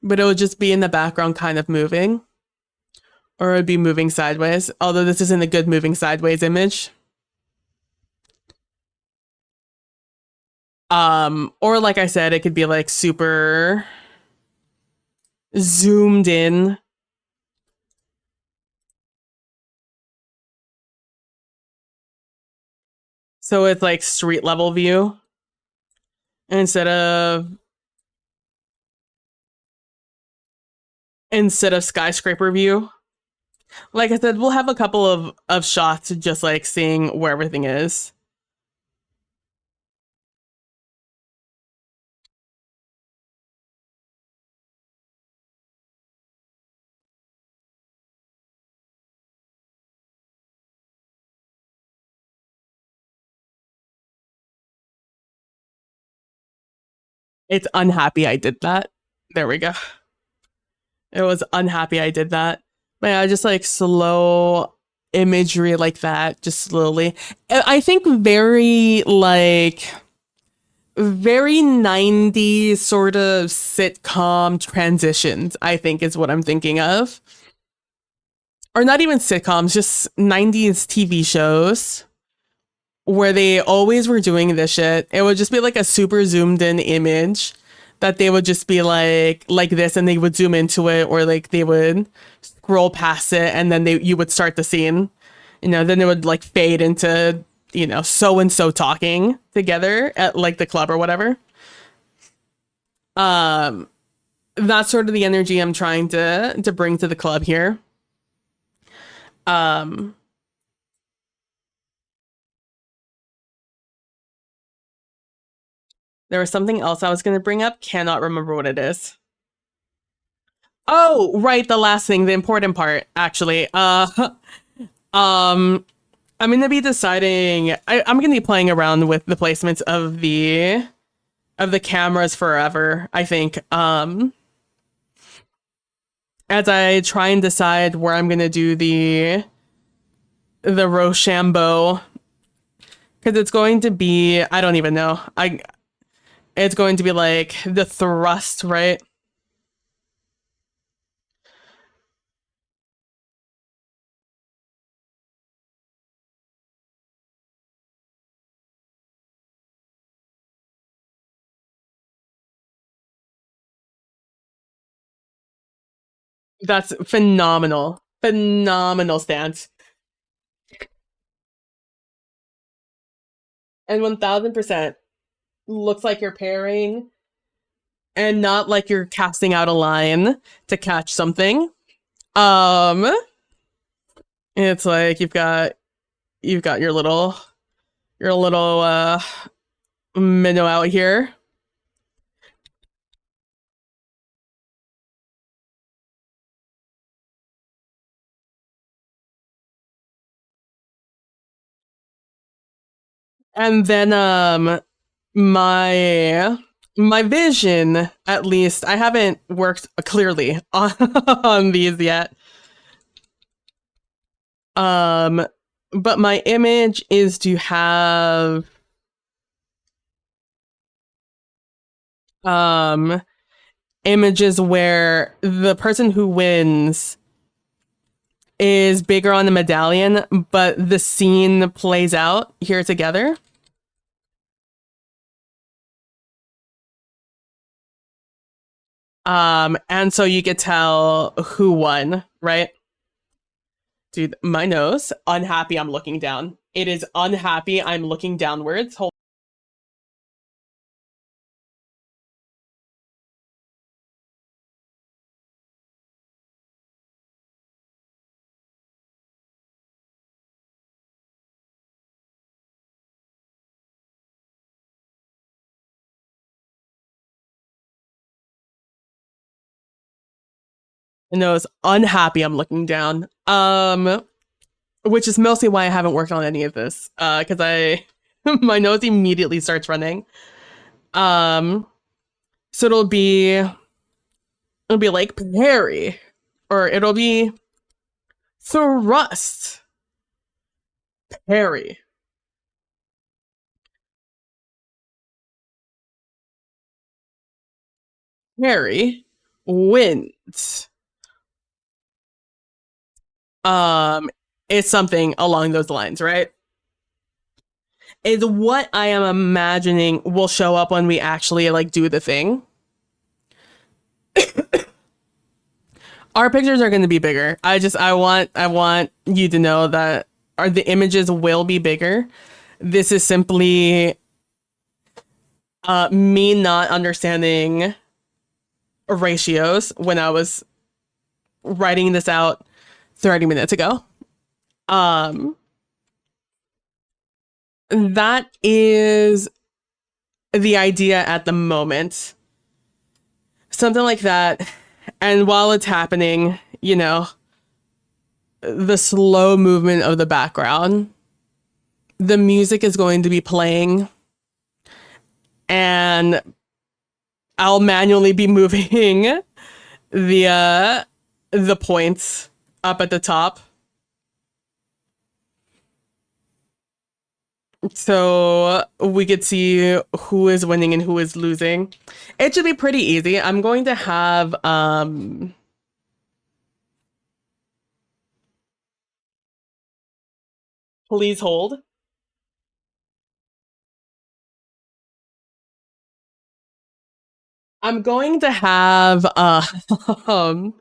but it would just be in the background kind of moving. Or it would be moving sideways, although this isn't a good moving sideways image. Or like I said, it could be like super zoomed in. So it's like street level view instead of skyscraper view. Like I said, we'll have a couple of shots just like seeing where everything is. It's unhappy I did that. There we go. It was unhappy I did that. But yeah, just like slow imagery like that, just slowly. I think very 90s sort of sitcom transitions, I think is what I'm thinking of. Or not even sitcoms, just 90s TV shows where they always were doing this shit. It would just be like a super zoomed in image that they would just be like this, and they would zoom into it, or like they would scroll past it, and then you would start the scene. Then it would like fade into, so and so talking together at like the club or whatever. That's sort of the energy I'm trying to bring to the club here. There was something else I was going to bring up. Cannot remember what it is. Oh, right. The last thing, the important part, actually. I'm going to be deciding, I'm going to be playing around with the placements of the of the cameras forever, I think. As I try and decide where I'm gonna do the Rochambeau, because it's going to be, I don't even know. It's going to be like the thrust, right? That's phenomenal. Phenomenal stance. And 1000% looks like you're pairing and not like you're casting out a line to catch something. Um it's like you've got your little minnow out here. And then my my vision, at least, I haven't worked clearly on these yet. Um but my image is to have um images where the person who wins is bigger on the medallion, but the scene plays out here together. And so you could tell who won, right? Dude, my nose, unhappy I'm looking down. It is unhappy I'm looking downwards. Hold. Nose, unhappy I'm looking down. Which is mostly why I haven't worked on any of this. Because I my nose immediately starts running. Um, so it'll be like parry, or it'll be thrust, parry, parry, wins. Um, it's something along those lines, right? Is what I am imagining will show up when we actually like do the thing. Our pictures are going to be bigger. I want you to know that the images will be bigger. This is simply me not understanding ratios when I was writing this out 30 minutes ago. Um that is the idea at the moment. Something like that. And while it's happening, the slow movement of the background, the music is going to be playing, and I'll manually be moving the points up at the top. So we could see who is winning and who is losing. It should be pretty easy. I'm going to have please hold. I'm going to have um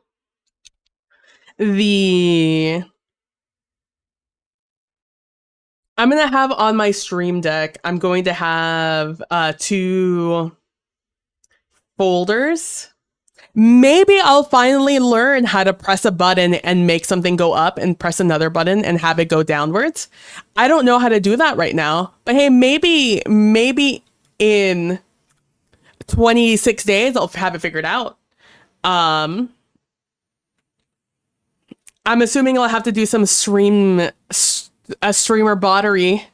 the I'm gonna have on my stream deck, I'm going to have two folders. Maybe I'll finally learn how to press a button and make something go up and press another button and have it go downwards. I don't know how to do that right now. But hey, maybe in 26 days I'll have it figured out. I'm assuming I'll have to do some a streamer bottery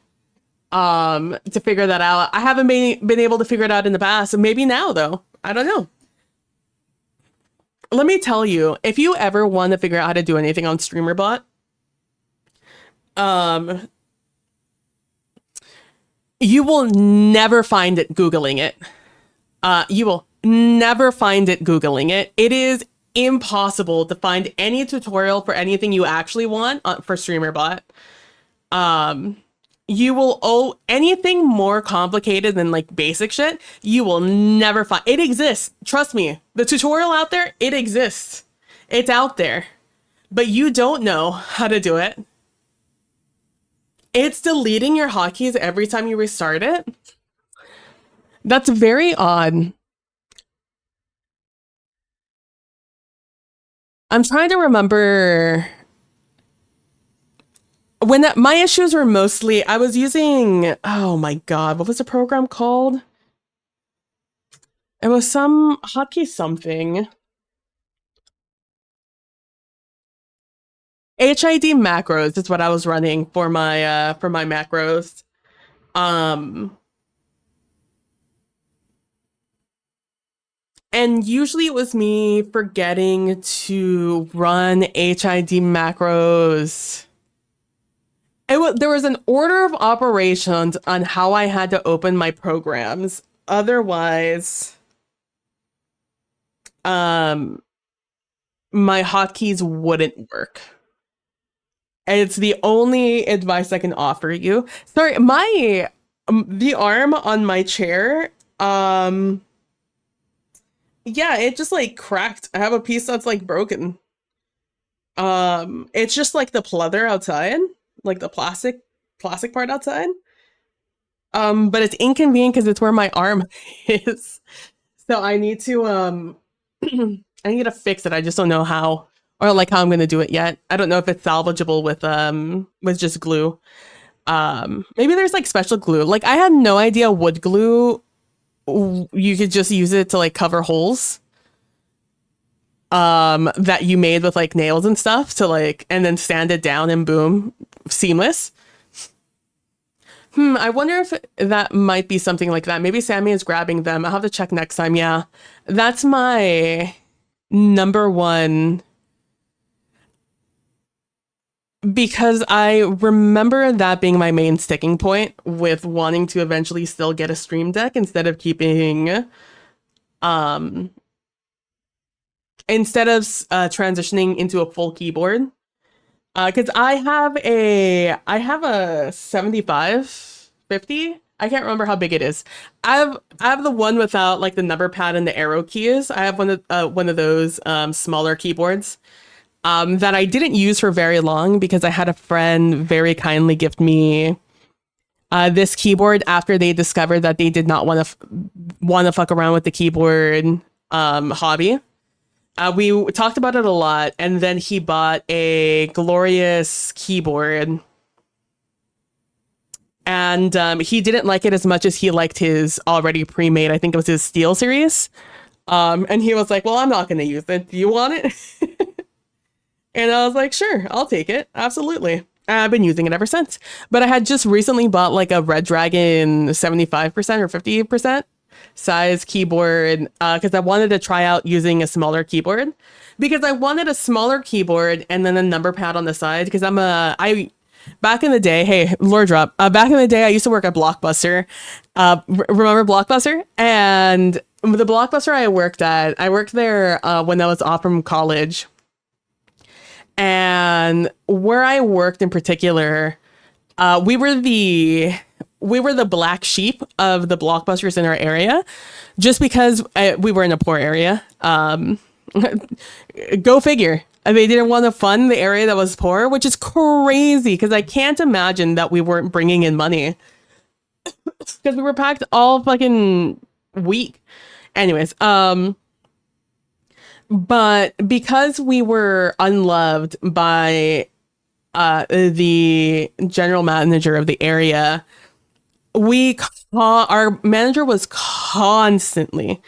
to figure that out. I haven't been able to figure it out in the past. Maybe now though. I don't know. Let me tell you, if you ever want to figure out how to do anything on StreamerBot, um, you will never find it Googling it. You will never find it Googling it. It is impossible to find any tutorial for anything you actually want for StreamerBot. Um, you will owe anything more complicated than like basic shit. You will never find it exists. Trust me, the tutorial out there, it exists. It's out there, but you don't know how to do it. It's deleting your hotkeys every time you restart it. That's very odd. I'm trying to remember when my issues were mostly I was using, oh my god, what was the program called? It was some hotkey something. HID macros is what I was running for my macros. Um and usually it was me forgetting to run HID macros. There was an order of operations on how I had to open my programs. Otherwise, my hotkeys wouldn't work. And it's the only advice I can offer you. Sorry, my the arm on my chair, yeah, it just like cracked. I have a piece that's like broken. It's just like the pleather outside, like the plastic part outside. But it's inconvenient because it's where my arm is. So I need to I need to fix it. I just don't know how or like how I'm gonna do it yet. I don't know if it's salvageable with just glue. Maybe there's like special glue. Like I had no idea wood glue you could just use it to like cover holes that you made with like nails and stuff to like and then sand it down and boom, seamless. I wonder if that might be something like that. Maybe Sammy is grabbing them. I'll have to check next time. Yeah. That's my number one because I remember that being my main sticking point with wanting to eventually still get a stream deck um instead of transitioning into a full keyboard. Because I have a 7550. I can't remember how big it is. I have the one without like the number pad and the arrow keys. I have one of those smaller keyboards that I didn't use for very long because I had a friend very kindly gift me this keyboard after they discovered that they did not want to fuck around with the keyboard hobby. We talked about it a lot, and then he bought a glorious keyboard, and he didn't like it as much as he liked his already pre-made. I think it was his Steel series, and he was like, "Well, I'm not going to use it. Do you want it?" And I was like, "Sure, I'll take it. Absolutely." And I've been using it ever since. But I had just recently bought like a Red Dragon 75% or 50% size keyboard because I wanted to try out using a smaller keyboard because I wanted a smaller keyboard and then a number pad on the side because I back in the day, hey, lore drop, back in the day I used to work at Blockbuster. Remember Blockbuster? And the Blockbuster I worked there when I was off from college. And where I worked in particular, we were the black sheep of the Blockbusters in our area, just because we were in a poor area. Go figure. They didn't want to fund the area that was poor, which is crazy because I can't imagine that we weren't bringing in money because we were packed all fucking week. Anyways, but because we were unloved by the general manager of the area, our manager was constantly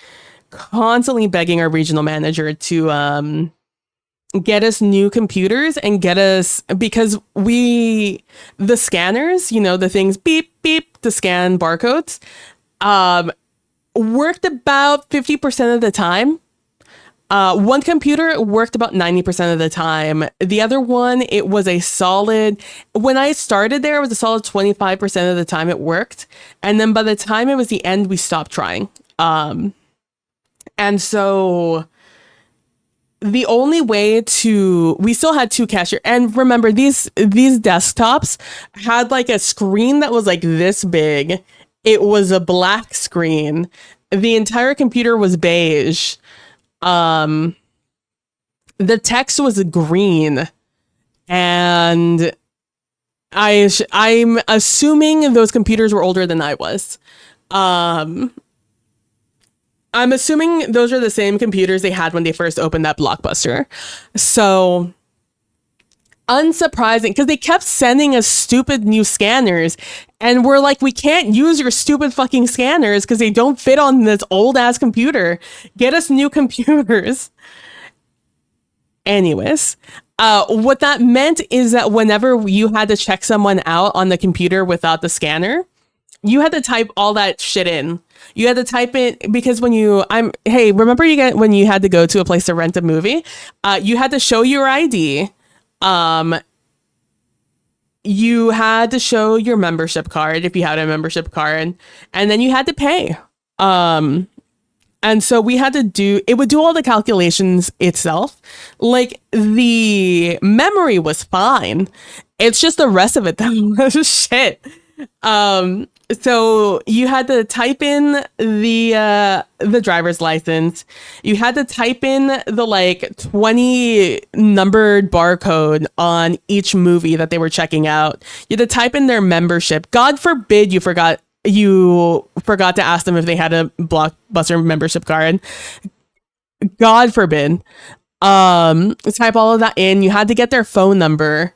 begging our regional manager to get us new computers and get us, because the scanners, the things beep beep to scan barcodes, worked about 50% of the time. One computer worked about 90% of the time. The other one, it was a solid, when I started there, it was a solid 25% of the time it worked. And then by the time it was the end, we stopped trying. And so the only way we still had two cashier. And remember, these desktops had like a screen that was like this big. It was a black screen. The entire computer was beige. The text was green, and I'm assuming those computers were older than I was. I'm assuming those are the same computers they had when they first opened that Blockbuster. So unsurprising, because they kept sending us stupid new scanners, and we're like, we can't use your stupid fucking scanners because they don't fit on this old ass computer. Get us new computers. Anyways, what that meant is that whenever you had to check someone out on the computer without the scanner, you had to type all that shit in. You had to type it, because when remember when you had to go to a place to rent a movie, you had to show your ID. You had to show your membership card if you had a membership card, and then you had to pay. And so we had to it would do all the calculations itself. Like, the memory was fine. It's just the rest of it that was shit. So you had to type in the driver's license. You had to type in the like 20 numbered barcode on each movie that they were checking out. You had to type in their membership. God forbid you forgot to ask them if they had a Blockbuster membership card. God forbid. Type all of that in. You had to get their phone number.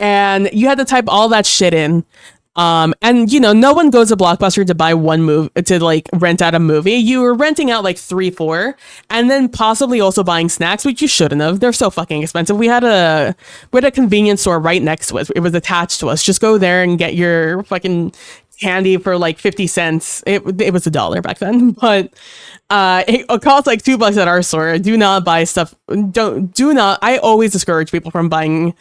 And you had to type all that shit in. And no one goes to Blockbuster to buy one movie, to like rent out a movie. You were renting out like 3, 4, and then possibly also buying snacks, which you shouldn't have. They're so fucking expensive. We had a convenience store right next to us. It was attached to us. Just go there and get your fucking candy for like 50 cents. It was $1 back then, but it costs like $2 at our store. Do not buy stuff. I always discourage people from buying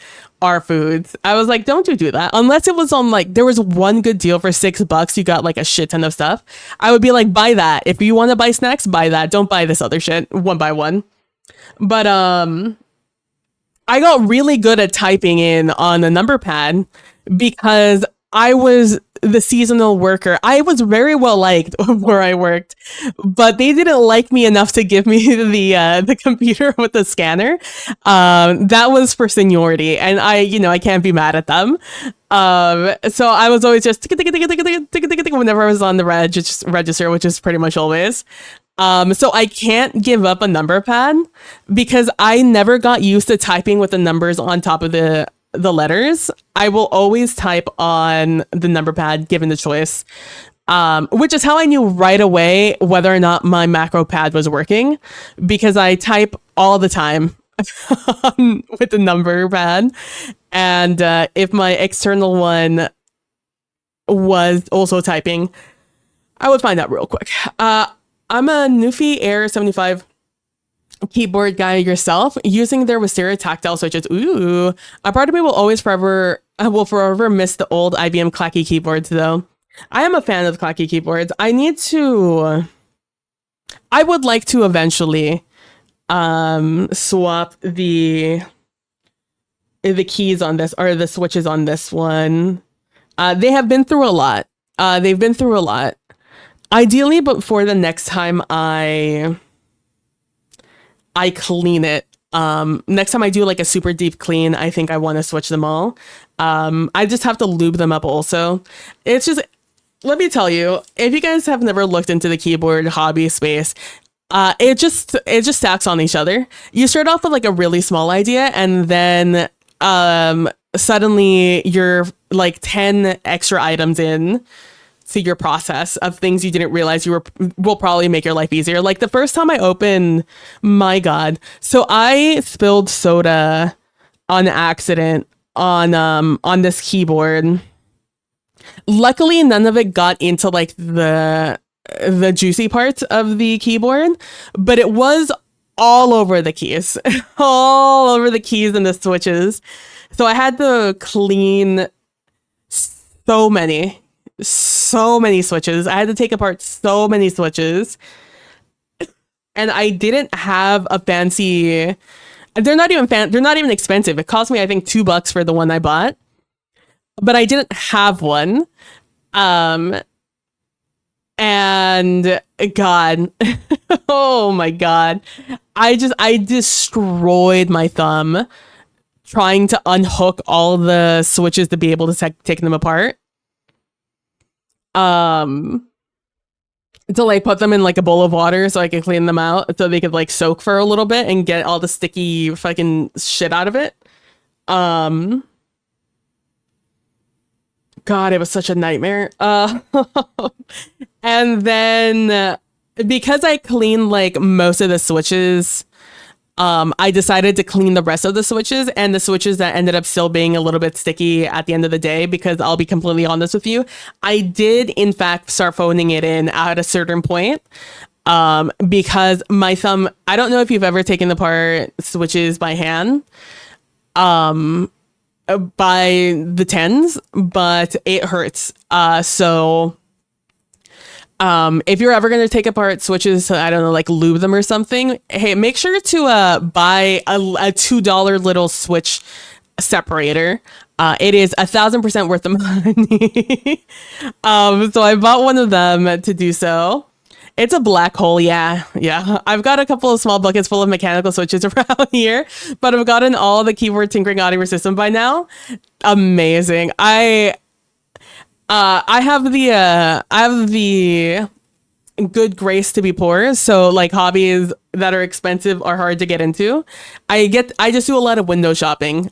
our foods. I was like, don't do that unless it was on like, there was one good deal for $6. You got like a shit ton of stuff. I would be like, buy that. If you want to buy snacks, buy that. Don't buy this other shit one by one. But I got really good at typing in on a number pad because I was the seasonal worker. I was very well liked where I worked, but they didn't like me enough to give me the computer with the scanner. That was for seniority, and I can't be mad at them. So I was always just whenever I was on the register, which is pretty much always. So I can't give up a number pad because I never got used to typing with the numbers on top of the letters. I will always type on the number pad given the choice, which is how I knew right away whether or not my macro pad was working, because I type all the time with the number pad. And if my external one was also typing, I would find out real quick. I'm a Newfie Air 75 keyboard guy yourself, using their Wisteria tactile switches. Ooh, a part of me will forever miss the old IBM clacky keyboards though. I am a fan of clacky keyboards. I would like to eventually swap the keys on this, or the switches on this one. They have been through a lot. They've been through a lot. Ideally, but for the next time I clean it. Next time I do like a super deep clean, I think I want to switch them all. I just have to lube them up also. It's just, let me tell you, if you guys have never looked into the keyboard hobby space, it just stacks on each other. You start off with like a really small idea, and then suddenly you're like 10 extra items in to your process of things you didn't realize will probably make your life easier. Like the first time I opened, my God. So I spilled soda on accident on this keyboard. Luckily, none of it got into like the juicy parts of the keyboard, but it was all over the keys, all over the keys and the switches. So I had to clean so many switches. I had to take apart so many switches. And I didn't have a fancy, they're not even expensive. It cost me, I think, $2 for the one I bought, but I didn't have one. And God, oh my God, I destroyed my thumb trying to unhook all the switches to be able to take them apart. To like put them in like a bowl of water so I could clean them out so they could like soak for a little bit and get all the sticky fucking shit out of it. God, it was such a nightmare. And then because I cleaned like most of the switches, I decided to clean the rest of the switches, and the switches that ended up still being a little bit sticky at the end of the day, because I'll be completely honest with you, I did in fact start phoning it in at a certain point, because my thumb, I don't know if you've ever taken apart switches by hand, by the tens, but it hurts. So if you're ever going to take apart switches, I don't know, like lube them or something, hey, make sure to buy a $2 little switch separator. It is 1,000% worth the money. So I bought one of them to do so. It's a black hole. Yeah. I've got a couple of small buckets full of mechanical switches around here, but I've gotten all the keyboard tinkering out of your system by now. Amazing. I have the good grace to be poor, so like hobbies that are expensive are hard to get into. I just do a lot of window shopping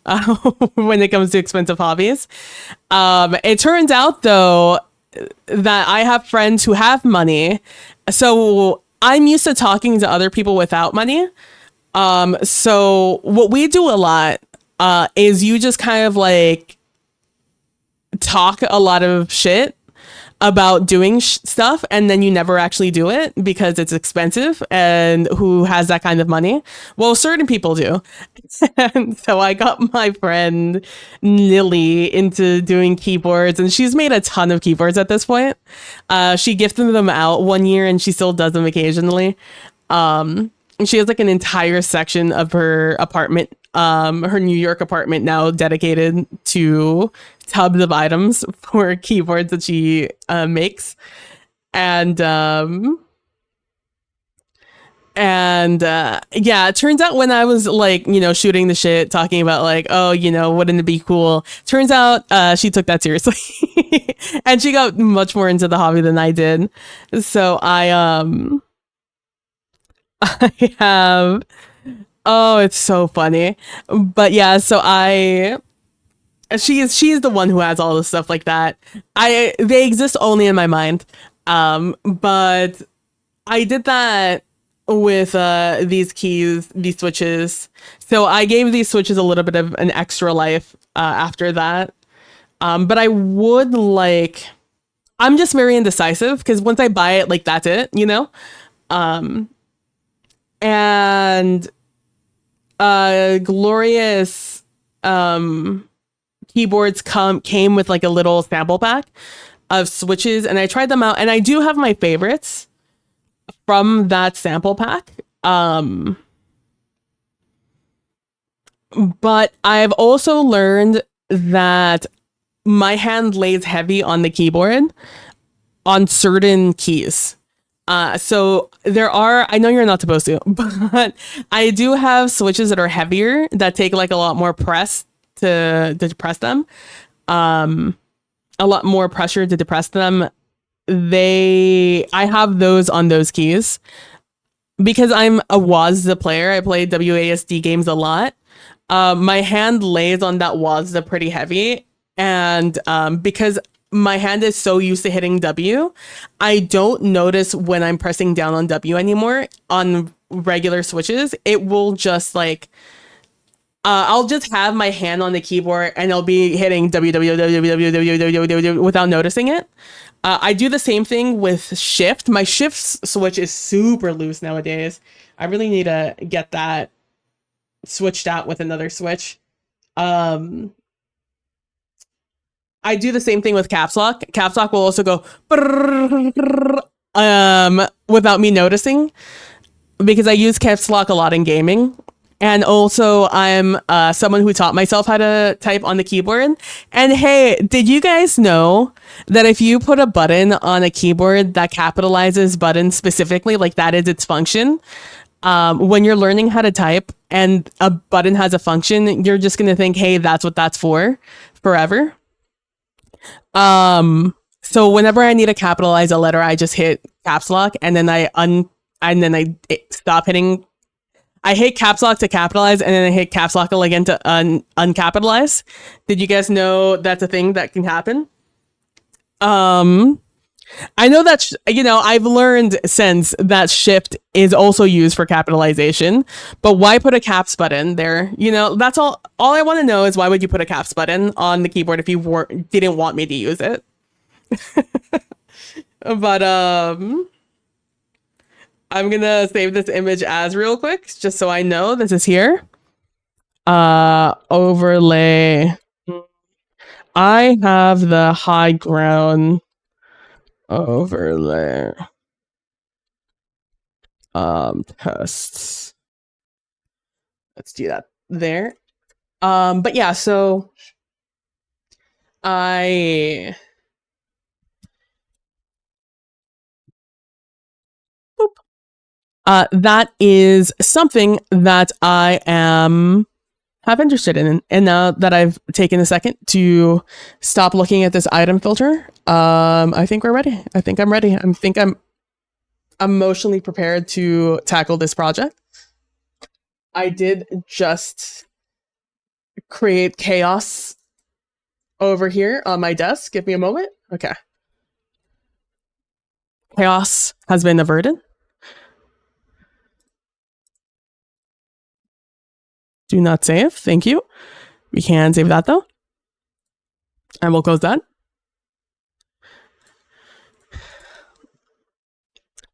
when it comes to expensive hobbies. It turns out though that I have friends who have money, so I'm used to talking to other people without money. So what we do a lot is you just kind of like talk a lot of shit about doing stuff, and then you never actually do it because it's expensive, and who has that kind of money? Well, certain people do. And so I got my friend Lily into doing keyboards, and she's made a ton of keyboards at this point. She gifted them out one year, and she still does them occasionally. She has like an entire section of her apartment, her New York apartment, now dedicated to tubs of items for keyboards that she makes. And yeah, it turns out when I was like, shooting the shit, talking about like, oh, wouldn't it be cool? Turns out she took that seriously. And she got much more into the hobby than I did. So I have, oh, it's so funny. But yeah, so she's the one who has all the stuff like that. They exist only in my mind. But I did that with these switches. So I gave these switches a little bit of an extra life after that. But I would like, I'm just very indecisive because once I buy it, like that's it, and Glorious keyboards came with like a little sample pack of switches, and I tried them out, and I do have my favorites from that sample pack. But I've also learned that my hand lays heavy on the keyboard on certain keys. So there are, I know you're not supposed to, but I do have switches that are heavier that take like a lot more press to depress them. A lot more pressure to depress them. I have those on those keys because I'm a WASD player. I play WASD games a lot. My hand lays on that WASD pretty heavy. And because my hand is so used to hitting W, I don't notice when I'm pressing down on W anymore on regular switches. It will just like I'll just have my hand on the keyboard and I'll be hitting W W W W W W W W without noticing it. I do the same thing with shift. My shift switch is super loose nowadays. I really need to get that switched out with another switch. Um, I do the same thing with caps lock. Caps lock will also go without me noticing because I use caps lock a lot in gaming. And also, I'm someone who taught myself how to type on the keyboard. And hey, did you guys know that if you put a button on a keyboard that capitalizes buttons specifically, like that is its function, when you're learning how to type and a button has a function, you're just going to think, hey, that's what that's for forever. So whenever I need to capitalize a letter, I just hit caps lock and then I stop hitting. I hit caps lock to capitalize and then I hit caps lock again to uncapitalize. Did you guys know that's a thing that can happen? I know that I've learned since that shift is also used for capitalization, but why put a caps button there? That's all I want to know is why would you put a caps button on the keyboard if you didn't want me to use it? But I'm gonna save this image as real quick just so I know this is here. Overlay. I have the high ground overlay. Tests. Let's do that there. But yeah, so that is something that I am half interested in. And now that I've taken a second to stop looking at this item filter, I think we're ready. I think I'm ready. I'm emotionally prepared to tackle this project. I did just create chaos over here on my desk. Give me a moment. Okay. Chaos has been averted. Do not save. Thank you. We can save that though. And we'll close that.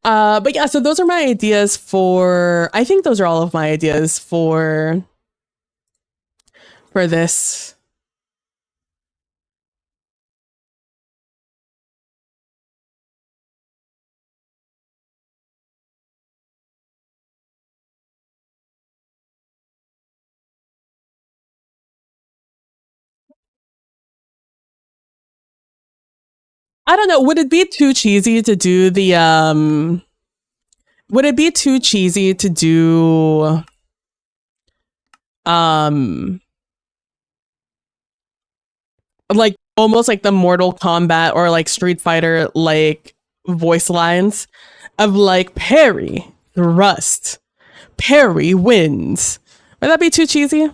But yeah, so those are my ideas I think those are all of my ideas for this. I don't know. Would it be too cheesy to do the would it be too cheesy to do like almost like the Mortal Kombat or like Street Fighter like voice lines of like parry, thrust, parry wins? Would that be too cheesy?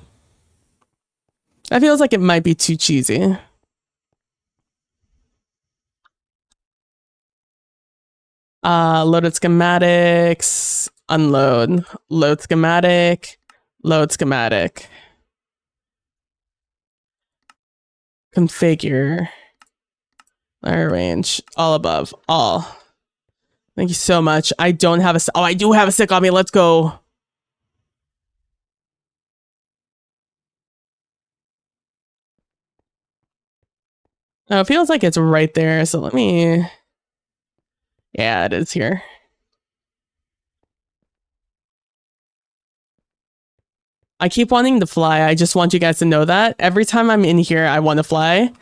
That feels like it might be too cheesy. Loaded schematics, unload, load schematic, load schematic. Configure, arrange, all above, all. Thank you so much. I don't have I do have a stick on me. Let's go. Oh, it feels like it's right there. So let me, yeah, it is here. I keep wanting to fly. I just want you guys to know that. Every time I'm in here, I want to fly.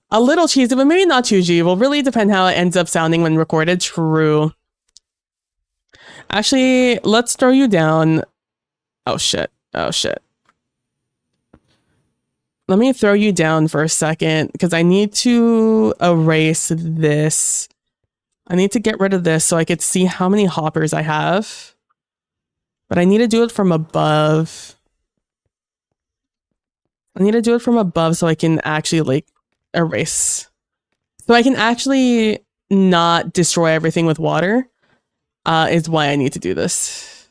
A little cheesy, but maybe not too cheesy. Will really depend how it ends up sounding when recorded. True. Actually, let's throw you down. Oh, shit. Oh, shit. Let me throw you down for a second because I need to erase this. I need to get rid of this so I could see how many hoppers I have. But I need to do it from above. I need to do it from above so I can actually like erase. So I can actually not destroy everything with water, is why I need to do this.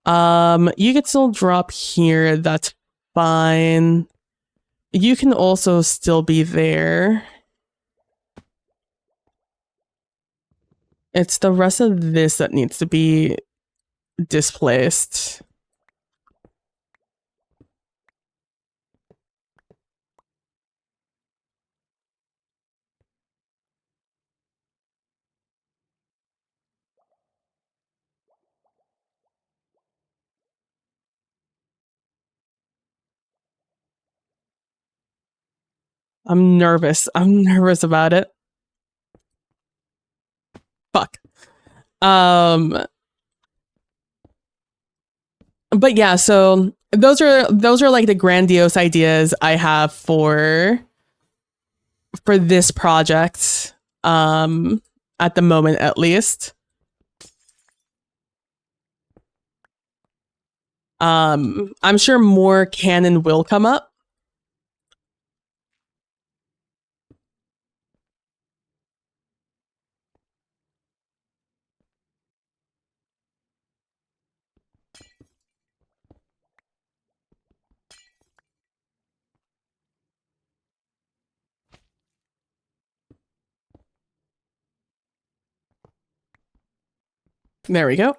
You can still drop here, that's fine. You can also still be there. It's the rest of this that needs to be displaced. I'm nervous. I'm nervous about it. Fuck. But yeah, so those are like the grandiose ideas I have for this project. At the moment at least. I'm sure more can and will come up. There we go.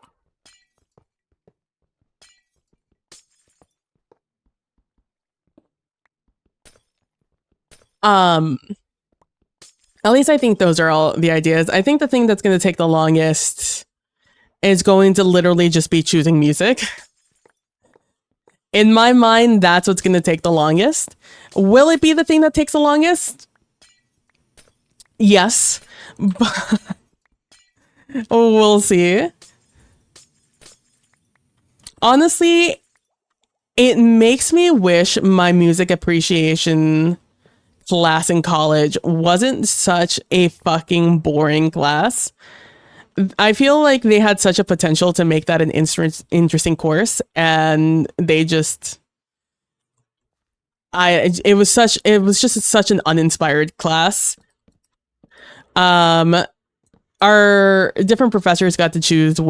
At least I think those are all the ideas. I think the thing that's going to take the longest is going to literally just be choosing music. In my mind, that's what's going to take the longest. Will it be the thing that takes the longest? Yes. But we'll see. Honestly, it makes me wish my music appreciation class in college wasn't such a fucking boring class. I feel like they had such a potential to make that an interesting course, and they just it was just such an uninspired class. Our different professors got to choose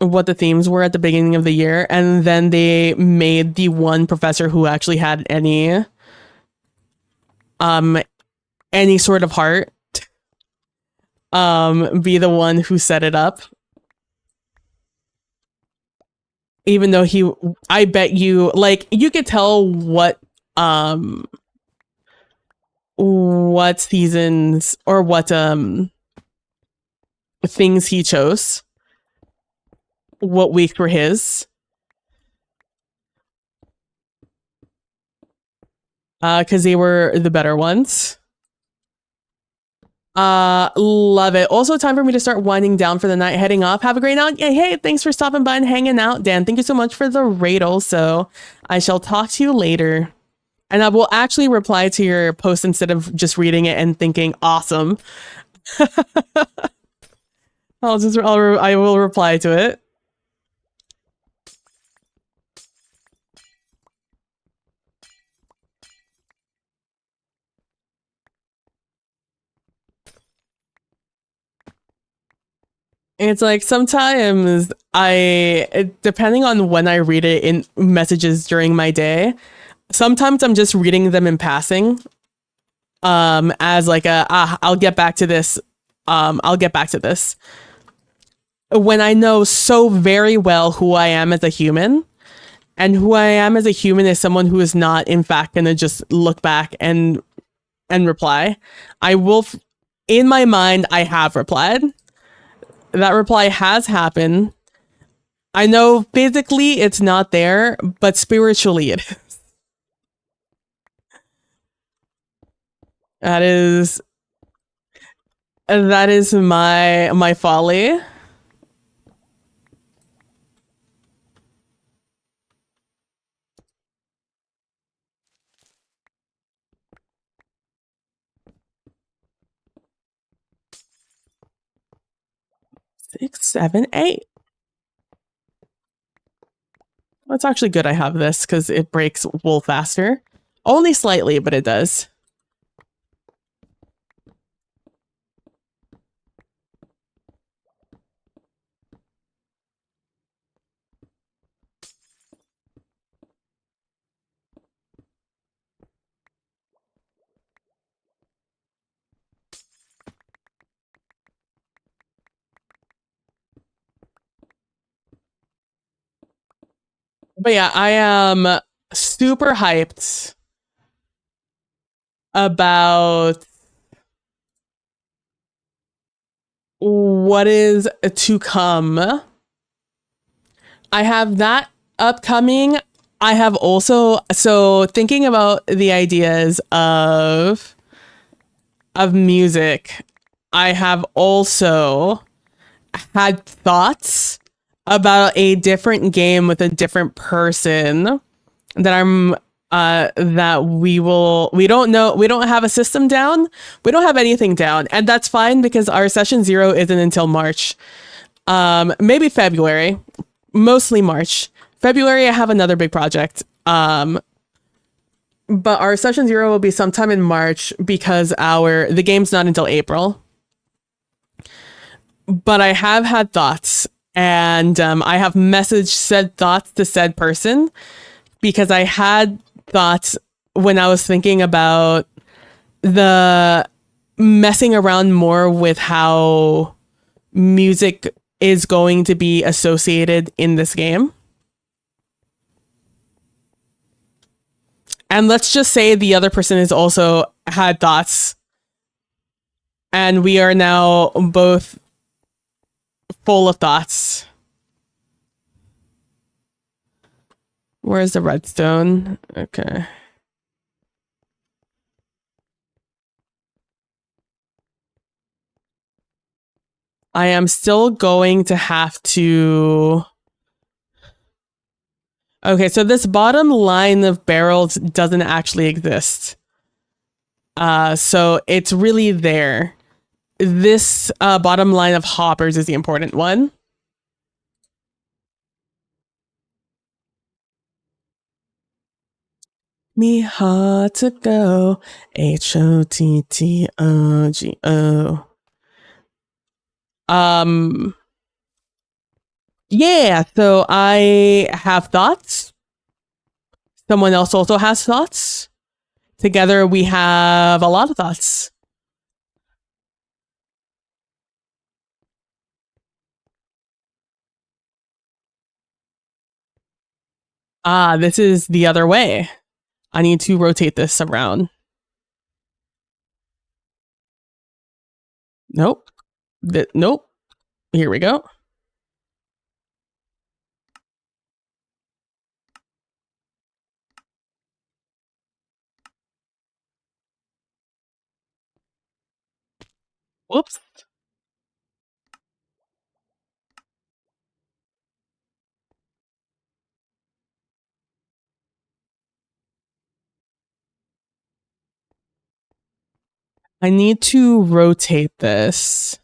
what the themes were at the beginning of the year, and then they made the one professor who actually had any sort of heart be the one who set it up. Even though I bet you, like, you could tell what seasons or what things he chose, what weeks were his, because they were the better ones. Love it. Also, time for me to start winding down for the night, heading off. Have a great night. Hey, thanks for stopping by and hanging out, Dan. Thank you so much for the raid. Also, I shall talk to you later. And I will actually reply to your post instead of just reading it and thinking awesome. I will reply to it. It's like sometimes depending on when I read it in messages during my day, sometimes I'm just reading them in passing, as like I'll get back to this. I'll get back to this. When I know so very well who I am as a human, and who I am as a human is someone who is not, in fact, gonna just look back and reply. I will, in my mind, I have replied. That reply has happened. I know physically it's not there, but spiritually it is. That is my folly. Six, seven, eight. Well, it's actually good I have this because it breaks wool faster. Only slightly, but it does. But yeah, I am super hyped about what is to come. I have that upcoming. I have also so thinking about the ideas of music. I have also had thoughts about a different game with a different person that we don't know, we don't have a system down, we don't have anything down, and that's fine because our session 0 isn't until March, maybe February, mostly March. February I have another big project, but our session 0 will be sometime in March because the game's not until April. But I have had thoughts, and I have messaged said thoughts to said person because I had thoughts when I was thinking about the messing around more with how music is going to be associated in this game. And let's just say the other person has also had thoughts, and we are now both full of thoughts. Where's the redstone? Okay. I am still going to have to... Okay, so this bottom line of barrels doesn't actually exist. So it's really there. This bottom line of hoppers is the important one. Me hard to go. HOTTOGO. Yeah, so I have thoughts. Someone else also has thoughts. Together we have a lot of thoughts. Ah, this is the other way. I need to rotate this around. Nope. Nope. Here we go. Whoops. I need to rotate this.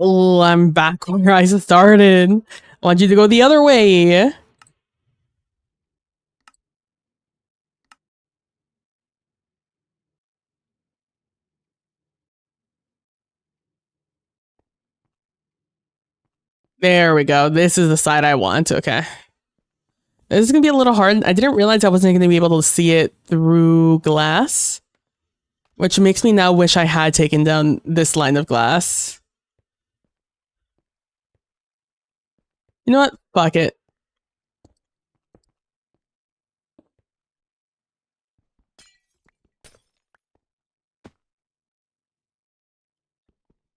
Oh, I'm back where I started. I want you to go the other way. There we go. This is the side I want. Okay. This is going to be a little hard. I didn't realize I wasn't going to be able to see it through glass, which makes me now wish I had taken down this line of glass. You know what? Fuck it.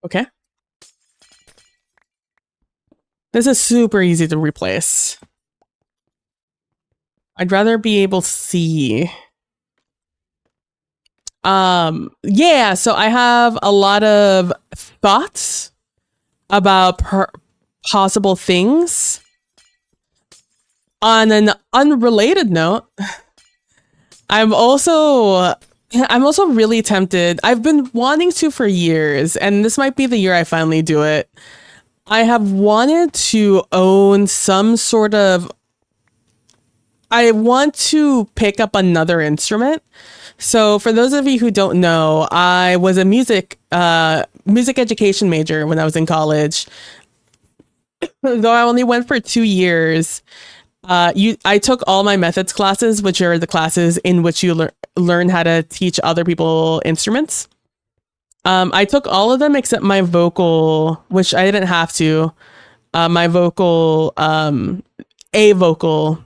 Okay. This is super easy to replace. I'd rather be able to see. Yeah, so I have a lot of thoughts about possible things. On an unrelated note, I'm also really tempted. I've been wanting to for years, and this might be the year I finally do it. I have wanted to own some sort of, I want to pick up another instrument. So for those of you who don't know, I was a music education major when I was in college. Though I only went for 2 years, I took all my methods classes, which are the classes in which you learn how to teach other people instruments. I took all of them except my vocal, which I didn't have to. My vocal, A vocal.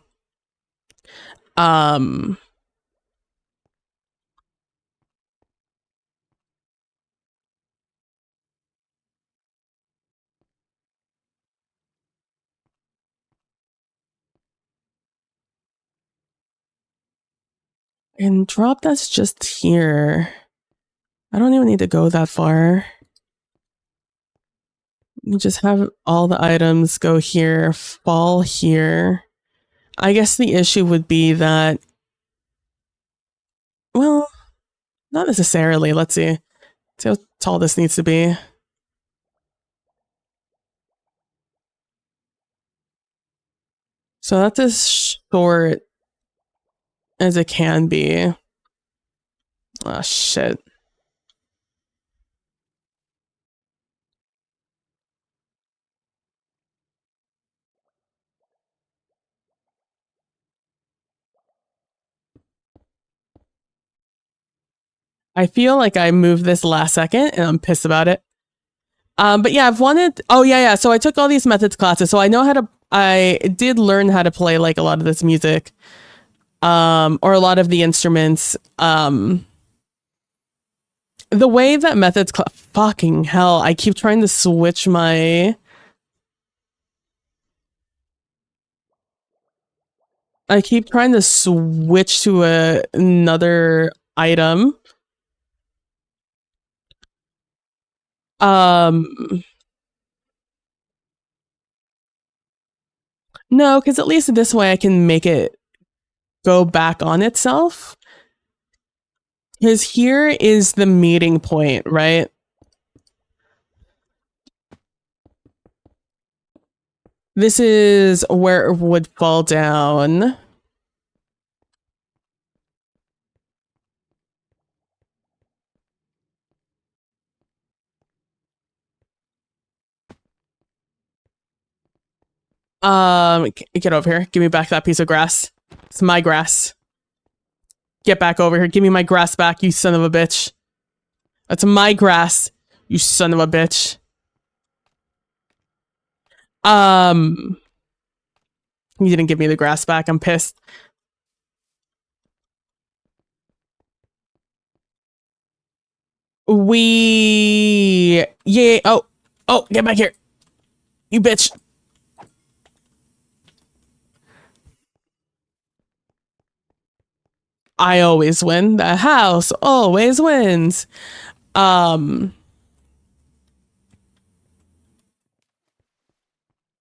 And drop that's just here. I don't even need to go that far. You just have all the items go here, fall here. I guess the issue would be that, well, not necessarily. Let's see. See how tall this needs to be. So that's as short as it can be. Oh, shit. I feel like I moved this last second and I'm pissed about it. But yeah, I've wanted, oh yeah. So I took all these methods classes. So I did learn how to play like a lot of this music, or a lot of the instruments. The way that methods, fucking hell, I keep trying to switch my, to another item. No, because at least this way I can make it go back on itself. Because here is the meeting point, right? This is where it would fall down. Get over here. Give me back that piece of grass. It's my grass. Get back over here. Give me my grass back, you son of a bitch. That's my grass, you son of a bitch. You didn't give me the grass back. I'm pissed. Yeah. Oh, get back here, you bitch. I always win. The house always wins. Yeah,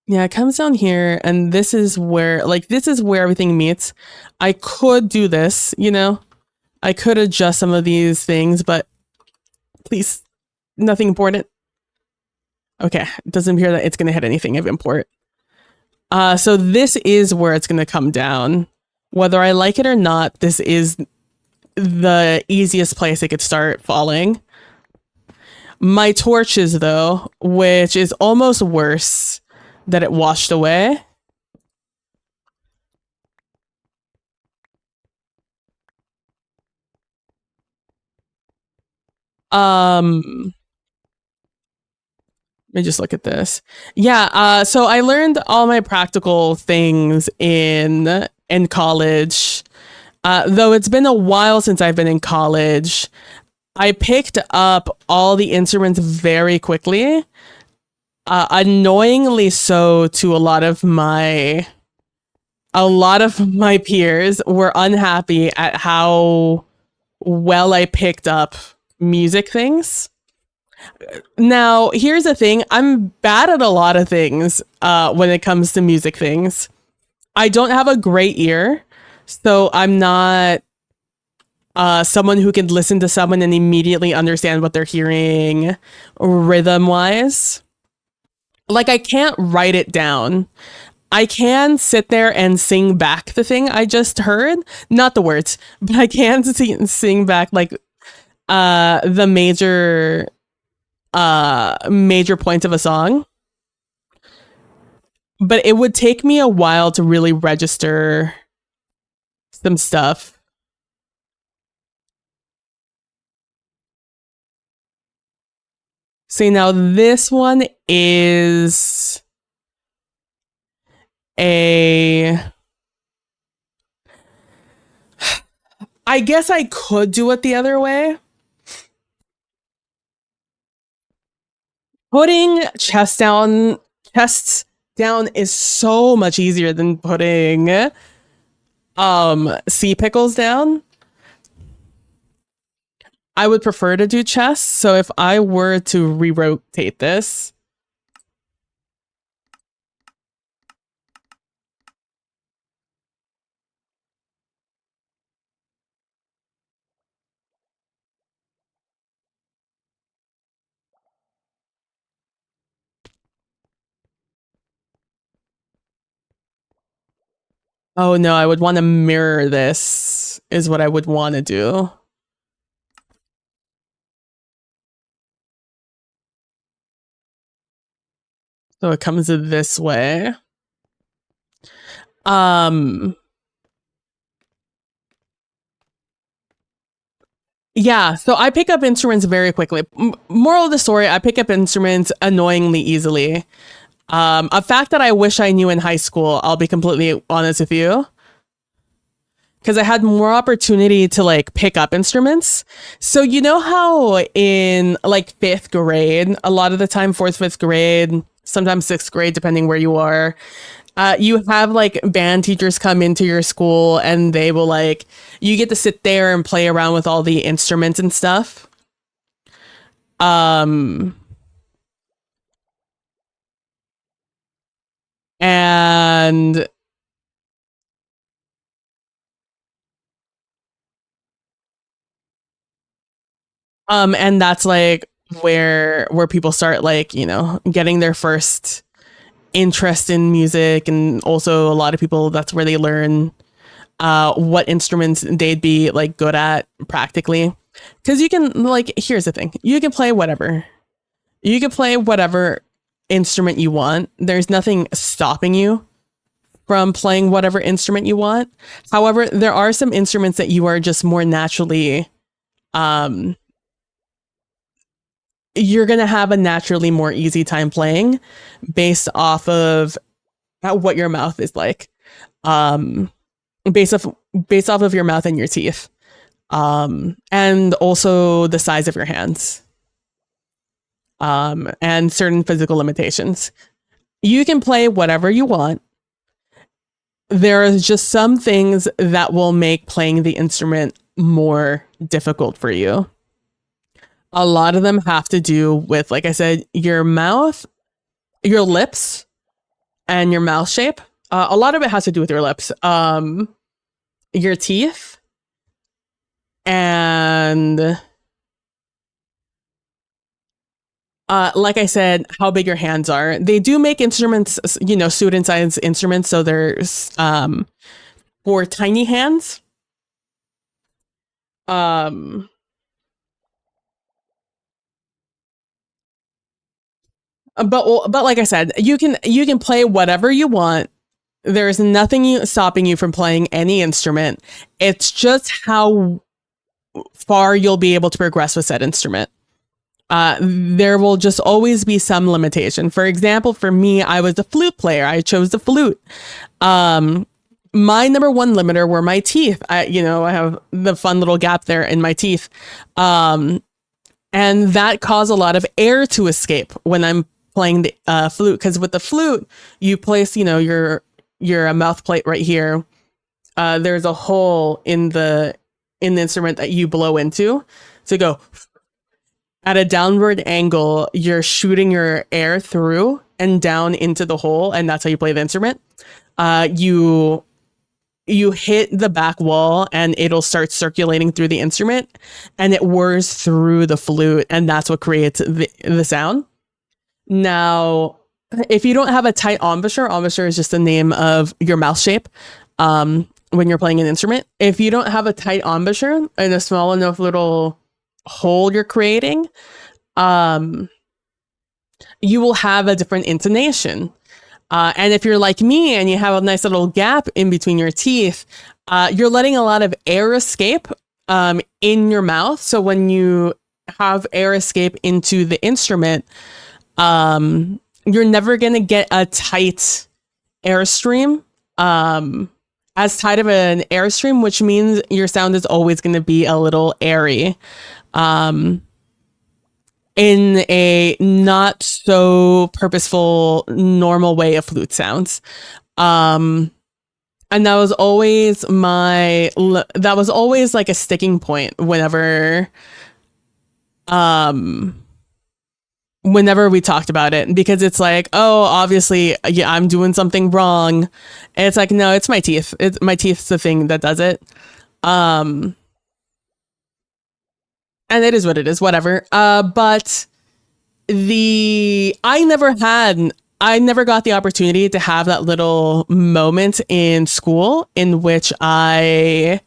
it comes down here, and this is where everything meets. I could do this, you know? I could adjust some of these things, but please, nothing important. Okay, it doesn't appear that it's going to hit anything of import. So this is where it's going to come down. Whether I like it or not, this is the easiest place it could start falling. My torches, though, which is almost worse that it washed away. Let me just look at this. Yeah, so I learned all my practical things in college. Though it's been a while since I've been in college, I picked up all the instruments very quickly. Annoyingly so to a lot of my peers were unhappy at how well I picked up music things. Now, here's the thing. I'm bad at a lot of things when it comes to music things. I don't have a great ear, so I'm not someone who can listen to someone and immediately understand what they're hearing rhythm wise. Like, I can't write it down. I can sit there and sing back the thing I just heard, not the words, but I can sing back like the major points of a song. But it would take me a while to really register some stuff. See, now this one is a. I guess I could do it the other way. Putting chests down is so much easier than putting sea pickles down. I would prefer to do chests, so if I were to re-rotate this, oh no, I would want to mirror this, is what I would want to do. So it comes this way. Yeah, so I pick up instruments very quickly. Moral of the story, I pick up instruments annoyingly easily. A fact that I wish I knew in high school, I'll be completely honest with you. Because I had more opportunity to like pick up instruments. So you know how in like fifth grade, a lot of the time, fourth, fifth grade, sometimes sixth grade, depending where you are, you have like band teachers come into your school and they will like, you get to sit there and play around with all the instruments and stuff. And and that's like where people start like, you know, getting their first interest in music, and also a lot of people, that's where they learn what instruments they'd be like good at practically. Because you can like, here's the thing, you can play whatever, instrument you want. There's nothing stopping you from playing whatever instrument you want. However, there are some instruments that you are just more naturally you're going to have a naturally more easy time playing based off of what your mouth is like. Based off of your mouth and your teeth. And also the size of your hands. And certain physical limitations. You can play whatever you want. There is just some things that will make playing the instrument more difficult for you. A lot of them have to do with, like I said, your mouth, your lips, and your mouth shape. A lot of it has to do with your lips, your teeth, and like I said, how big your hands are. They do make instruments, you know, student-sized instruments, so there's for tiny hands. But like I said, you can play whatever you want. There's nothing stopping you from playing any instrument. It's just how far you'll be able to progress with said instrument. There will just always be some limitation. For example, for me, I was a flute player. I chose the flute. My number one limiter were my teeth. I have the fun little gap there in my teeth. And that caused a lot of air to escape when I'm playing the flute, because with the flute you place, your mouth plate right here. There's a hole in the instrument that you blow into to go at a downward angle. You're shooting your air through and down into the hole, and that's how you play the instrument. You hit the back wall and it'll start circulating through the instrument, and it whirs through the flute, and that's what creates the sound. Now, if you don't have a tight embouchure is just the name of your mouth shape when you're playing an instrument. If you don't have a tight embouchure and a small enough little hole you're creating, um, you will have a different intonation. And if you're like me and you have a nice little gap in between your teeth, you're letting a lot of air escape in your mouth. So when you have air escape into the instrument, you're never going to get a tight airstream, as tight of an airstream, which means your sound is always going to be a little airy. In a not so purposeful, normal way of flute sounds. And that was always like a sticking point whenever we talked about it, because it's like, oh, obviously, yeah, I'm doing something wrong. And it's like, no, it's my teeth. My teeth's the thing that does it. And it is what it is, whatever. But I never got the opportunity to have that little moment in school in which I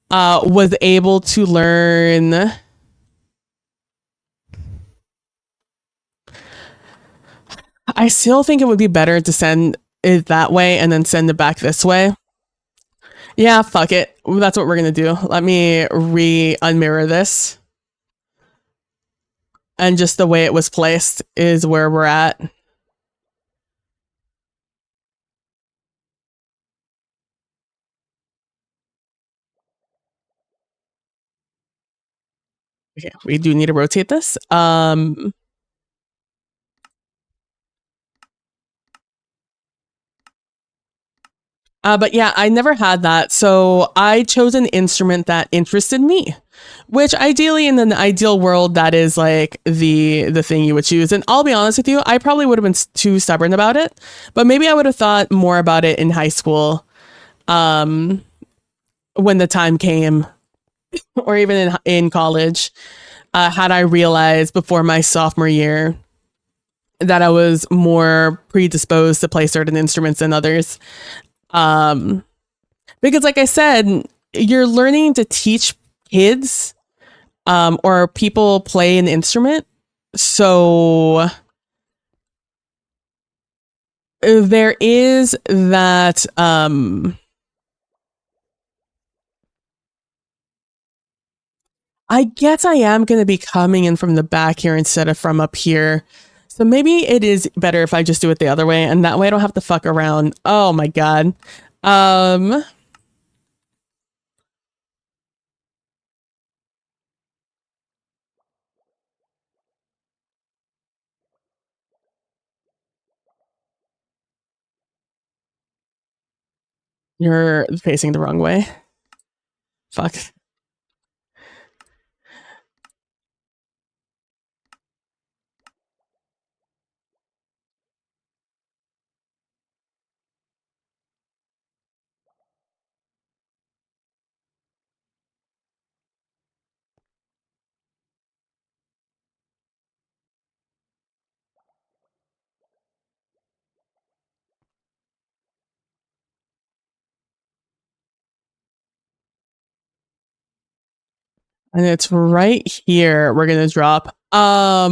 was able to learn. I still think it would be better to send it that way and then send it back this way. Yeah, fuck it. That's what we're gonna do. Let me unmirror this. And just the way it was placed is where we're at. Okay, we do need to rotate this. But yeah, I never had that. So I chose an instrument that interested me, which ideally in an ideal world, that is like the thing you would choose. And I'll be honest with you, I probably would have been too stubborn about it, but maybe I would have thought more about it in high school, when the time came, or even in college, had I realized before my sophomore year that I was more predisposed to play certain instruments than others. Because like I said, you're learning to teach kids, or people play an instrument. So there is that, I guess I am going to be coming in from the back here instead of from up here. So maybe it is better if I just do it the other way, and that way I don't have to fuck around. Oh my God. You're facing the wrong way. Fuck. And it's right here we're going to drop. Let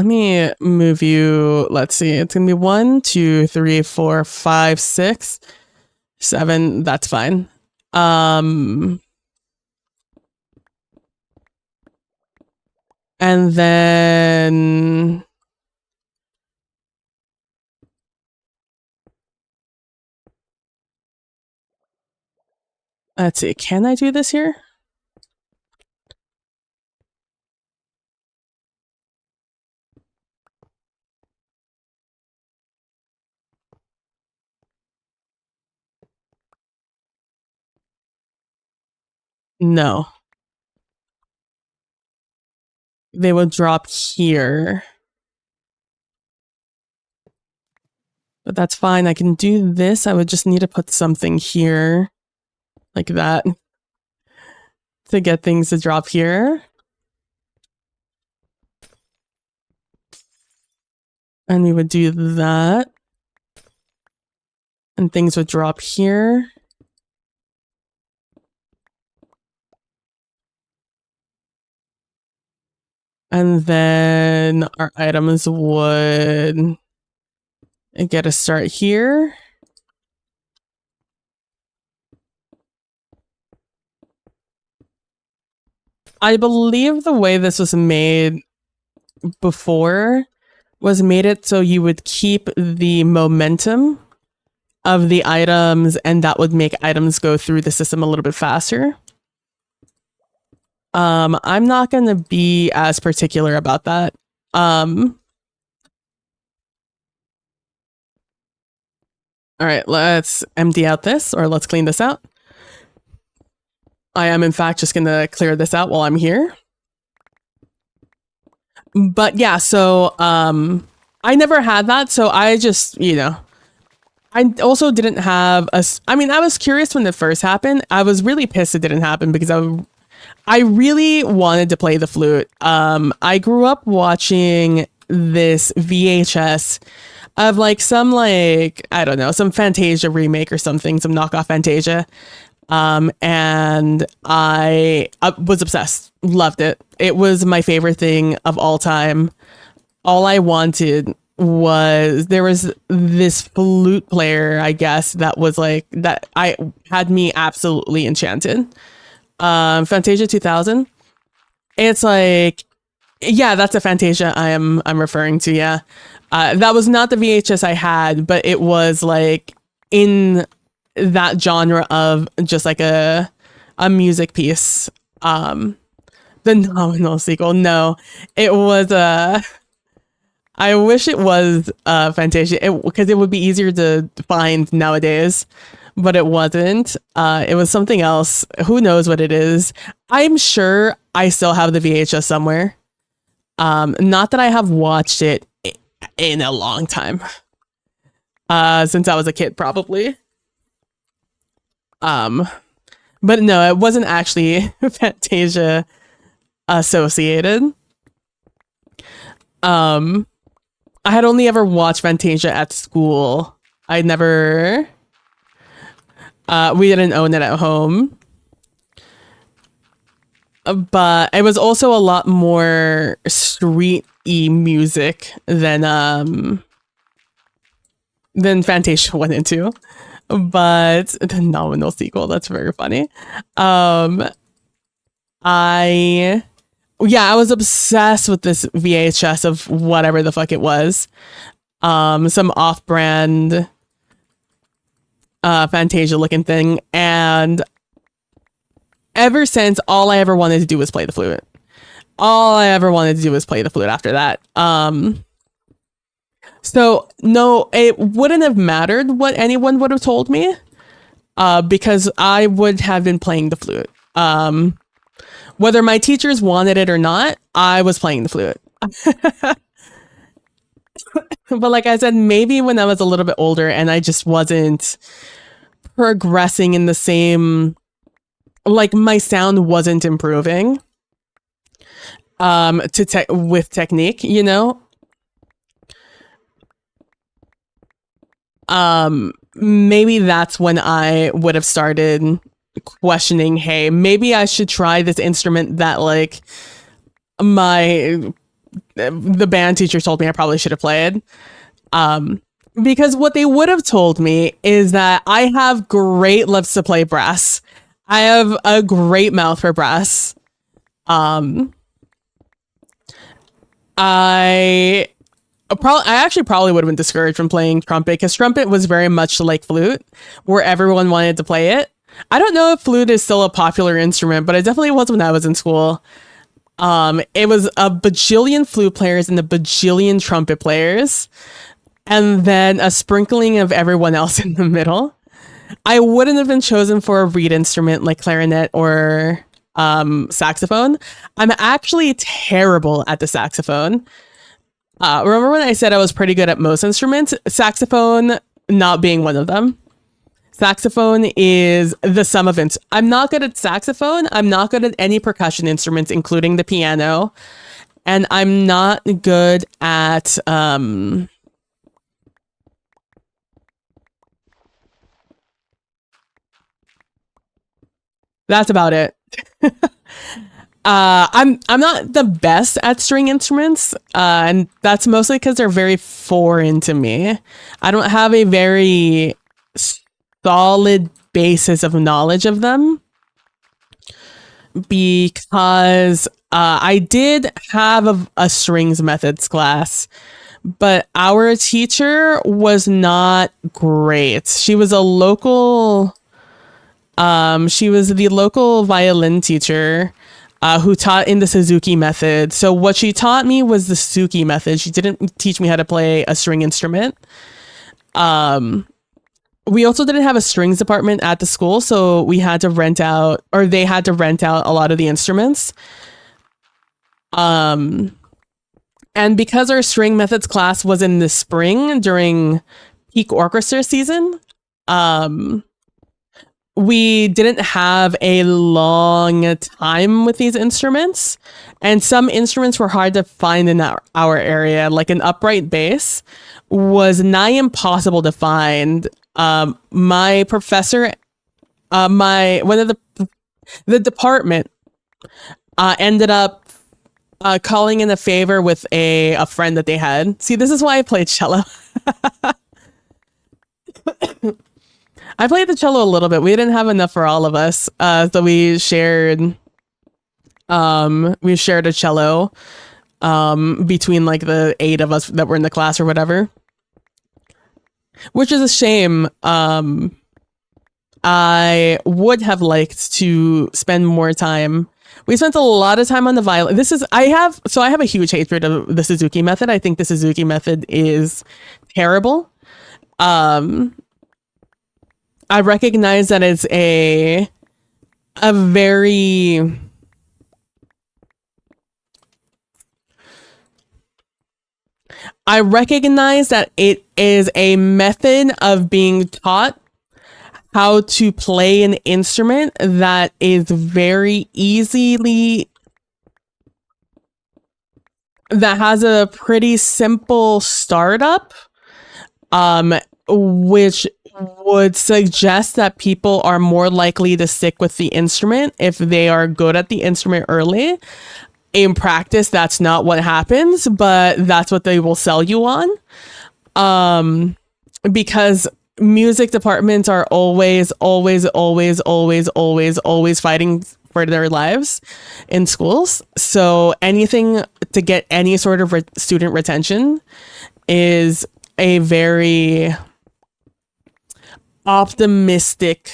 me move you. Let's see. It's going to be 1, 2, 3, 4, 5, 6, 7. That's fine. And then let's see. Can I do this here? No. They would drop here. But that's fine. I can do this. I would just need to put something here. Like that. To get things to drop here. And we would do that. And things would drop here. And then our items would get a start here. I believe the way this was made before was made it so you would keep the momentum of the items, and that would make items go through the system a little bit faster. I'm not going to be as particular about that. All right, let's empty out this, or let's clean this out. I am, in fact, just going to clear this out while I'm here. But yeah, so I never had that, so I just, you know, I also didn't have a... I mean, I was curious when it first happened. I was really pissed it didn't happen because I really wanted to play the flute. I grew up watching this VHS of like some like, I don't know, some Fantasia remake or something, some knockoff Fantasia. And I was obsessed, loved it. It was my favorite thing of all time. All I wanted was, there was this flute player, I guess, that was like, that I had me absolutely enchanted. Fantasia 2000. It's like, yeah, that's a Fantasia I'm referring to. Yeah. That was not the VHS I had, but it was like in that genre of just like a music piece. The nominal sequel. No, it was I wish it was Fantasia, because it would be easier to find nowadays, but it wasn't. It was something else. Who knows what it is? I'm sure I still have the VHS somewhere. Not that I have watched it in a long time. Since I was a kid, probably. But no, it wasn't actually Fantasia associated. I had only ever watched Fantasia at school. I never... we didn't own it at home. But it was also a lot more street-y music than Fantasia went into. But the nominal sequel, that's very funny. I was obsessed with this VHS of whatever the fuck it was. Some off-brand Fantasia looking thing, and ever since, all I ever wanted to do was play the flute. All I ever wanted to do was play the flute after that. So no, it wouldn't have mattered what anyone would have told me, because I would have been playing the flute. Whether my teachers wanted it or not, I was playing the flute. But like I said, maybe when I was a little bit older and I just wasn't progressing in the same, like my sound wasn't improving with technique, you know? Maybe that's when I would have started questioning, hey, maybe I should try this instrument that like the band teacher told me I probably should have played. Because what they would have told me is that I have great lips to play brass. I have a great mouth for brass. I actually probably would have been discouraged from playing trumpet, because trumpet was very much like flute, where everyone wanted to play it. I don't know if flute is still a popular instrument, but it definitely was when I was in school. It was a bajillion flute players and a bajillion trumpet players, and then a sprinkling of everyone else in the middle. I wouldn't have been chosen for a reed instrument like clarinet or saxophone. I'm actually terrible at the saxophone. Remember when I said I was pretty good at most instruments? Saxophone not being one of them. Saxophone is the sum of it. I'm not good at saxophone. I'm not good at any percussion instruments, including the piano. And I'm not good at that's about it. I'm not the best at string instruments, and that's mostly because they're very foreign to me. I don't have a very solid basis of knowledge of them because I did have a strings methods class, but our teacher was not great. She was a local she was the local violin teacher who taught in the Suzuki method. So what she taught me was the Suzuki method. She didn't teach me how to play a string instrument. We also didn't have a strings department at the school, so we had to rent out, or they had to rent out a lot of the instruments. And because our string methods class was in the spring during peak orchestra season, we didn't have a long time with these instruments, and some instruments were hard to find in our area, like an upright bass was nigh impossible to find. My professor, one of the department ended up calling in a favor with a friend that they had. See, this is why I played cello. I played the cello a little bit. We didn't have enough for all of us, so we shared a cello between like the 8 of us that were in the class or whatever, which is a shame. I would have liked to spend more time. We spent a lot of time on the violin. I have a huge hatred of the Suzuki method. I think the Suzuki method is terrible. I recognize that it's a very I recognize that it is a method of being taught how to play an instrument that is very easily that has a pretty simple startup, which would suggest that people are more likely to stick with the instrument if they are good at the instrument early. In practice, that's not what happens, but that's what they will sell you on. Because music departments are always fighting for their lives in schools. So anything to get any sort of student retention is a very optimistic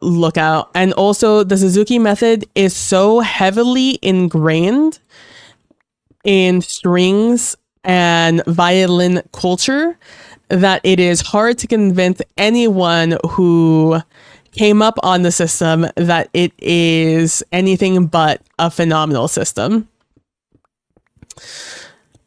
lookout. And also the Suzuki method is so heavily ingrained in strings and violin culture that it is hard to convince anyone who came up on the system that it is anything but a phenomenal system.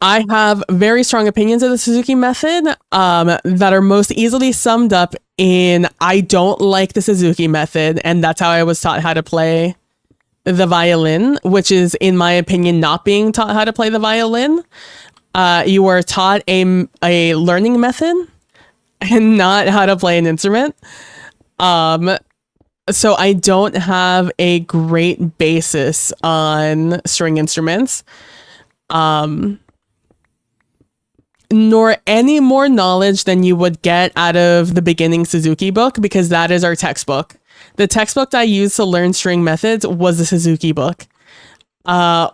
I have very strong opinions of the Suzuki method that are most easily summed up in I don't like the Suzuki method, and that's how I was taught how to play the violin, which is, in my opinion, not being taught how to play the violin. You are taught a learning method and not how to play an instrument. So I don't have a great basis on string instruments. Nor any more knowledge than you would get out of the beginning Suzuki book, because that is our textbook. The textbook I used to learn string methods was the Suzuki book,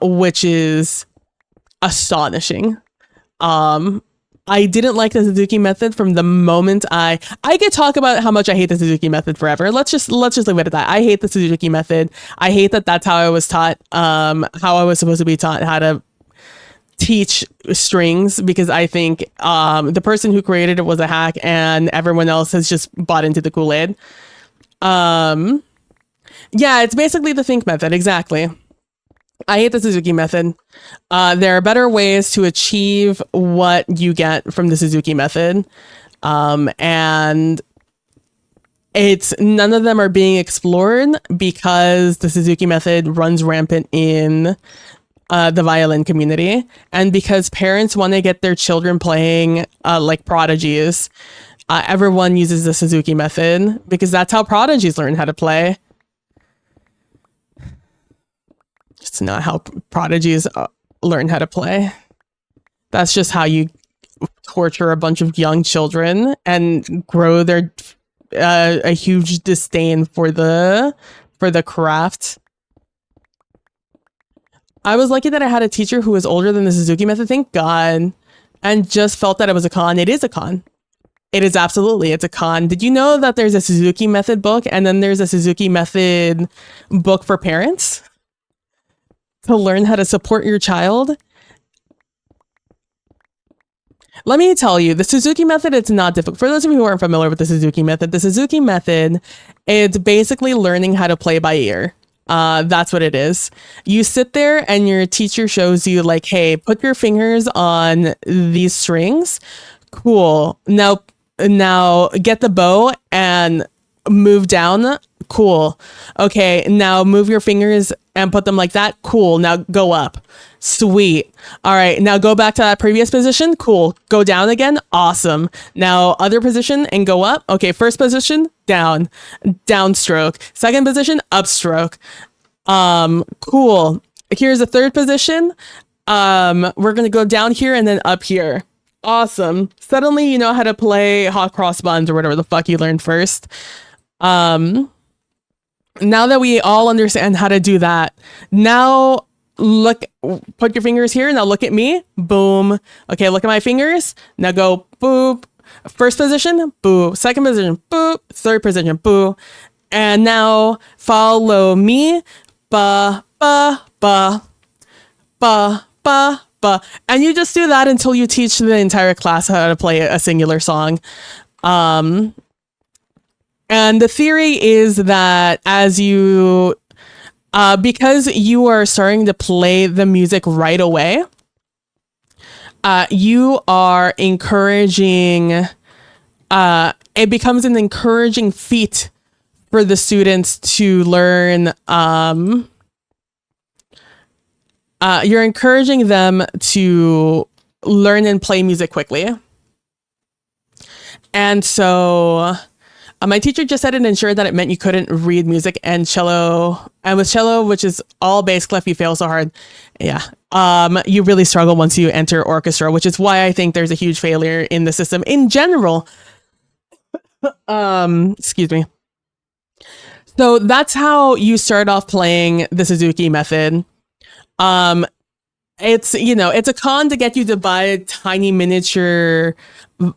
which is astonishing. I didn't like the Suzuki method from the moment I could talk about how much I hate the Suzuki method forever. Let's just leave it at that. I hate the Suzuki method. I hate that that's how I was taught, how I was supposed to be taught how to teach strings, because I think the person who created it was a hack and everyone else has just bought into the Kool-Aid. Yeah, it's basically the think method. Exactly. I hate the Suzuki method. There are better ways to achieve what you get from the Suzuki method. And it's none of them are being explored because the Suzuki method runs rampant in the violin community, and because parents want to get their children playing like prodigies. Everyone uses the Suzuki method because that's how prodigies learn how to play. It's not how prodigies learn how to play. That's just how you torture a bunch of young children and grow their a huge disdain for the craft. I was lucky that I had a teacher who was older than the Suzuki method, thank God, and just felt that it was a con. It is a con. It is absolutely, it's a con. Did you know that there's a Suzuki method book and then there's a Suzuki method book for parents to learn how to support your child? Let me tell you, the Suzuki method, it's not difficult. For those of you who aren't familiar with the Suzuki method, it's basically learning how to play by ear. That's what it is. You sit there and your teacher shows you like, hey, put your fingers on these strings. Cool. Now get the bow and move down. Cool. Okay, now move your fingers and put them like that. Cool. Now go up. Sweet. All right, now go back to that previous position. Cool. Go down again. Awesome. Now other position and go up. Okay, first position, down. Downstroke. Second position, upstroke. Cool. Here's the third position. We're going to go down here and then up here. Awesome. Suddenly you know how to play hot cross buns or whatever the fuck you learned first. Now that we all understand how to do that, now put your fingers here. Now look at me. Boom. Okay, look at my fingers. Now go boop. First position, boo. Second position, boop. Third position, boo. And now follow me. Ba, ba, ba. Ba, ba, ba. And you just do that until you teach the entire class how to play a singular song. And the theory is that as you, because you are starting to play the music right away, you are encouraging, it becomes an encouraging feat for the students to learn, you're encouraging them to learn and play music quickly. And so my teacher just said it ensured that it meant you couldn't read music and cello. And with cello, which is all bass clef, you fail so hard. Yeah. You really struggle once you enter orchestra, which is why I think there's a huge failure in the system in general. Excuse me. So that's how you start off playing the Suzuki method. It's, you know, it's a con to get you to buy tiny miniature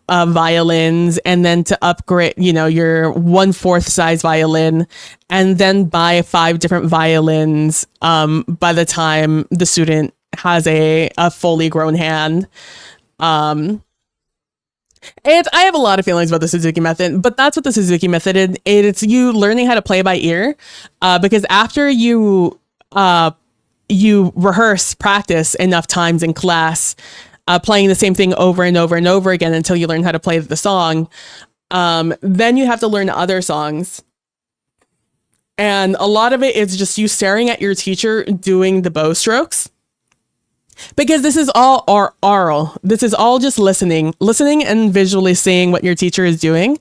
violins and then to upgrade, you know, your 1/4 size violin and then buy 5 different violins by the time the student has a fully grown hand. I have a lot of feelings about the Suzuki method, but that's what the Suzuki method is. It's you learning how to play by ear, because after you rehearse, practice enough times in class, playing the same thing over and over and over again until you learn how to play the song. Then you have to learn other songs. And a lot of it is just you staring at your teacher doing the bow strokes. Because this is all oral. This is all just listening and visually seeing what your teacher is doing.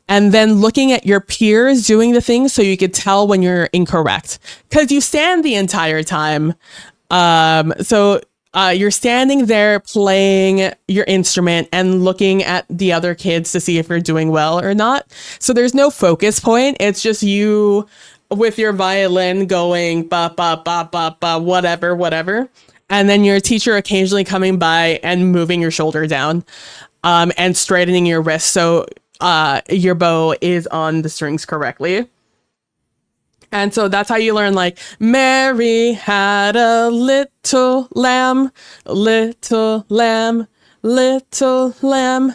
And then looking at your peers doing the things so you could tell when you're incorrect. Because you stand the entire time. So you're standing there playing your instrument and looking at the other kids to see if you're doing well or not. So there's no focus point. It's just you with your violin going ba, ba, ba, ba, ba, whatever, whatever. And then your teacher occasionally coming by and moving your shoulder down and straightening your wrist. So your bow is on the strings correctly. And so that's how you learn, like, Mary had a little lamb, little lamb, little lamb.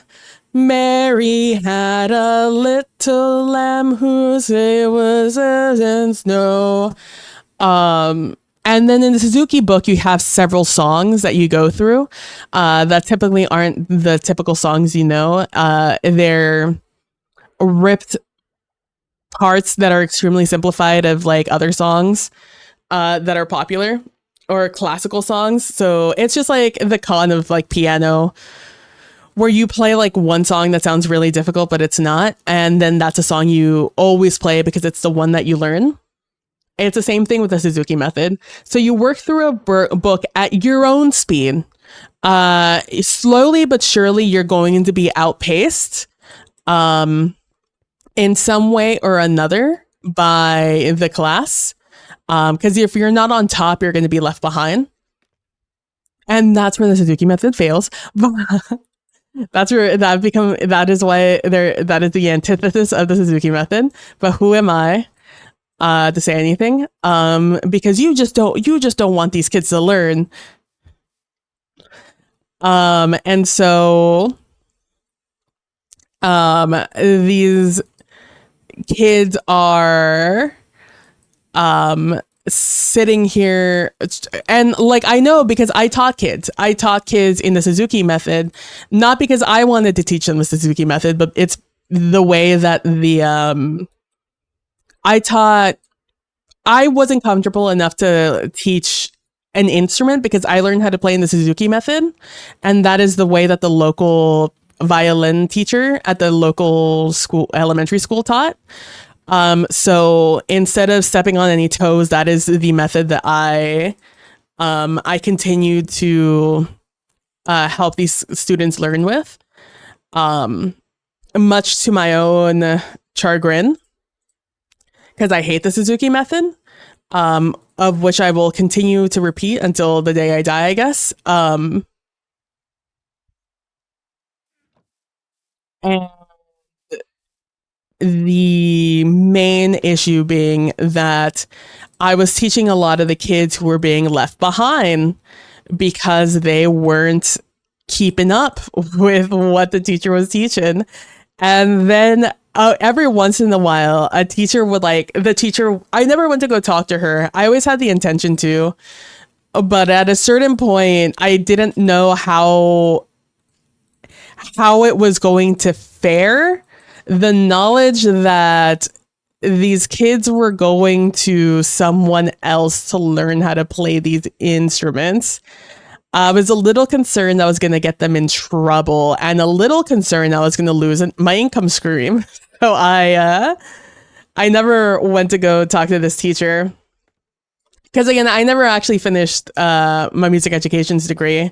Mary had a little lamb whose it was in snow. And then in the Suzuki book, you have several songs that you go through that typically aren't the typical songs you know. They're ripped parts that are extremely simplified of like other songs that are popular or classical songs. So it's just like the con of like piano, where you play like one song that sounds really difficult, but it's not. And then that's a song you always play because it's the one that you learn. It's the same thing with the Suzuki method. So you work through a book at your own speed. Slowly but surely, you're going to be outpaced in some way or another by the class. Because if you're not on top, you're going to be left behind. And that's where the Suzuki method fails. That is the antithesis of the Suzuki method. But who am I to say anything? Because you just don't want these kids to learn. And so these kids are sitting here, and like I know because I taught kids in the Suzuki method, not because I wanted to teach them the Suzuki method, but it's the way that I wasn't comfortable enough to teach an instrument because I learned how to play in the Suzuki method, and that is the way that the local violin teacher at the local elementary school taught. So instead of stepping on any toes, that is the method that I continued to help these students learn with, much to my own chagrin, because I hate the Suzuki method, of which I will continue to repeat until the day I die, I guess. And the main issue being that I was teaching a lot of the kids who were being left behind because they weren't keeping up with what the teacher was teaching. And then every once in a while, a teacher would I never went to go talk to her. I always had the intention to, but at a certain point, I didn't know how it was going to fare. The knowledge that these kids were going to someone else to learn how to play these instruments, I was a little concerned I was going to get them in trouble, and a little concerned I was going to lose my income stream. So I never went to go talk to this teacher, because again, I never actually finished my music education's degree.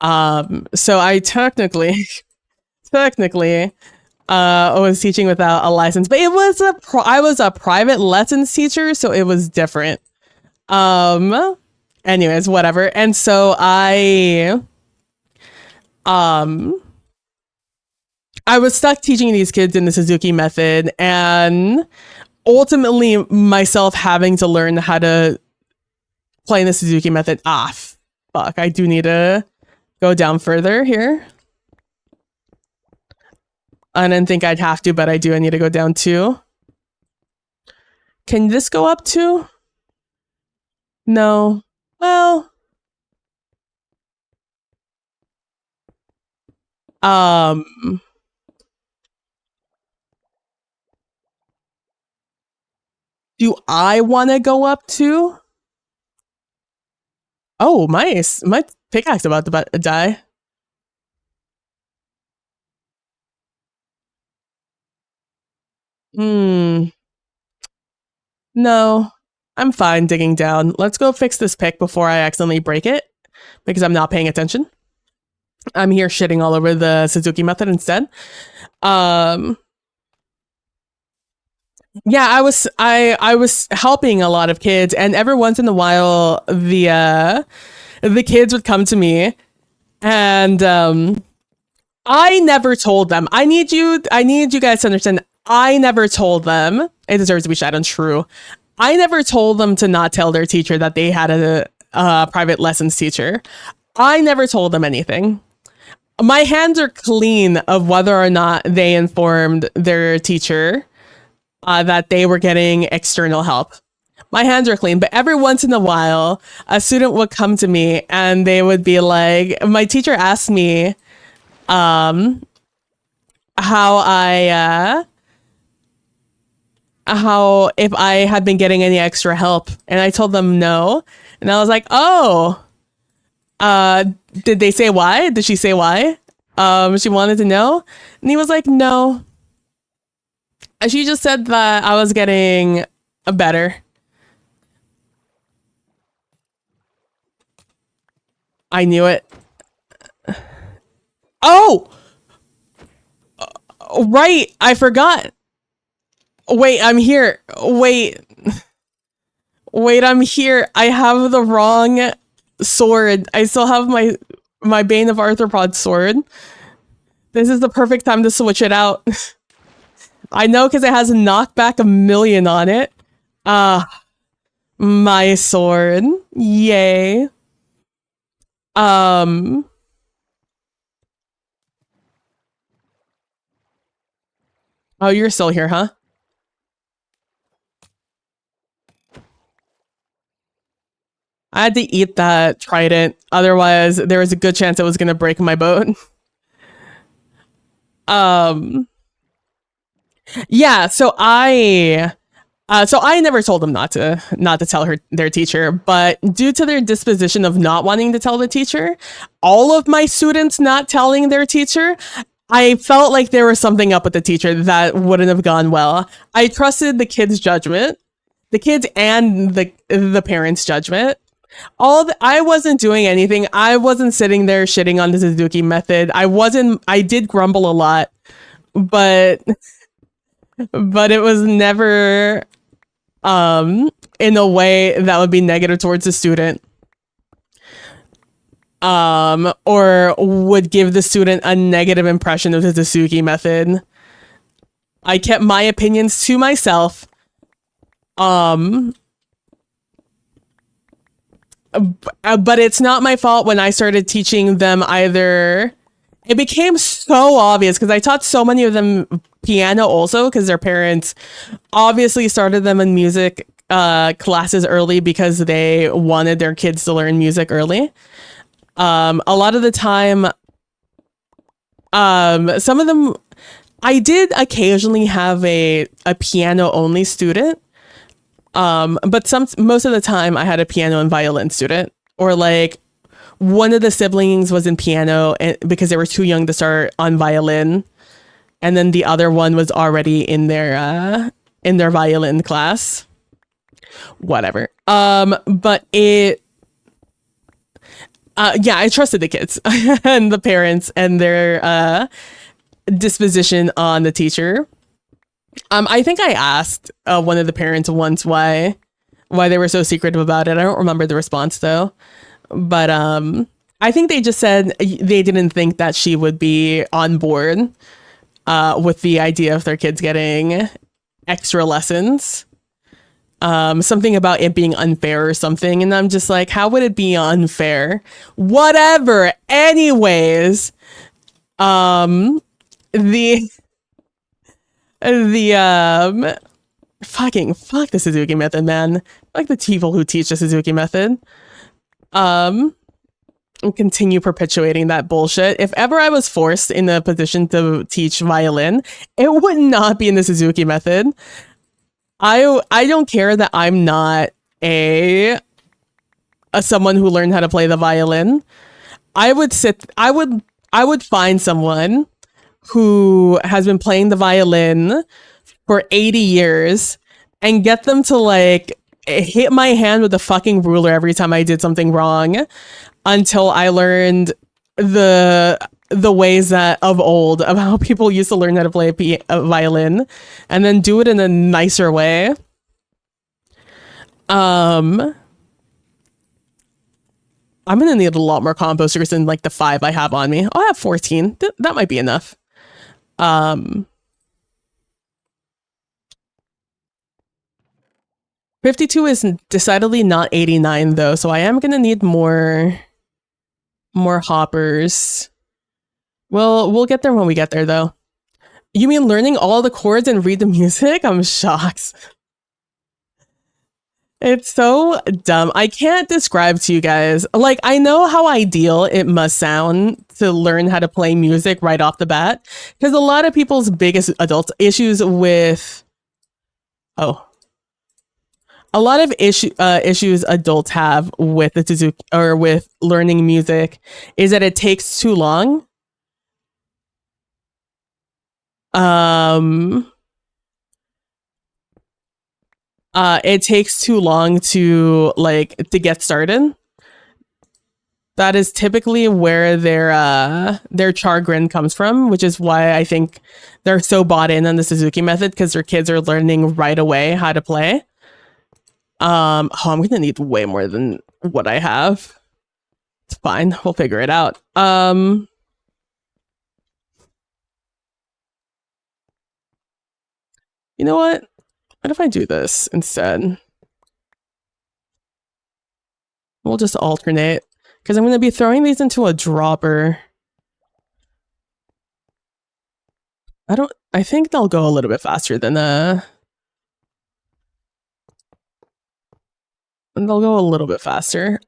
So I technically I was teaching without a license, but I was a private lessons teacher, so it was different. Anyways, whatever. And so I was stuck teaching these kids in the Suzuki method, and ultimately myself having to learn how to play in the Suzuki method. Fuck, I do need to go down further here. I didn't think I'd have to, but I do. I need to go down 2. Can this go up 2? No. Well. Do I want to go up 2? Oh, my pickaxe about to die. No, I'm fine digging down. Let's go fix this pick before I accidentally break it, because I'm not paying attention. I'm here shitting all over the Suzuki method instead. Yeah, I was helping a lot of kids, and every once in a while the kids would come to me, and I never told them. I need you guys to understand. I never told them. It deserves to be shot on true. I never told them to not tell their teacher that they had a private lessons teacher. I never told them anything. My hands are clean of whether or not they informed their teacher that they were getting external help. My hands are clean, but every once in a while, a student would come to me and they would be like, my teacher asked me how how if I had been getting any extra help, and I told them no, and I was like, oh, did they say why? Did she say why? She wanted to know, and he was like, no, and she just said that I was getting a better. I knew it. Oh, right, I forgot. Wait, I'm here. Wait, I'm here. I have the wrong sword. I still have my Bane of Arthropod sword. This is the perfect time to switch it out. I know because it has a knockback 1,000,000 on it. My sword. Yay. Oh, you're still here, huh? I had to eat that trident, otherwise there was a good chance it was gonna break my boat. Yeah, so I never told them not to tell their teacher, but due to their disposition of not wanting to tell the teacher, all of my students not telling their teacher, I felt like there was something up with the teacher that wouldn't have gone well. I trusted the kids' judgment, the kids and the parents' judgment. I wasn't doing anything. I wasn't sitting there shitting on the Suzuki method. I did grumble a lot, but it was never in a way that would be negative towards the student, or would give the student a negative impression of the Suzuki method. I kept my opinions to myself. But it's not my fault when I started teaching them either. It became so obvious because I taught so many of them piano also because their parents obviously started them in music classes early because they wanted their kids to learn music early. A lot of the time, some of them, I did occasionally have a piano only student. But most of the time I had a piano and violin student, or like one of the siblings was in piano because they were too young to start on violin. And then the other one was already in their violin class. Whatever. But yeah, I trusted the kids and the parents and their disposition on the teacher. I think I asked one of the parents once why they were so secretive about it. I don't remember the response though, but I think they just said they didn't think that she would be on board with the idea of their kids getting extra lessons. Something about it being unfair or something, and I'm just like, how would it be unfair? Whatever. Anyways, the fucking fuck the Suzuki method, man. Like the people who teach the Suzuki method. And continue perpetuating that bullshit. If ever I was forced in a position to teach violin, it would not be in the Suzuki method. I don't care that I'm not a someone who learned how to play the violin. I would find someone who has been playing the violin for 80 years and get them to like hit my hand with a fucking ruler every time I did something wrong until I learned the ways that of old of how people used to learn how to play a violin, and then do it in a nicer way. I'm gonna need a lot more composters than like the 5 I have on me. I'll have 14. That might be enough. 52 is decidedly not 89 though, so I am gonna need more hoppers. Well, we'll get there when we get there, though. You mean learning all the chords and read the music? I'm shocked. It's so dumb. I can't describe to you guys. Like, I know how ideal it must sound to learn how to play music right off the bat. Because a lot of people's biggest adult issues with. Oh. A lot of issues adults have with the Suzuki or with learning music is that it takes too long. Um, it takes too long to get started. That is typically where their chagrin comes from, which is why I think they're so bought in on the Suzuki method because their kids are learning right away how to play. I'm gonna need way more than what I have. It's fine. We'll figure it out. You know what? What if I do this instead? We'll just alternate because I'm going to be throwing these into a dropper. I think they'll go a little bit faster than they'll go a little bit faster.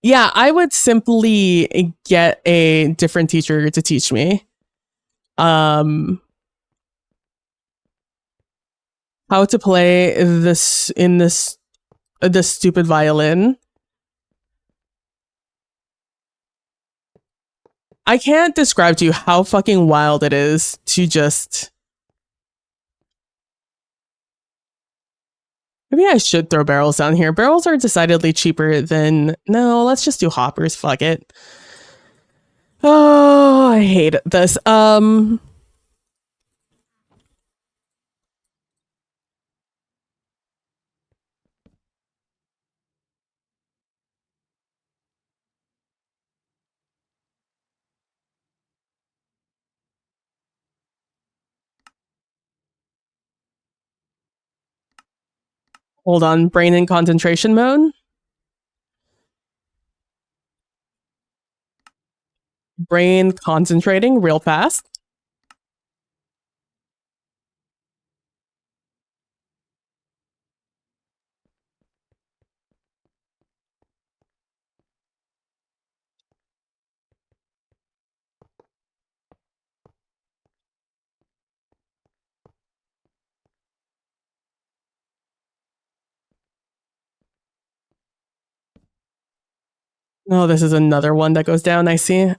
Yeah, I would simply get a different teacher to teach me. How to play this stupid violin. I can't describe to you how fucking wild it is to just. Maybe I should throw barrels down here. Barrels are decidedly cheaper than. No, let's just do hoppers. Fuck it. Oh, I hate this. Hold on, brain in concentration mode. Brain concentrating real fast. Oh, this is another one that goes down, I see.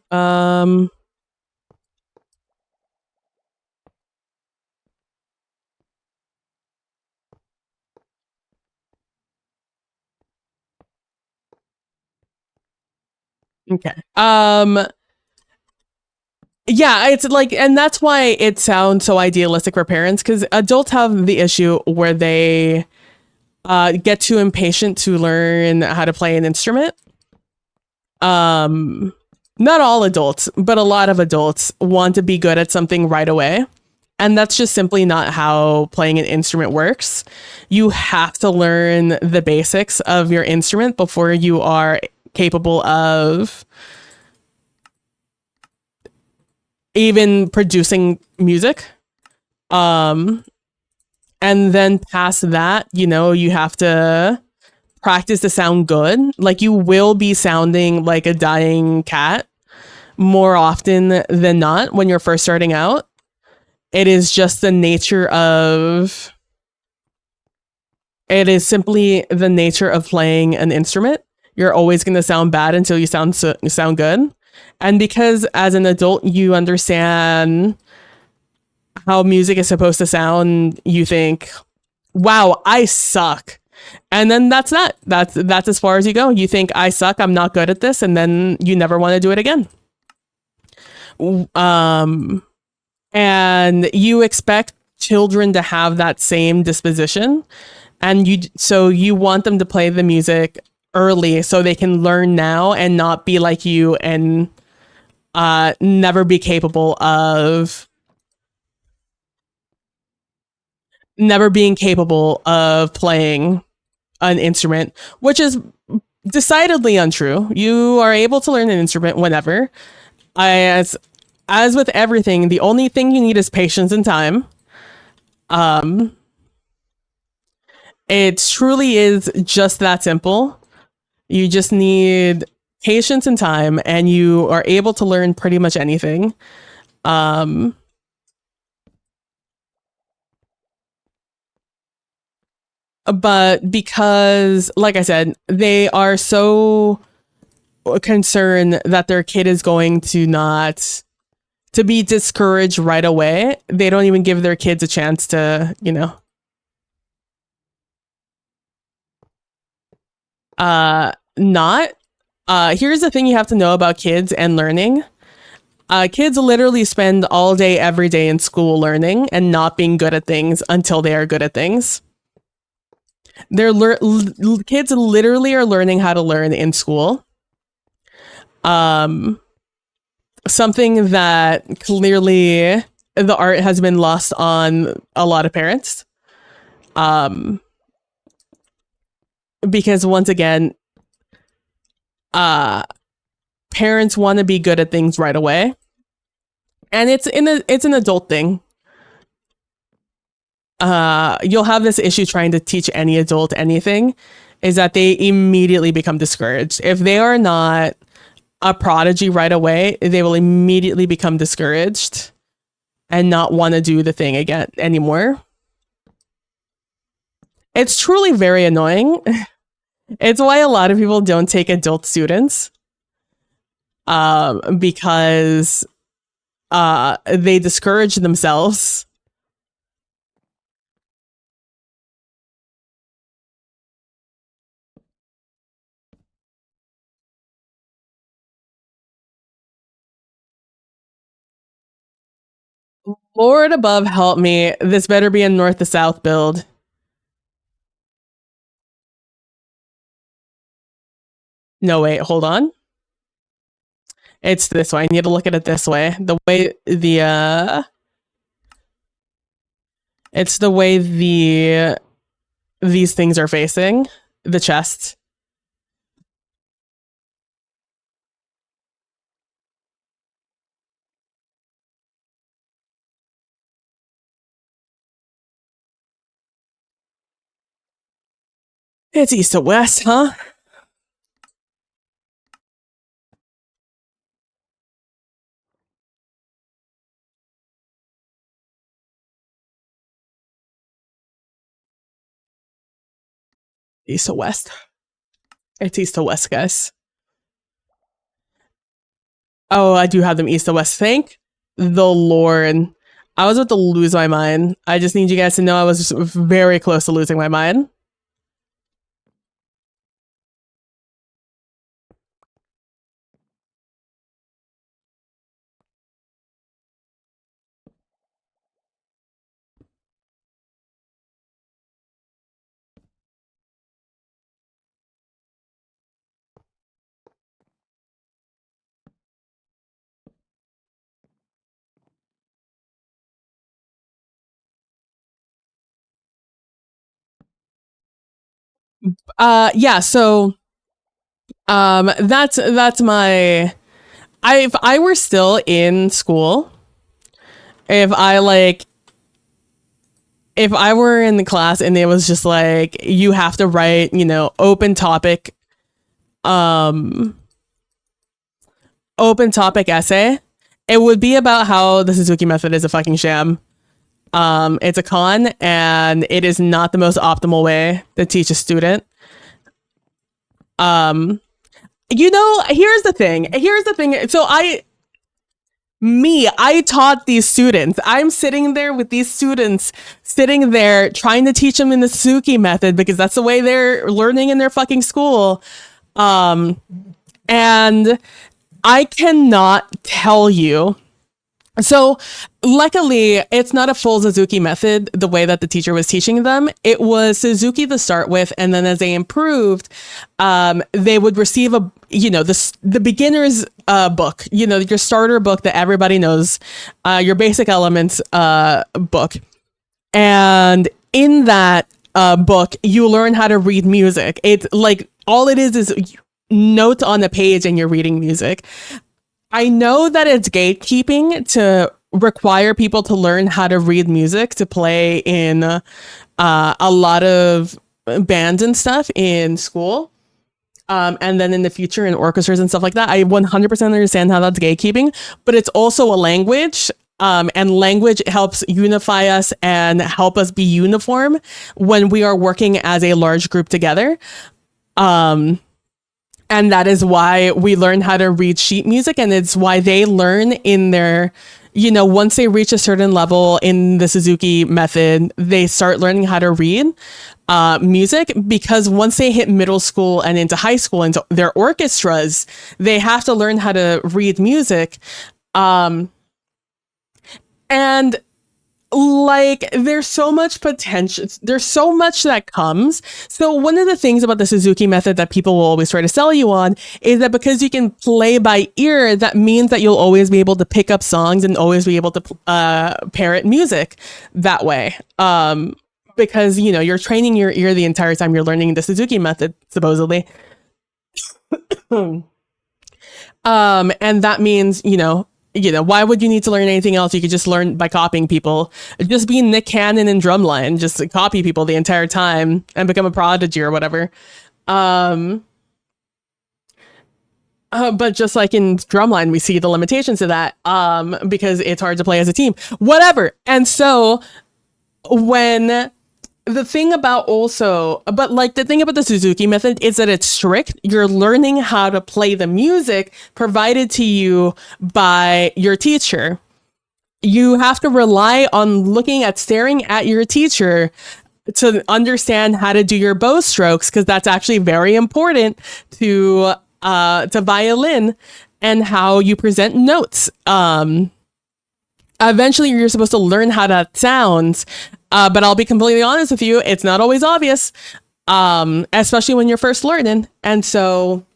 Okay. Yeah, it's like, and that's why it sounds so idealistic for parents, because adults have the issue where they get too impatient to learn how to play an instrument. Not all adults, but a lot of adults want to be good at something right away. And that's just simply not how playing an instrument works. You have to learn the basics of your instrument before you are capable of even producing music. And then past that, you have to practice to sound good. Like, you will be sounding like a dying cat more often than not when you're first starting out. It is just the nature of. It is simply the nature of playing an instrument. You're always going to sound bad until you sound good. And because as an adult, you understand how music is supposed to sound, you think, wow, I suck. And then that's that. That's as far as you go. You think, I suck, I'm not good at this, and then you never want to do it again. And you expect children to have that same disposition, and you want them to play the music early so they can learn now and not be like you and never be capable of playing an instrument, which is decidedly untrue. You are able to learn an instrument whenever. As with everything, the only thing you need is patience and time. Um, it truly is just that simple. You just need patience and time, and you are able to learn pretty much anything. Um, but because, like I said, they are so concerned that their kid is going to not to be discouraged right away, they don't even give their kids a chance to, not. Here's the thing you have to know about kids and learning. Kids literally spend all day, every day in school learning and not being good at things until they are good at things. Kids literally are learning how to learn in school. Something that clearly the art has been lost on a lot of parents. Because once again, parents want to be good at things right away, and it's an adult thing. You'll have this issue trying to teach any adult anything, is that they immediately become discouraged. If they are not a prodigy right away, they will immediately become discouraged and not want to do the thing again anymore. It's truly very annoying. It's why a lot of people don't take adult students, because they discourage themselves. Lord above, help me. This better be a north to south build. No, wait, hold on. It's this way. I need to look at it this way. It's the way these things are facing the chest. It's east to west, huh? East to west. It's east to west, guys. Oh, I do have them east to west. Thank the Lord. I was about to lose my mind. I just need you guys to know I was very close to losing my mind. Yeah, so that's my if I were still in school, if I like if I were in the class and it was just like you have to write, um open topic essay, it would be about how the Suzuki method is a fucking sham. It's a con and it is not the most optimal way to teach a student. Here's the thing. So I taught these students. I'm sitting there with these students, sitting there trying to teach them in the Suzuki method because that's the way they're learning in their fucking school. And I cannot tell you. So luckily, it's not a full Suzuki method the way that the teacher was teaching them. It was Suzuki to start with, and then as they improved, they would receive the beginner's book, your starter book that everybody knows, your basic elements book. And in that book, you learn how to read music. It's like all it is notes on the page and you're reading music. I know that it's gatekeeping to require people to learn how to read music to play in a lot of bands and stuff in school. And then in the future in orchestras and stuff like that. I 100% understand how that's gatekeeping, but it's also a language. And language helps unify us and help us be uniform when we are working as a large group together. And that is why we learn how to read sheet music. And it's why they learn in their, once they reach a certain level in the Suzuki method, they start learning how to read music, because once they hit middle school and into high school, into their orchestras, they have to learn how to read music. And like, there's so much potential. There's so much that comes. So one of the things about the Suzuki method that people will always try to sell you on is that because you can play by ear, that means that you'll always be able to pick up songs and always be able to parrot music that way. Because, you're training your ear the entire time you're learning the Suzuki method, supposedly. And that means, why would you need to learn anything else? You could just learn by copying people. Just be Nick Cannon in Drumline. Just copy people the entire time and become a prodigy or whatever. But just like in Drumline, we see the limitations of that because it's hard to play as a team. Whatever. And so the thing about the Suzuki method is that it's strict. You're learning how to play the music provided to you by your teacher. You have to rely on staring at your teacher to understand how to do your bow strokes, because that's actually very important to violin and how you present notes. Eventually, you're supposed to learn how that sounds. But I'll be completely honest with you, it's not always obvious, especially when you're first learning. And so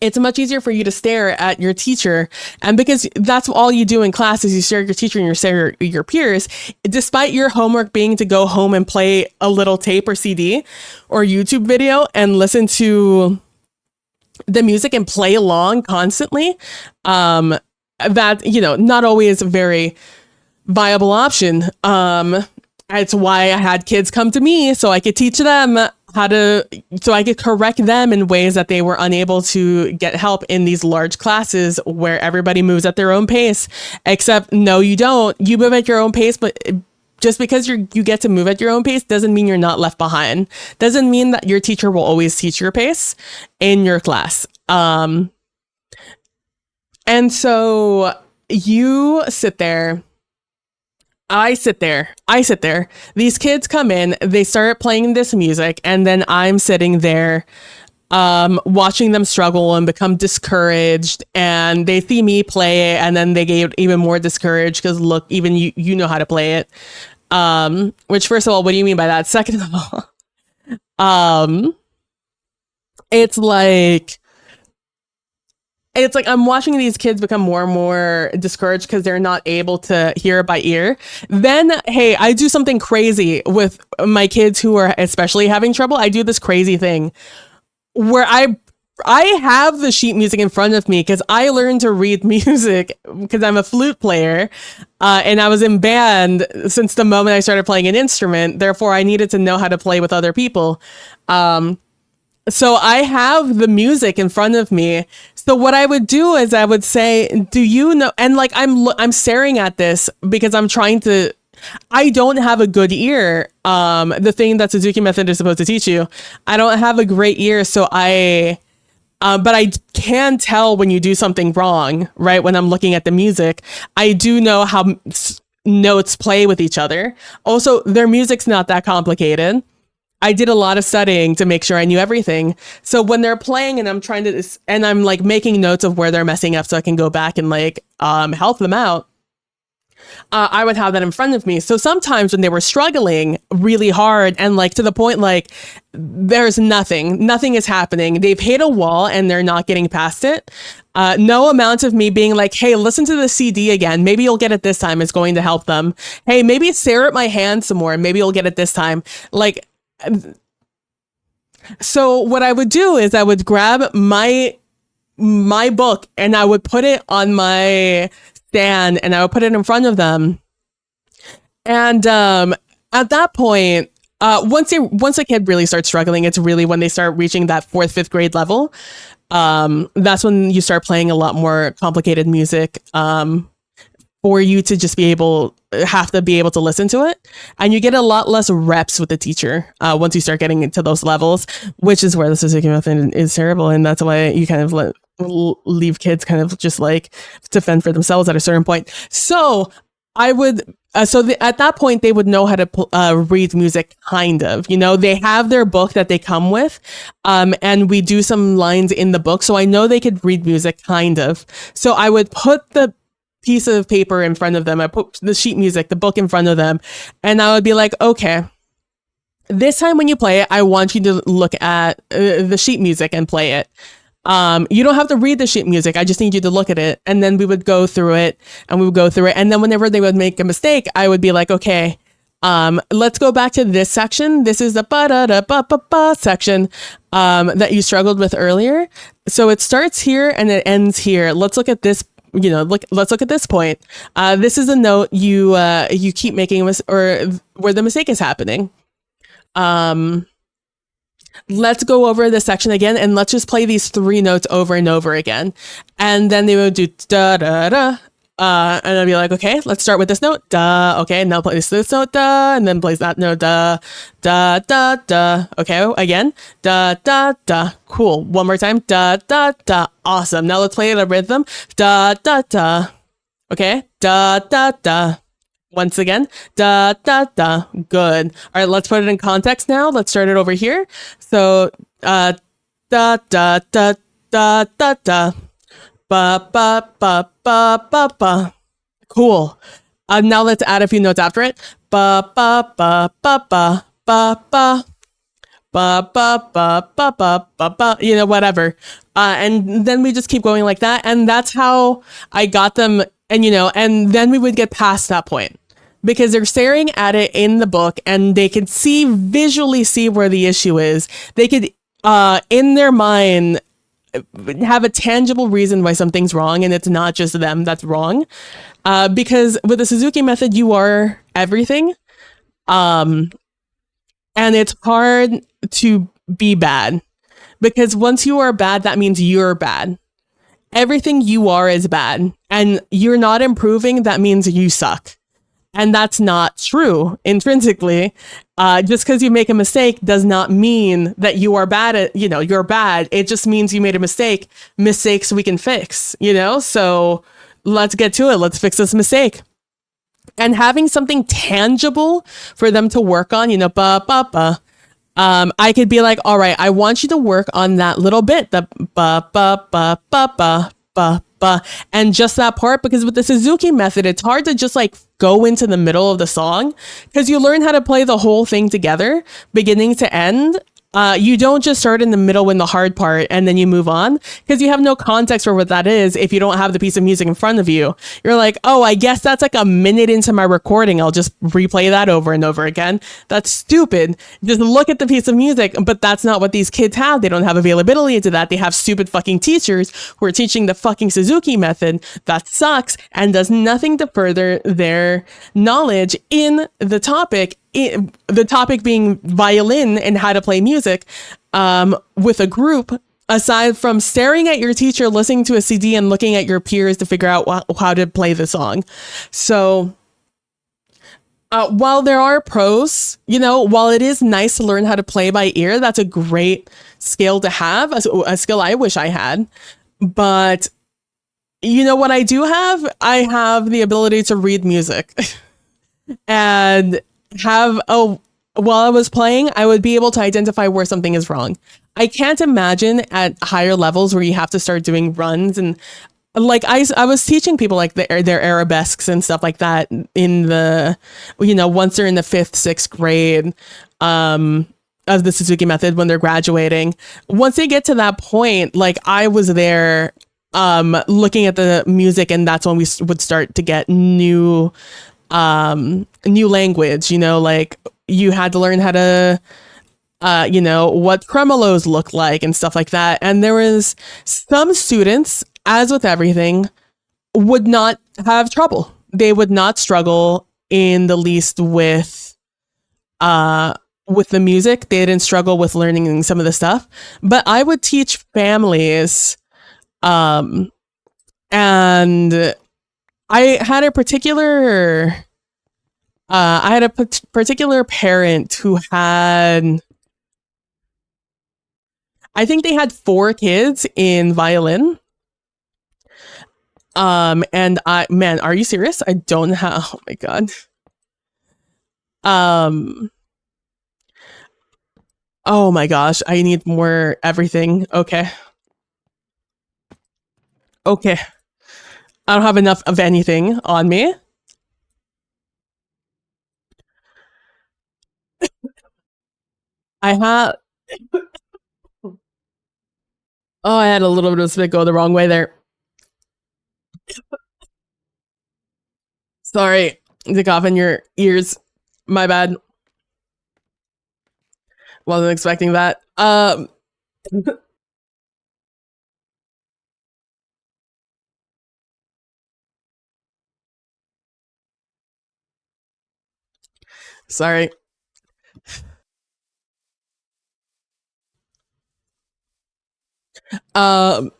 it's much easier for you to stare at your teacher. And because that's all you do in class is you stare at your teacher and you stare at your peers, despite your homework being to go home and play a little tape or CD or YouTube video and listen to the music and play along constantly, that, not always a very viable option. It's why I had kids come to me so I could teach them so I could correct them in ways that they were unable to get help in these large classes where everybody moves at their own pace. Except, no, you don't. You move at your own pace, but just because you get to move at your own pace doesn't mean you're not left behind. Doesn't mean that your teacher will always teach your pace in your class. And so you sit there. I sit there. These kids come in, they start playing this music, and then I'm sitting there watching them struggle and become discouraged, and they see me play it, and then they get even more discouraged because look, even you know how to play it. Which, first of all, what do you mean by that? Second of all, it's like I'm watching these kids become more and more discouraged because they're not able to hear it by ear. Then, hey, I do something crazy with my kids who are especially having trouble. I do this crazy thing where I have the sheet music in front of me because I learned to read music because I'm a flute player and I was in band since the moment I started playing an instrument. Therefore, I needed to know how to play with other people. So I have the music in front of me. So what I would do is I would say, do you know? And like, I'm staring at this because I don't have a good ear. The thing that Suzuki method is supposed to teach you, I don't have a great ear. So but I can tell when you do something wrong, right? When I'm looking at the music, I do know how notes play with each other. Also, their music's not that complicated. I did a lot of studying to make sure I knew everything. So when they're playing and I'm like making notes of where they're messing up so I can go back and like help them out, I would have that in front of me. So sometimes when they were struggling really hard and like to the point like there's nothing is happening. They've hit a wall and they're not getting past it. No amount of me being like, hey, listen to the CD again. Maybe you'll get it this time is going to help them. Hey, maybe stare at my hand some more. Maybe you'll get it this time. Like, so what I would do is I would grab my my book and I would put it on my stand and I would put it in front of them. And at that point, once a kid really starts struggling, it's really when they start reaching that 4th, 5th grade level. That's when you start playing a lot more complicated music for you to just have to be able to listen to it. And you get a lot less reps with the teacher once you start getting into those levels, which is where the Suzuki method is terrible. And that's why you kind of leave kids kind of just like to fend for themselves at a certain point. So I would, at that point, they would know how to read music, kind of. They have their book that they come with, and we do some lines in the book. So I know they could read music, kind of. So I would put the piece of paper in front of them. I put the sheet music, the book in front of them, and I would be like, okay, this time when you play it, I want you to look at the sheet music and play it. You don't have to read the sheet music. I just need you to look at it. And then we would go through it and we would go through it. And then whenever they would make a mistake, I would be like, okay, let's go back to this section. This is the ba-da-da-ba-ba-ba section that you struggled with earlier. So it starts here and it ends here. Let's look at this. Let's look at this point. This is a note you keep making or where the mistake is happening. Let's go over this section again and let's just play these 3 notes over and over again. And then they would do da da da. And I'd be like, okay, let's start with this note. Da. Okay, now play this note. Da. And then plays that note. Da. Da da da. Okay, again. Da da da. Cool. One more time. Da da da. Awesome. Now let's play it a rhythm. Da da da. Okay. Da da da. Once again, da, da, da. Good. All right, let's put it in context now. Let's start it over here. So, da, da, da, da, da, da. Ba, ba, ba, ba, ba, ba. Cool. Now let's add a few notes after it. Ba, ba, ba, ba, ba, ba, ba. Ba, ba, ba, ba, ba, ba, ba. Whatever. And then we just keep going like that. And that's how I got them. And, and then we would get past that point because they're staring at it in the book and they could visually see where the issue is. They could, in their mind, have a tangible reason why something's wrong. And it's not just them that's wrong. Because with the Suzuki method, you are everything. And it's hard to be bad because once you are bad, that means you're bad. Everything you are is bad and you're not improving. That means you suck. And that's not true intrinsically. Just because you make a mistake does not mean that you are bad at, you're bad. It just means you made a mistake. Mistakes we can fix, so let's get to it. Let's fix this mistake. And having something tangible for them to work on, ba, ba, ba. I could be like, all right, I want you to work on that little bit, the ba, ba, ba, ba, ba, ba, ba, and just that part, because with the Suzuki method, it's hard to just like go into the middle of the song because you learn how to play the whole thing together, beginning to end. You don't just start in the middle in the hard part and then you move on because you have no context for what that is. If you don't have the piece of music in front of you, you're like, oh, I guess that's like a minute into my recording. I'll just replay that over and over again. That's stupid. Just look at the piece of music. But that's not what these kids have. They don't have availability to that. They have stupid fucking teachers who are teaching the fucking Suzuki method. That sucks and does nothing to further their knowledge in the topic. The topic being violin and how to play music with a group, aside from staring at your teacher, listening to a CD and looking at your peers to figure out how to play the song. So while there are pros, while it is nice to learn how to play by ear, that's a great skill to have, a skill I wish I had. But what I do have? I have the ability to read music and while I was playing, I would be able to identify where something is wrong. I can't imagine at higher levels where you have to start doing runs and like I was teaching people like their arabesques and stuff like that in the, once they're in the 5th, 6th grade of the Suzuki method when they're graduating. Once they get to that point, like I was there looking at the music and that's when we would start to get new language, like you had to learn how to what tremolos look like and stuff like that. And there was some students, as with everything, would not have trouble. They would not struggle in the least with the music. They didn't struggle with learning some of the stuff. But I would teach families, and I had a particular particular parent who had, I think they had 4 kids in violin. And man, are you serious? I don't have, oh my God. Oh my gosh, I need more everything. Okay. Okay. I don't have enough of anything on me. I have, oh, I had a little bit of spit go the wrong way there. Sorry, the cough in your ears. My bad. Wasn't expecting that. Sorry. Um,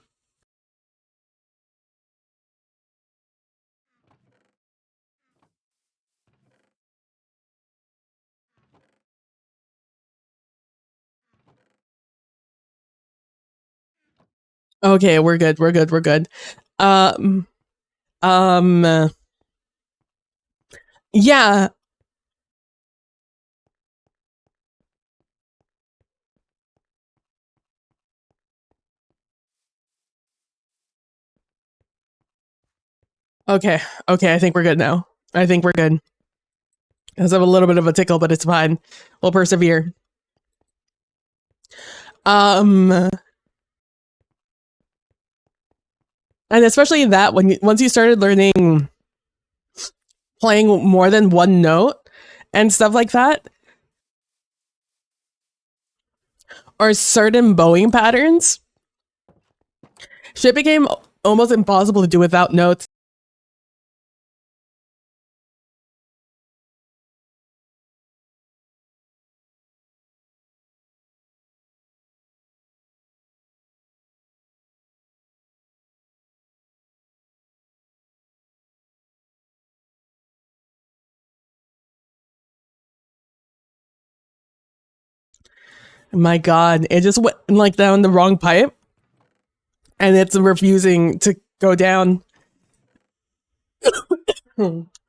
okay, we're good. We're good. We're good. Um, um, yeah. Okay. Okay. I think we're good now. I think we're good. I have a little bit of a tickle, but it's fine. We'll persevere. And especially that once you started learning playing more than one note and stuff like that, or certain bowing patterns, shit became almost impossible to do without notes. My God, it just went like down the wrong pipe, and it's refusing to go down.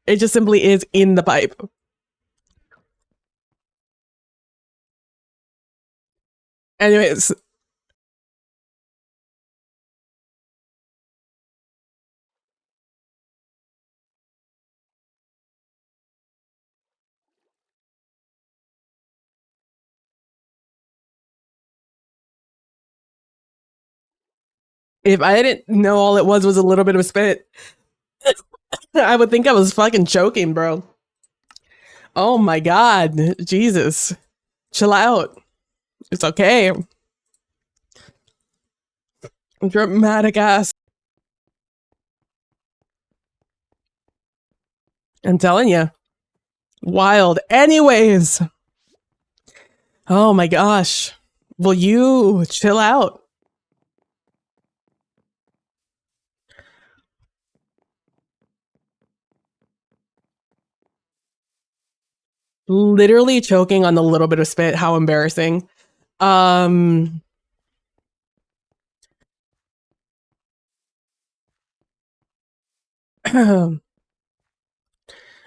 It just simply is in the pipe. Anyways, if I didn't know all it was a little bit of spit, I would think I was fucking choking, bro. Oh my God, Jesus, chill out. It's okay. Dramatic ass. I'm telling you, wild. Anyways, oh my gosh, will you chill out? Literally choking on the little bit of spit. How embarrassing. Um,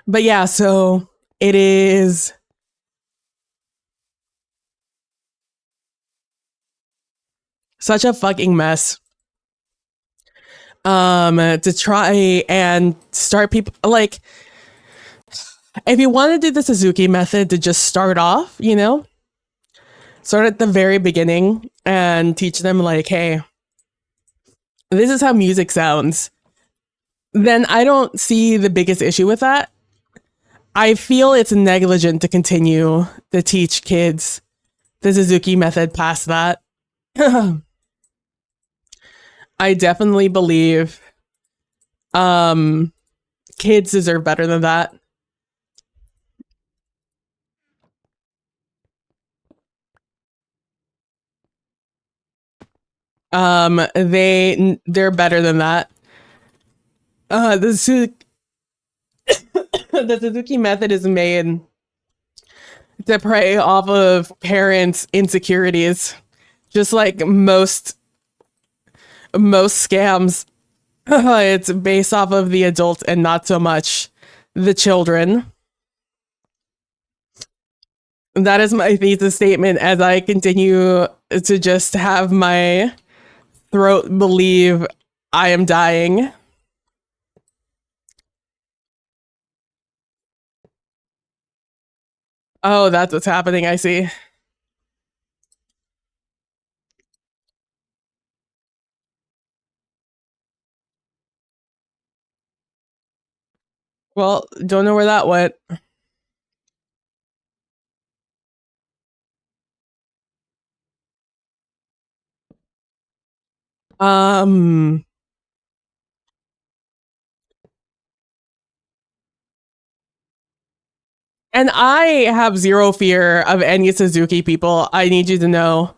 but yeah, so it is such a fucking mess. To try and start people like, if you want to do the Suzuki method to just start off, start at the very beginning and teach them like, hey, this is how music sounds, then I don't see the biggest issue with that. I feel it's negligent to continue to teach kids the Suzuki method past that. I definitely believe um kids deserve better than that. They're better than that. The the Suzuki method is made to prey off of parents' insecurities, just like most scams. It's based off of the adults and not so much the children. That is my thesis statement as I continue to just have my throat believe I am dying. Oh, that's what's happening. I see. Well, don't know where that went. Um, and I have zero fear of any Suzuki people. I need you to know.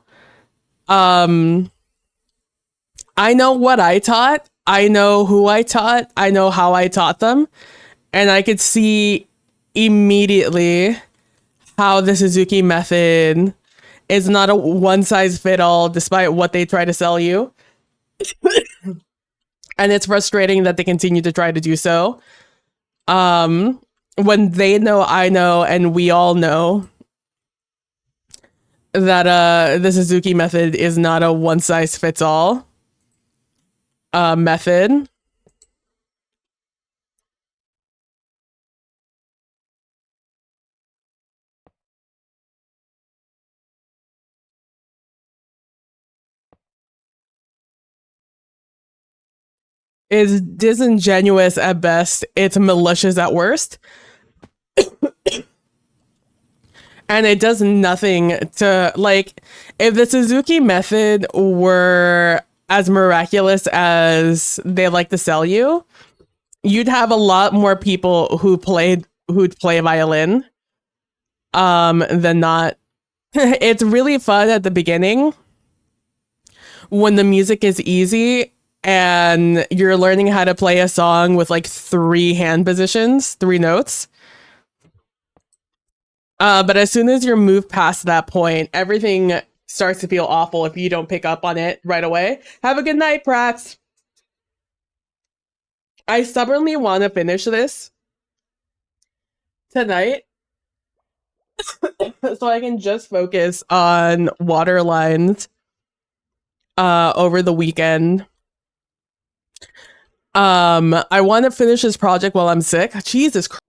Um, I know what I taught. I know who I taught. I know how I taught them. And I could see immediately how the Suzuki method is not a one size fit all, despite what they try to sell you. And it's frustrating that they continue to try to do so. When they know, I know, and we all know that the Suzuki method is not a one size fits all method. Is disingenuous at best. It's malicious at worst. And it does nothing to, like, if the Suzuki method were as miraculous as they like to sell you, you'd have a lot more people who'd play violin than not. It's really fun at the beginning when the music is easy and you're learning how to play a song with like three hand positions, three notes. But as soon as you're moved past that point, everything starts to feel awful if you don't pick up on it right away. Have a good night, Prax. I stubbornly want to finish this tonight so I can just focus on water lines over the weekend. I want to finish this project while I'm sick. Jesus Christ.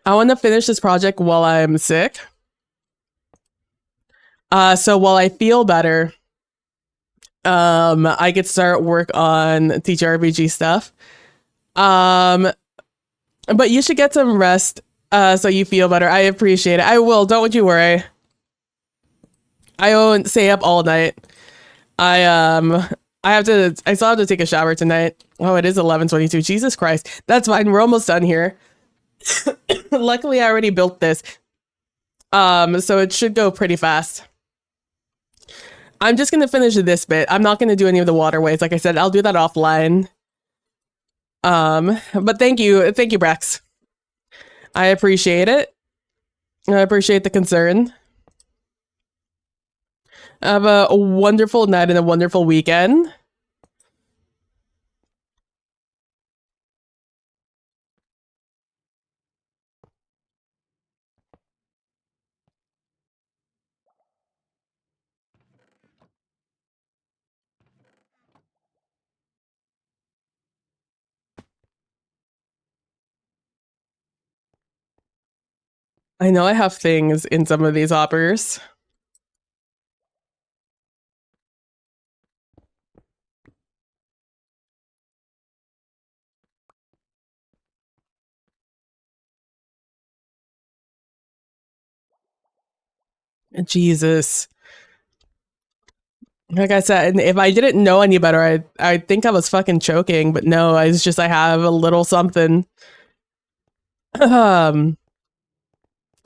I want to finish this project while I'm sick. So while I feel better, I could start work on ttrpg stuff. But you should get some rest so you feel better. I appreciate it. I will. Don't you worry. I won't stay up all night. I still have to take a shower tonight. Oh, it is 11:22. Jesus Christ. That's fine. We're almost done here. Luckily I already built this. So it should go pretty fast. I'm just gonna finish this bit. I'm not gonna do any of the waterways. Like I said, I'll do that offline. But thank you, Brex. I appreciate it. I appreciate the concern. Have a wonderful night and a wonderful weekend. I know I have things in some of these operas. Jesus. Like I said, and if I didn't know any better, I think I was fucking choking, but no, I have a little something um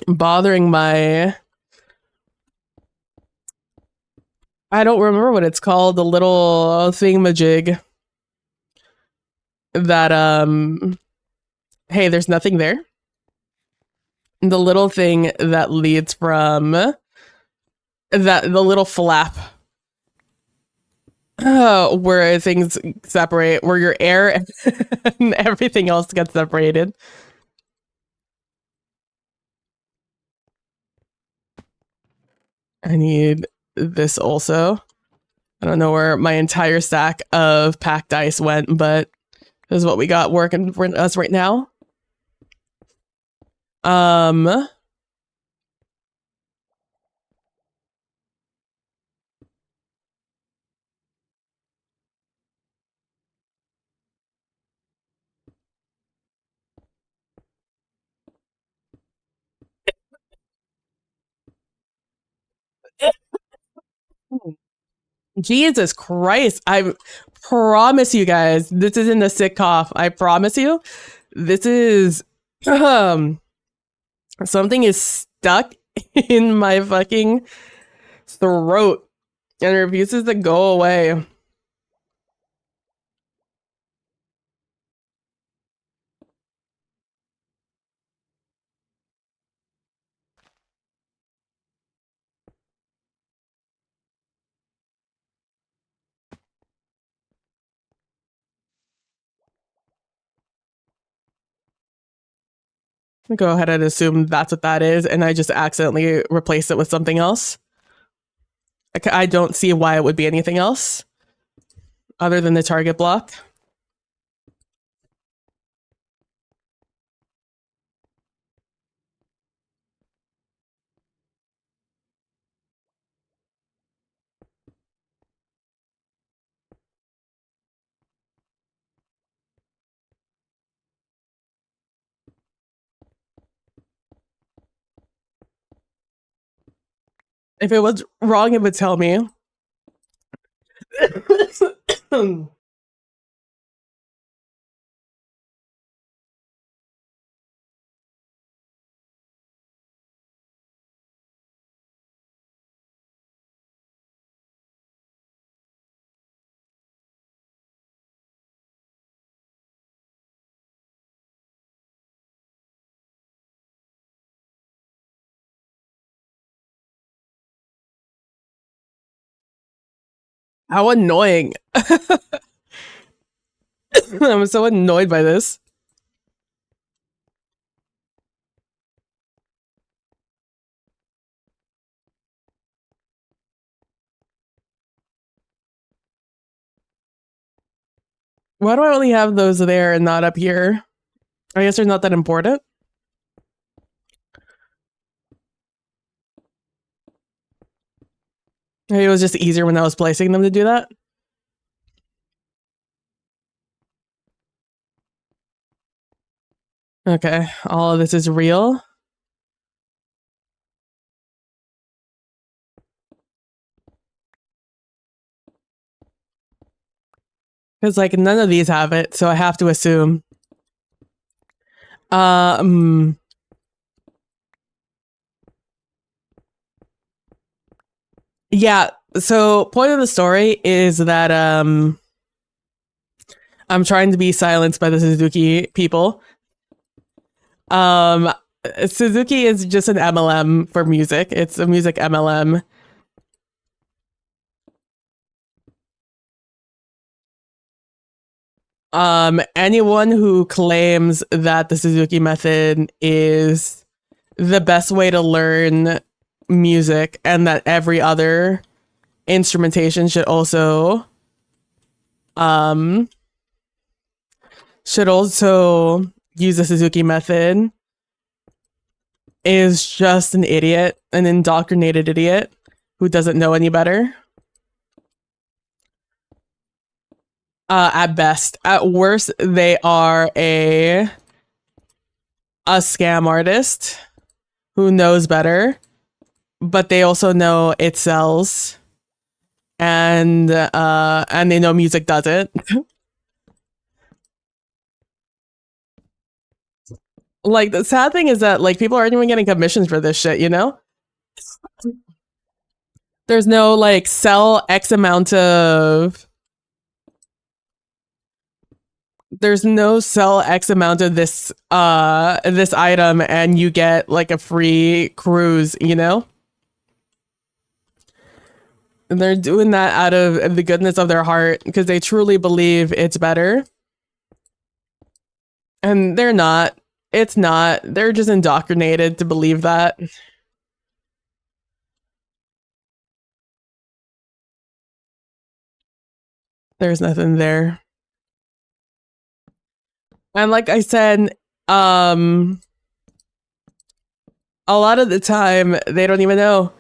bothering my, I don't remember what it's called, the little thingamajig that hey, there's nothing there. The little thing that leads from the little flap where things separate, where your air and everything else gets separated. I need this also. I don't know where my entire stack of packed dice went, but this is what we got working for us right now. Jesus Christ. I promise you guys, this isn't a sick cough. I promise you. This is something is stuck in my fucking throat and refuses to go away. Go ahead and assume that's what that is, and I just accidentally replace it with something else. I don't see why it would be anything else other than the target block. If it was wrong, it would tell me. How annoying. I'm so annoyed by this. Why do I only have those there and not up here? I guess they're not that important. Maybe it was just easier when I was placing them to do that. Okay, all of this is real. Because, like, none of these have it, so I have to assume. Yeah, so point of the story is that, I'm trying to be silenced by the Suzuki people. Suzuki is just an MLM for music. It's a music MLM. Anyone who claims that the Suzuki method is the best way to learn music and that every other instrumentation should also use the Suzuki method is just an idiot, an indoctrinated idiot who doesn't know any better. At best. At worst, they are a scam artist who knows better but they also know it sells, and they know music doesn't. Like the sad thing is that like people aren't even getting commissions for this shit, you know? There's no like sell X amount of there's no sell X amount of this item and you get like a free cruise, you know? And they're doing that out of the goodness of their heart because they truly believe it's better. And they're not. It's not. They're just indoctrinated to believe that. There's nothing there. And like I said, a lot of the time they don't even know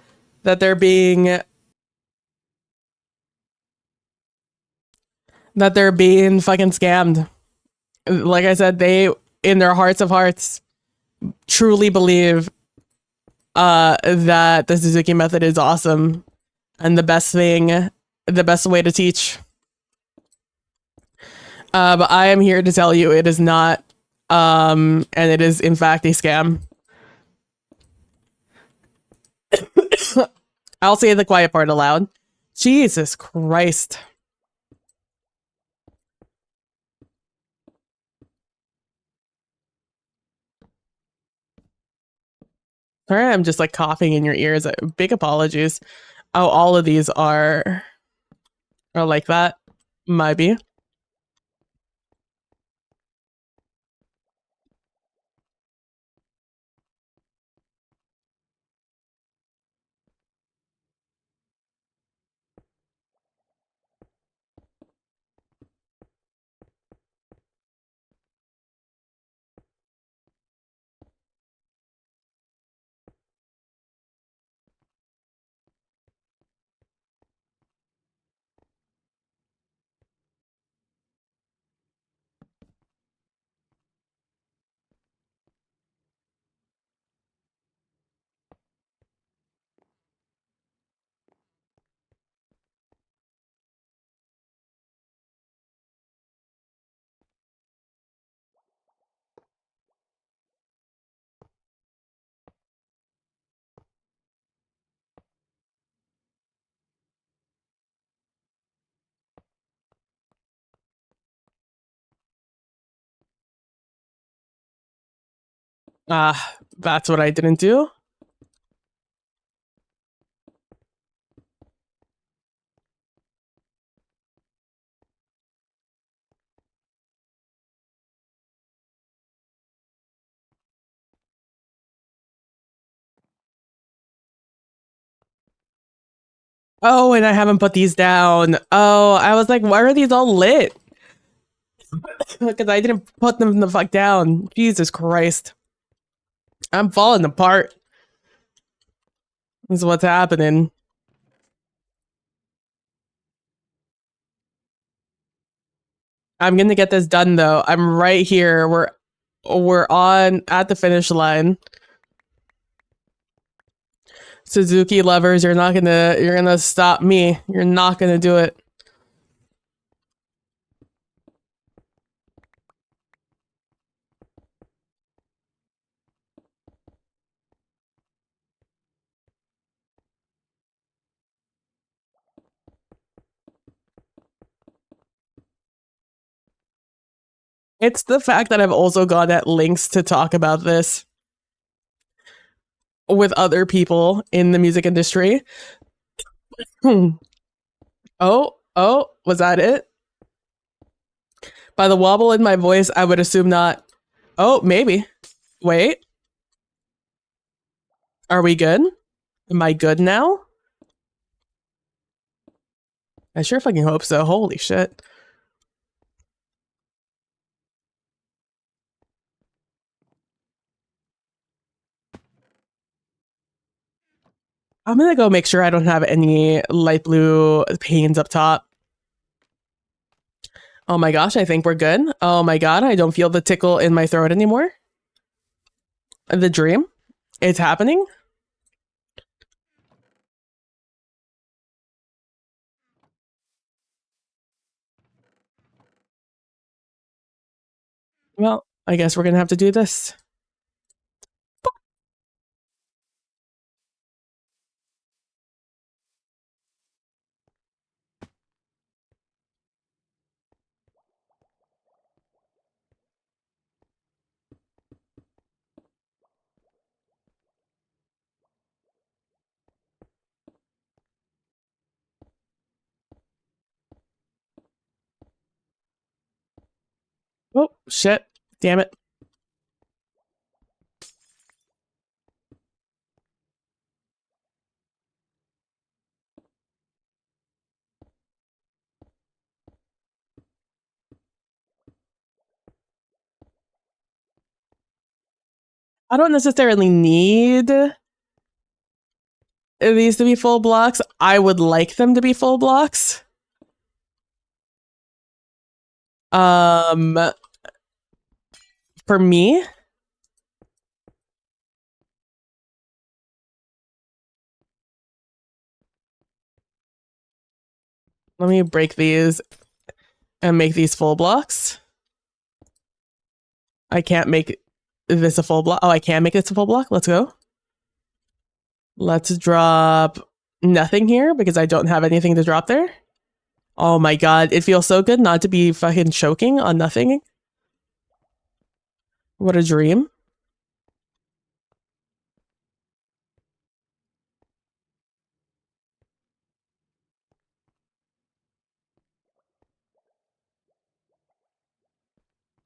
that they're being fucking scammed. Like I said, they in their hearts of hearts truly believe that the Suzuki method is awesome and the best way to teach. But I am here to tell you it is not, and it is in fact a scam. I'll say the quiet part aloud. Jesus Christ. Sorry, I'm just like coughing in your ears. Big apologies. Oh, all of these are like that. Might be. That's what I didn't do. Oh, and I haven't put these down. Oh, I was like, why are these all lit? Because I didn't put them the fuck down. Jesus Christ. I'm falling apart. This is what's happening. I'm gonna get this done though. I'm right here. We're on at the finish line. Suzuki lovers, you're gonna stop me. You're not gonna do it. It's the fact that I've also gone at links to talk about this with other people in the music industry. Oh, was that it? By the wobble in my voice, I would assume not. Oh, maybe. Wait. Are we good? Am I good now? I sure fucking hope so. Holy shit. I'm gonna go make sure I don't have any light blue panes up top. Oh my gosh, I think we're good. Oh my god, I don't feel the tickle in my throat anymore. The dream. It's happening. Well, I guess we're gonna have to do this. Oh, shit. Damn it. I don't necessarily need these to be full blocks. I would like them to be full blocks. For me, let me break these and make these full blocks. I can't make this a full block. Oh, I can make this a full block. Let's go. Let's drop nothing here because I don't have anything to drop there. Oh my god, it feels so good not to be fucking choking on nothing. What a dream.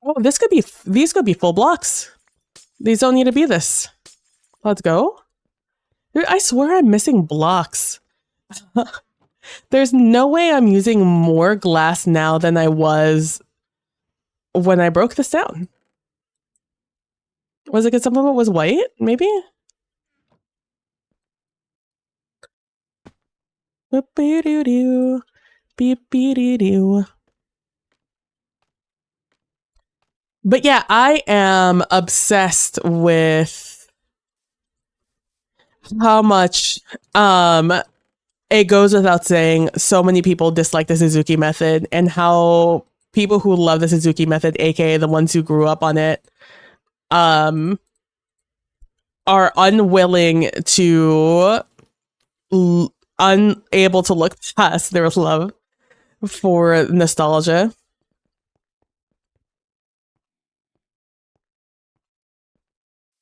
Oh, these could be full blocks. These don't need to be this. Let's go. Dude, I swear I'm missing blocks. There's no way I'm using more glass now than I was when I broke this down. Was it because some of it was white? Maybe? Boop-be-doo-doo. Beep-be-doo-doo. But yeah, I am obsessed with how much it goes without saying so many people dislike the Suzuki method, and how people who love the Suzuki method, aka the ones who grew up on it, are unwilling to unable to look past their love for nostalgia.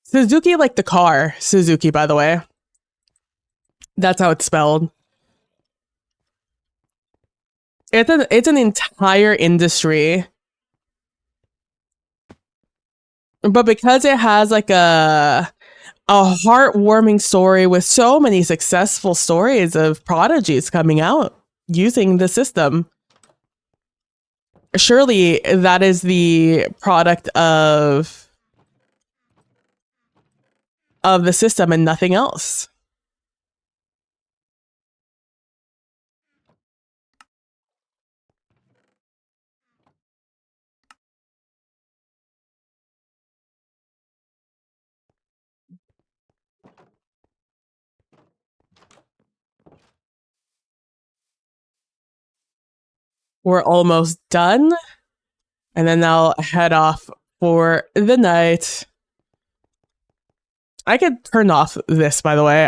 Suzuki, like the car Suzuki, by the way. That's how it's spelled. It's an entire industry. But because it has like a heartwarming story with so many successful stories of prodigies coming out using the system, surely that is the product of the system and nothing else. We're almost done, and then I'll head off for the night. I could turn off this, by the way.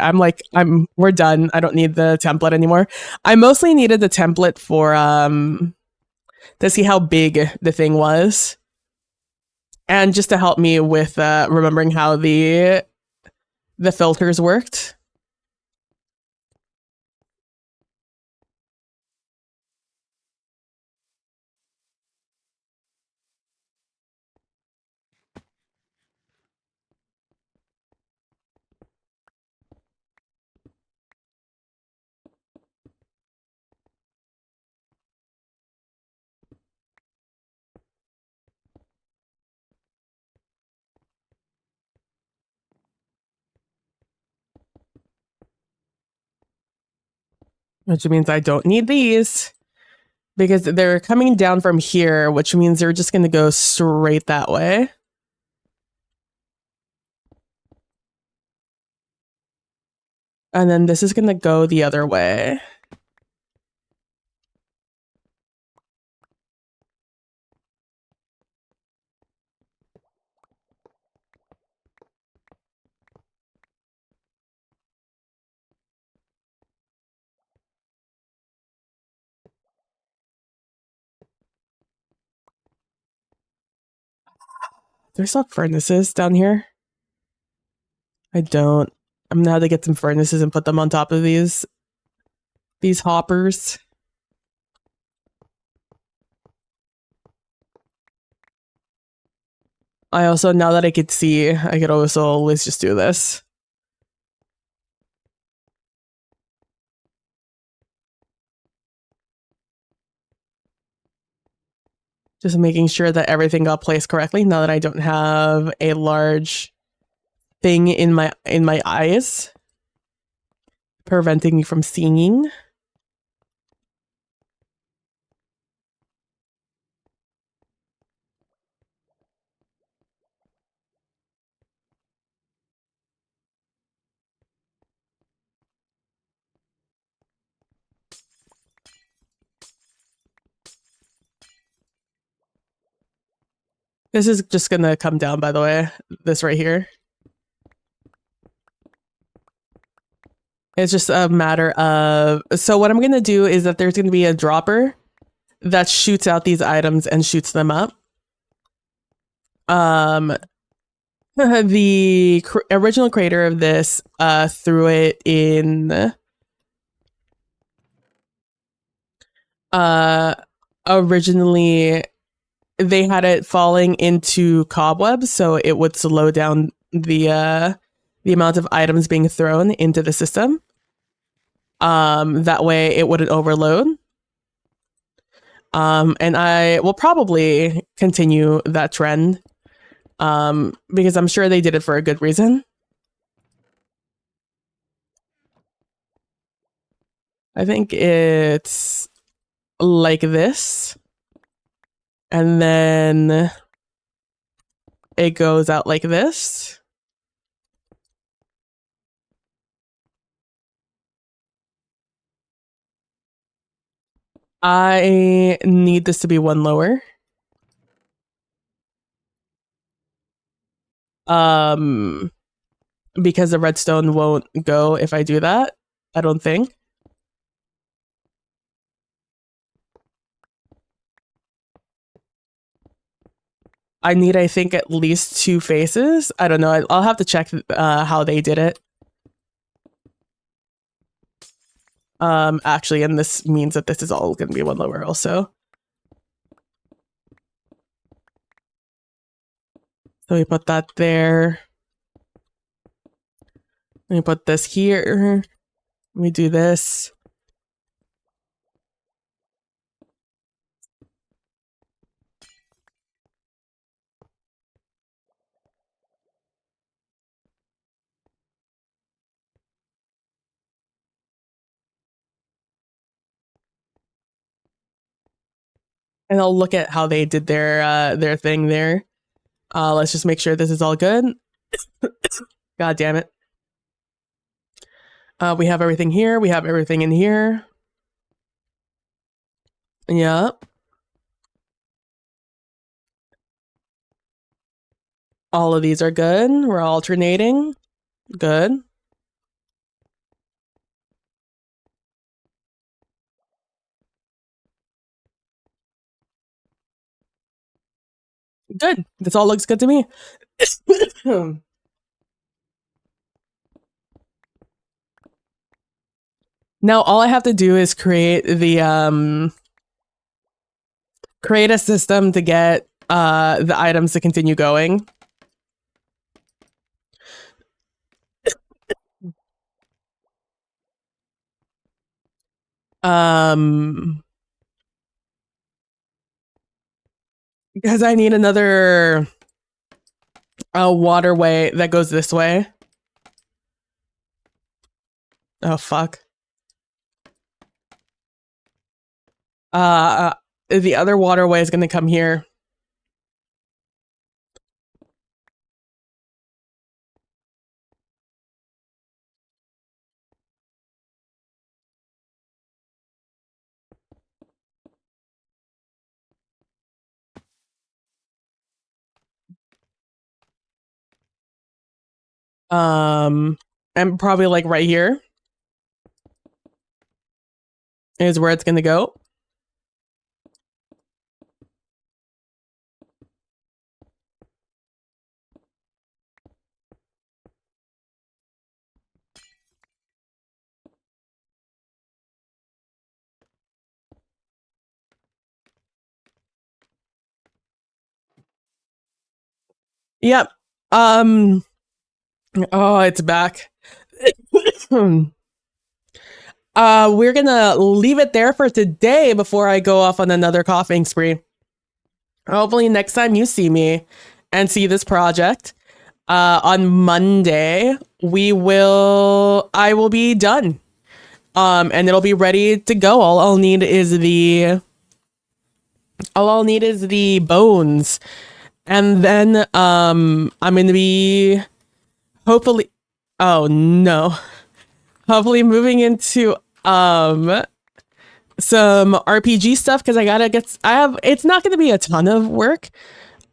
We're done. I don't need the template anymore. I mostly needed the template for to see how big the thing was, and just to help me with remembering how the filters worked. Which means I don't need these because they're coming down from here, which means they're just going to go straight that way. And then this is going to go the other way. Do I still have furnaces down here? I don't. I'm gonna have to get some furnaces and put them on top of these hoppers. I also, now that I could see, I could also always just do this. Just making sure that everything got placed correctly now that I don't have a large thing in my eyes preventing me from seeing. This is just gonna come down, by the way. This right here. It's just a matter of, so what I'm gonna do is that there's gonna be a dropper that shoots out these items and shoots them up. The original creator of this threw it in originally they had it falling into cobwebs, so it would slow down the amount of items being thrown into the system. That way it wouldn't overload. And I will probably continue that trend because I'm sure they did it for a good reason. I think it's like this. And then it goes out like this. I need this to be one lower. Because the redstone won't go if I do that. I don't think. I need, I think, at least 2 faces. I don't know. I'll have to check how they did it. Actually, and this means that this is all going to be one lower also. So we put that there. We put this here. We do this. And I'll look at how they did their thing there. Let's just make sure this is all good. God damn it. We have everything here. We have everything in here. Yep. All of these are good. We're alternating. Good. Good. This all looks good to me. Now all I have to do is create the create a system to get the items to continue going. Because I need another waterway that goes this way. Oh fuck. The other waterway is going to come here. And probably like right here is where it's going to go. Yep. Oh, it's back. We're gonna leave it there for today before I go off on another coughing spree. Hopefully next time you see me and see this project, on Monday, I will be done. And it'll be ready to go. All I'll need is the bones. And then I'm gonna be hopefully oh no. Hopefully moving into some RPG stuff because it's not gonna be a ton of work.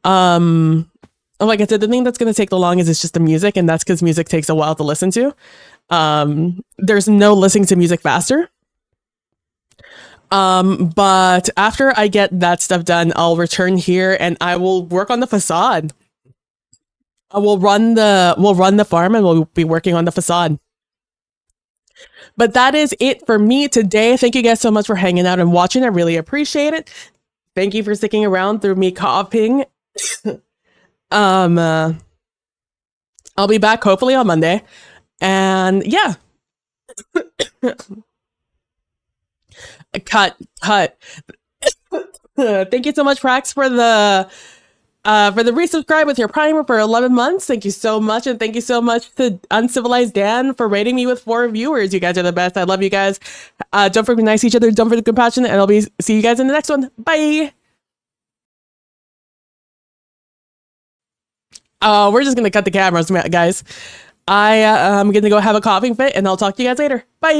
Like I said, the thing that's gonna take the longest is just the music, and that's because music takes a while to listen to. There's no listening to music faster. But after I get that stuff done, I'll return here and I will work on the facade. We'll run the farm and we'll be working on the facade. But that is it for me today. Thank you guys so much for hanging out and watching. I really appreciate it. Thank you for sticking around through me coughing. I'll be back hopefully on Monday. And yeah. Cut. Thank you so much, Prax, for the resubscribe with your primer for 11 months. Thank you so much. And thank you so much to Uncivilized Dan for rating me with 4 viewers. You guys are the best. I love you guys. Don't forget to be nice to each other. Don't forget to be compassionate. And see you guys in the next one. Bye. We're just going to cut the cameras, guys. I'm going to go have a coughing fit and I'll talk to you guys later. Bye.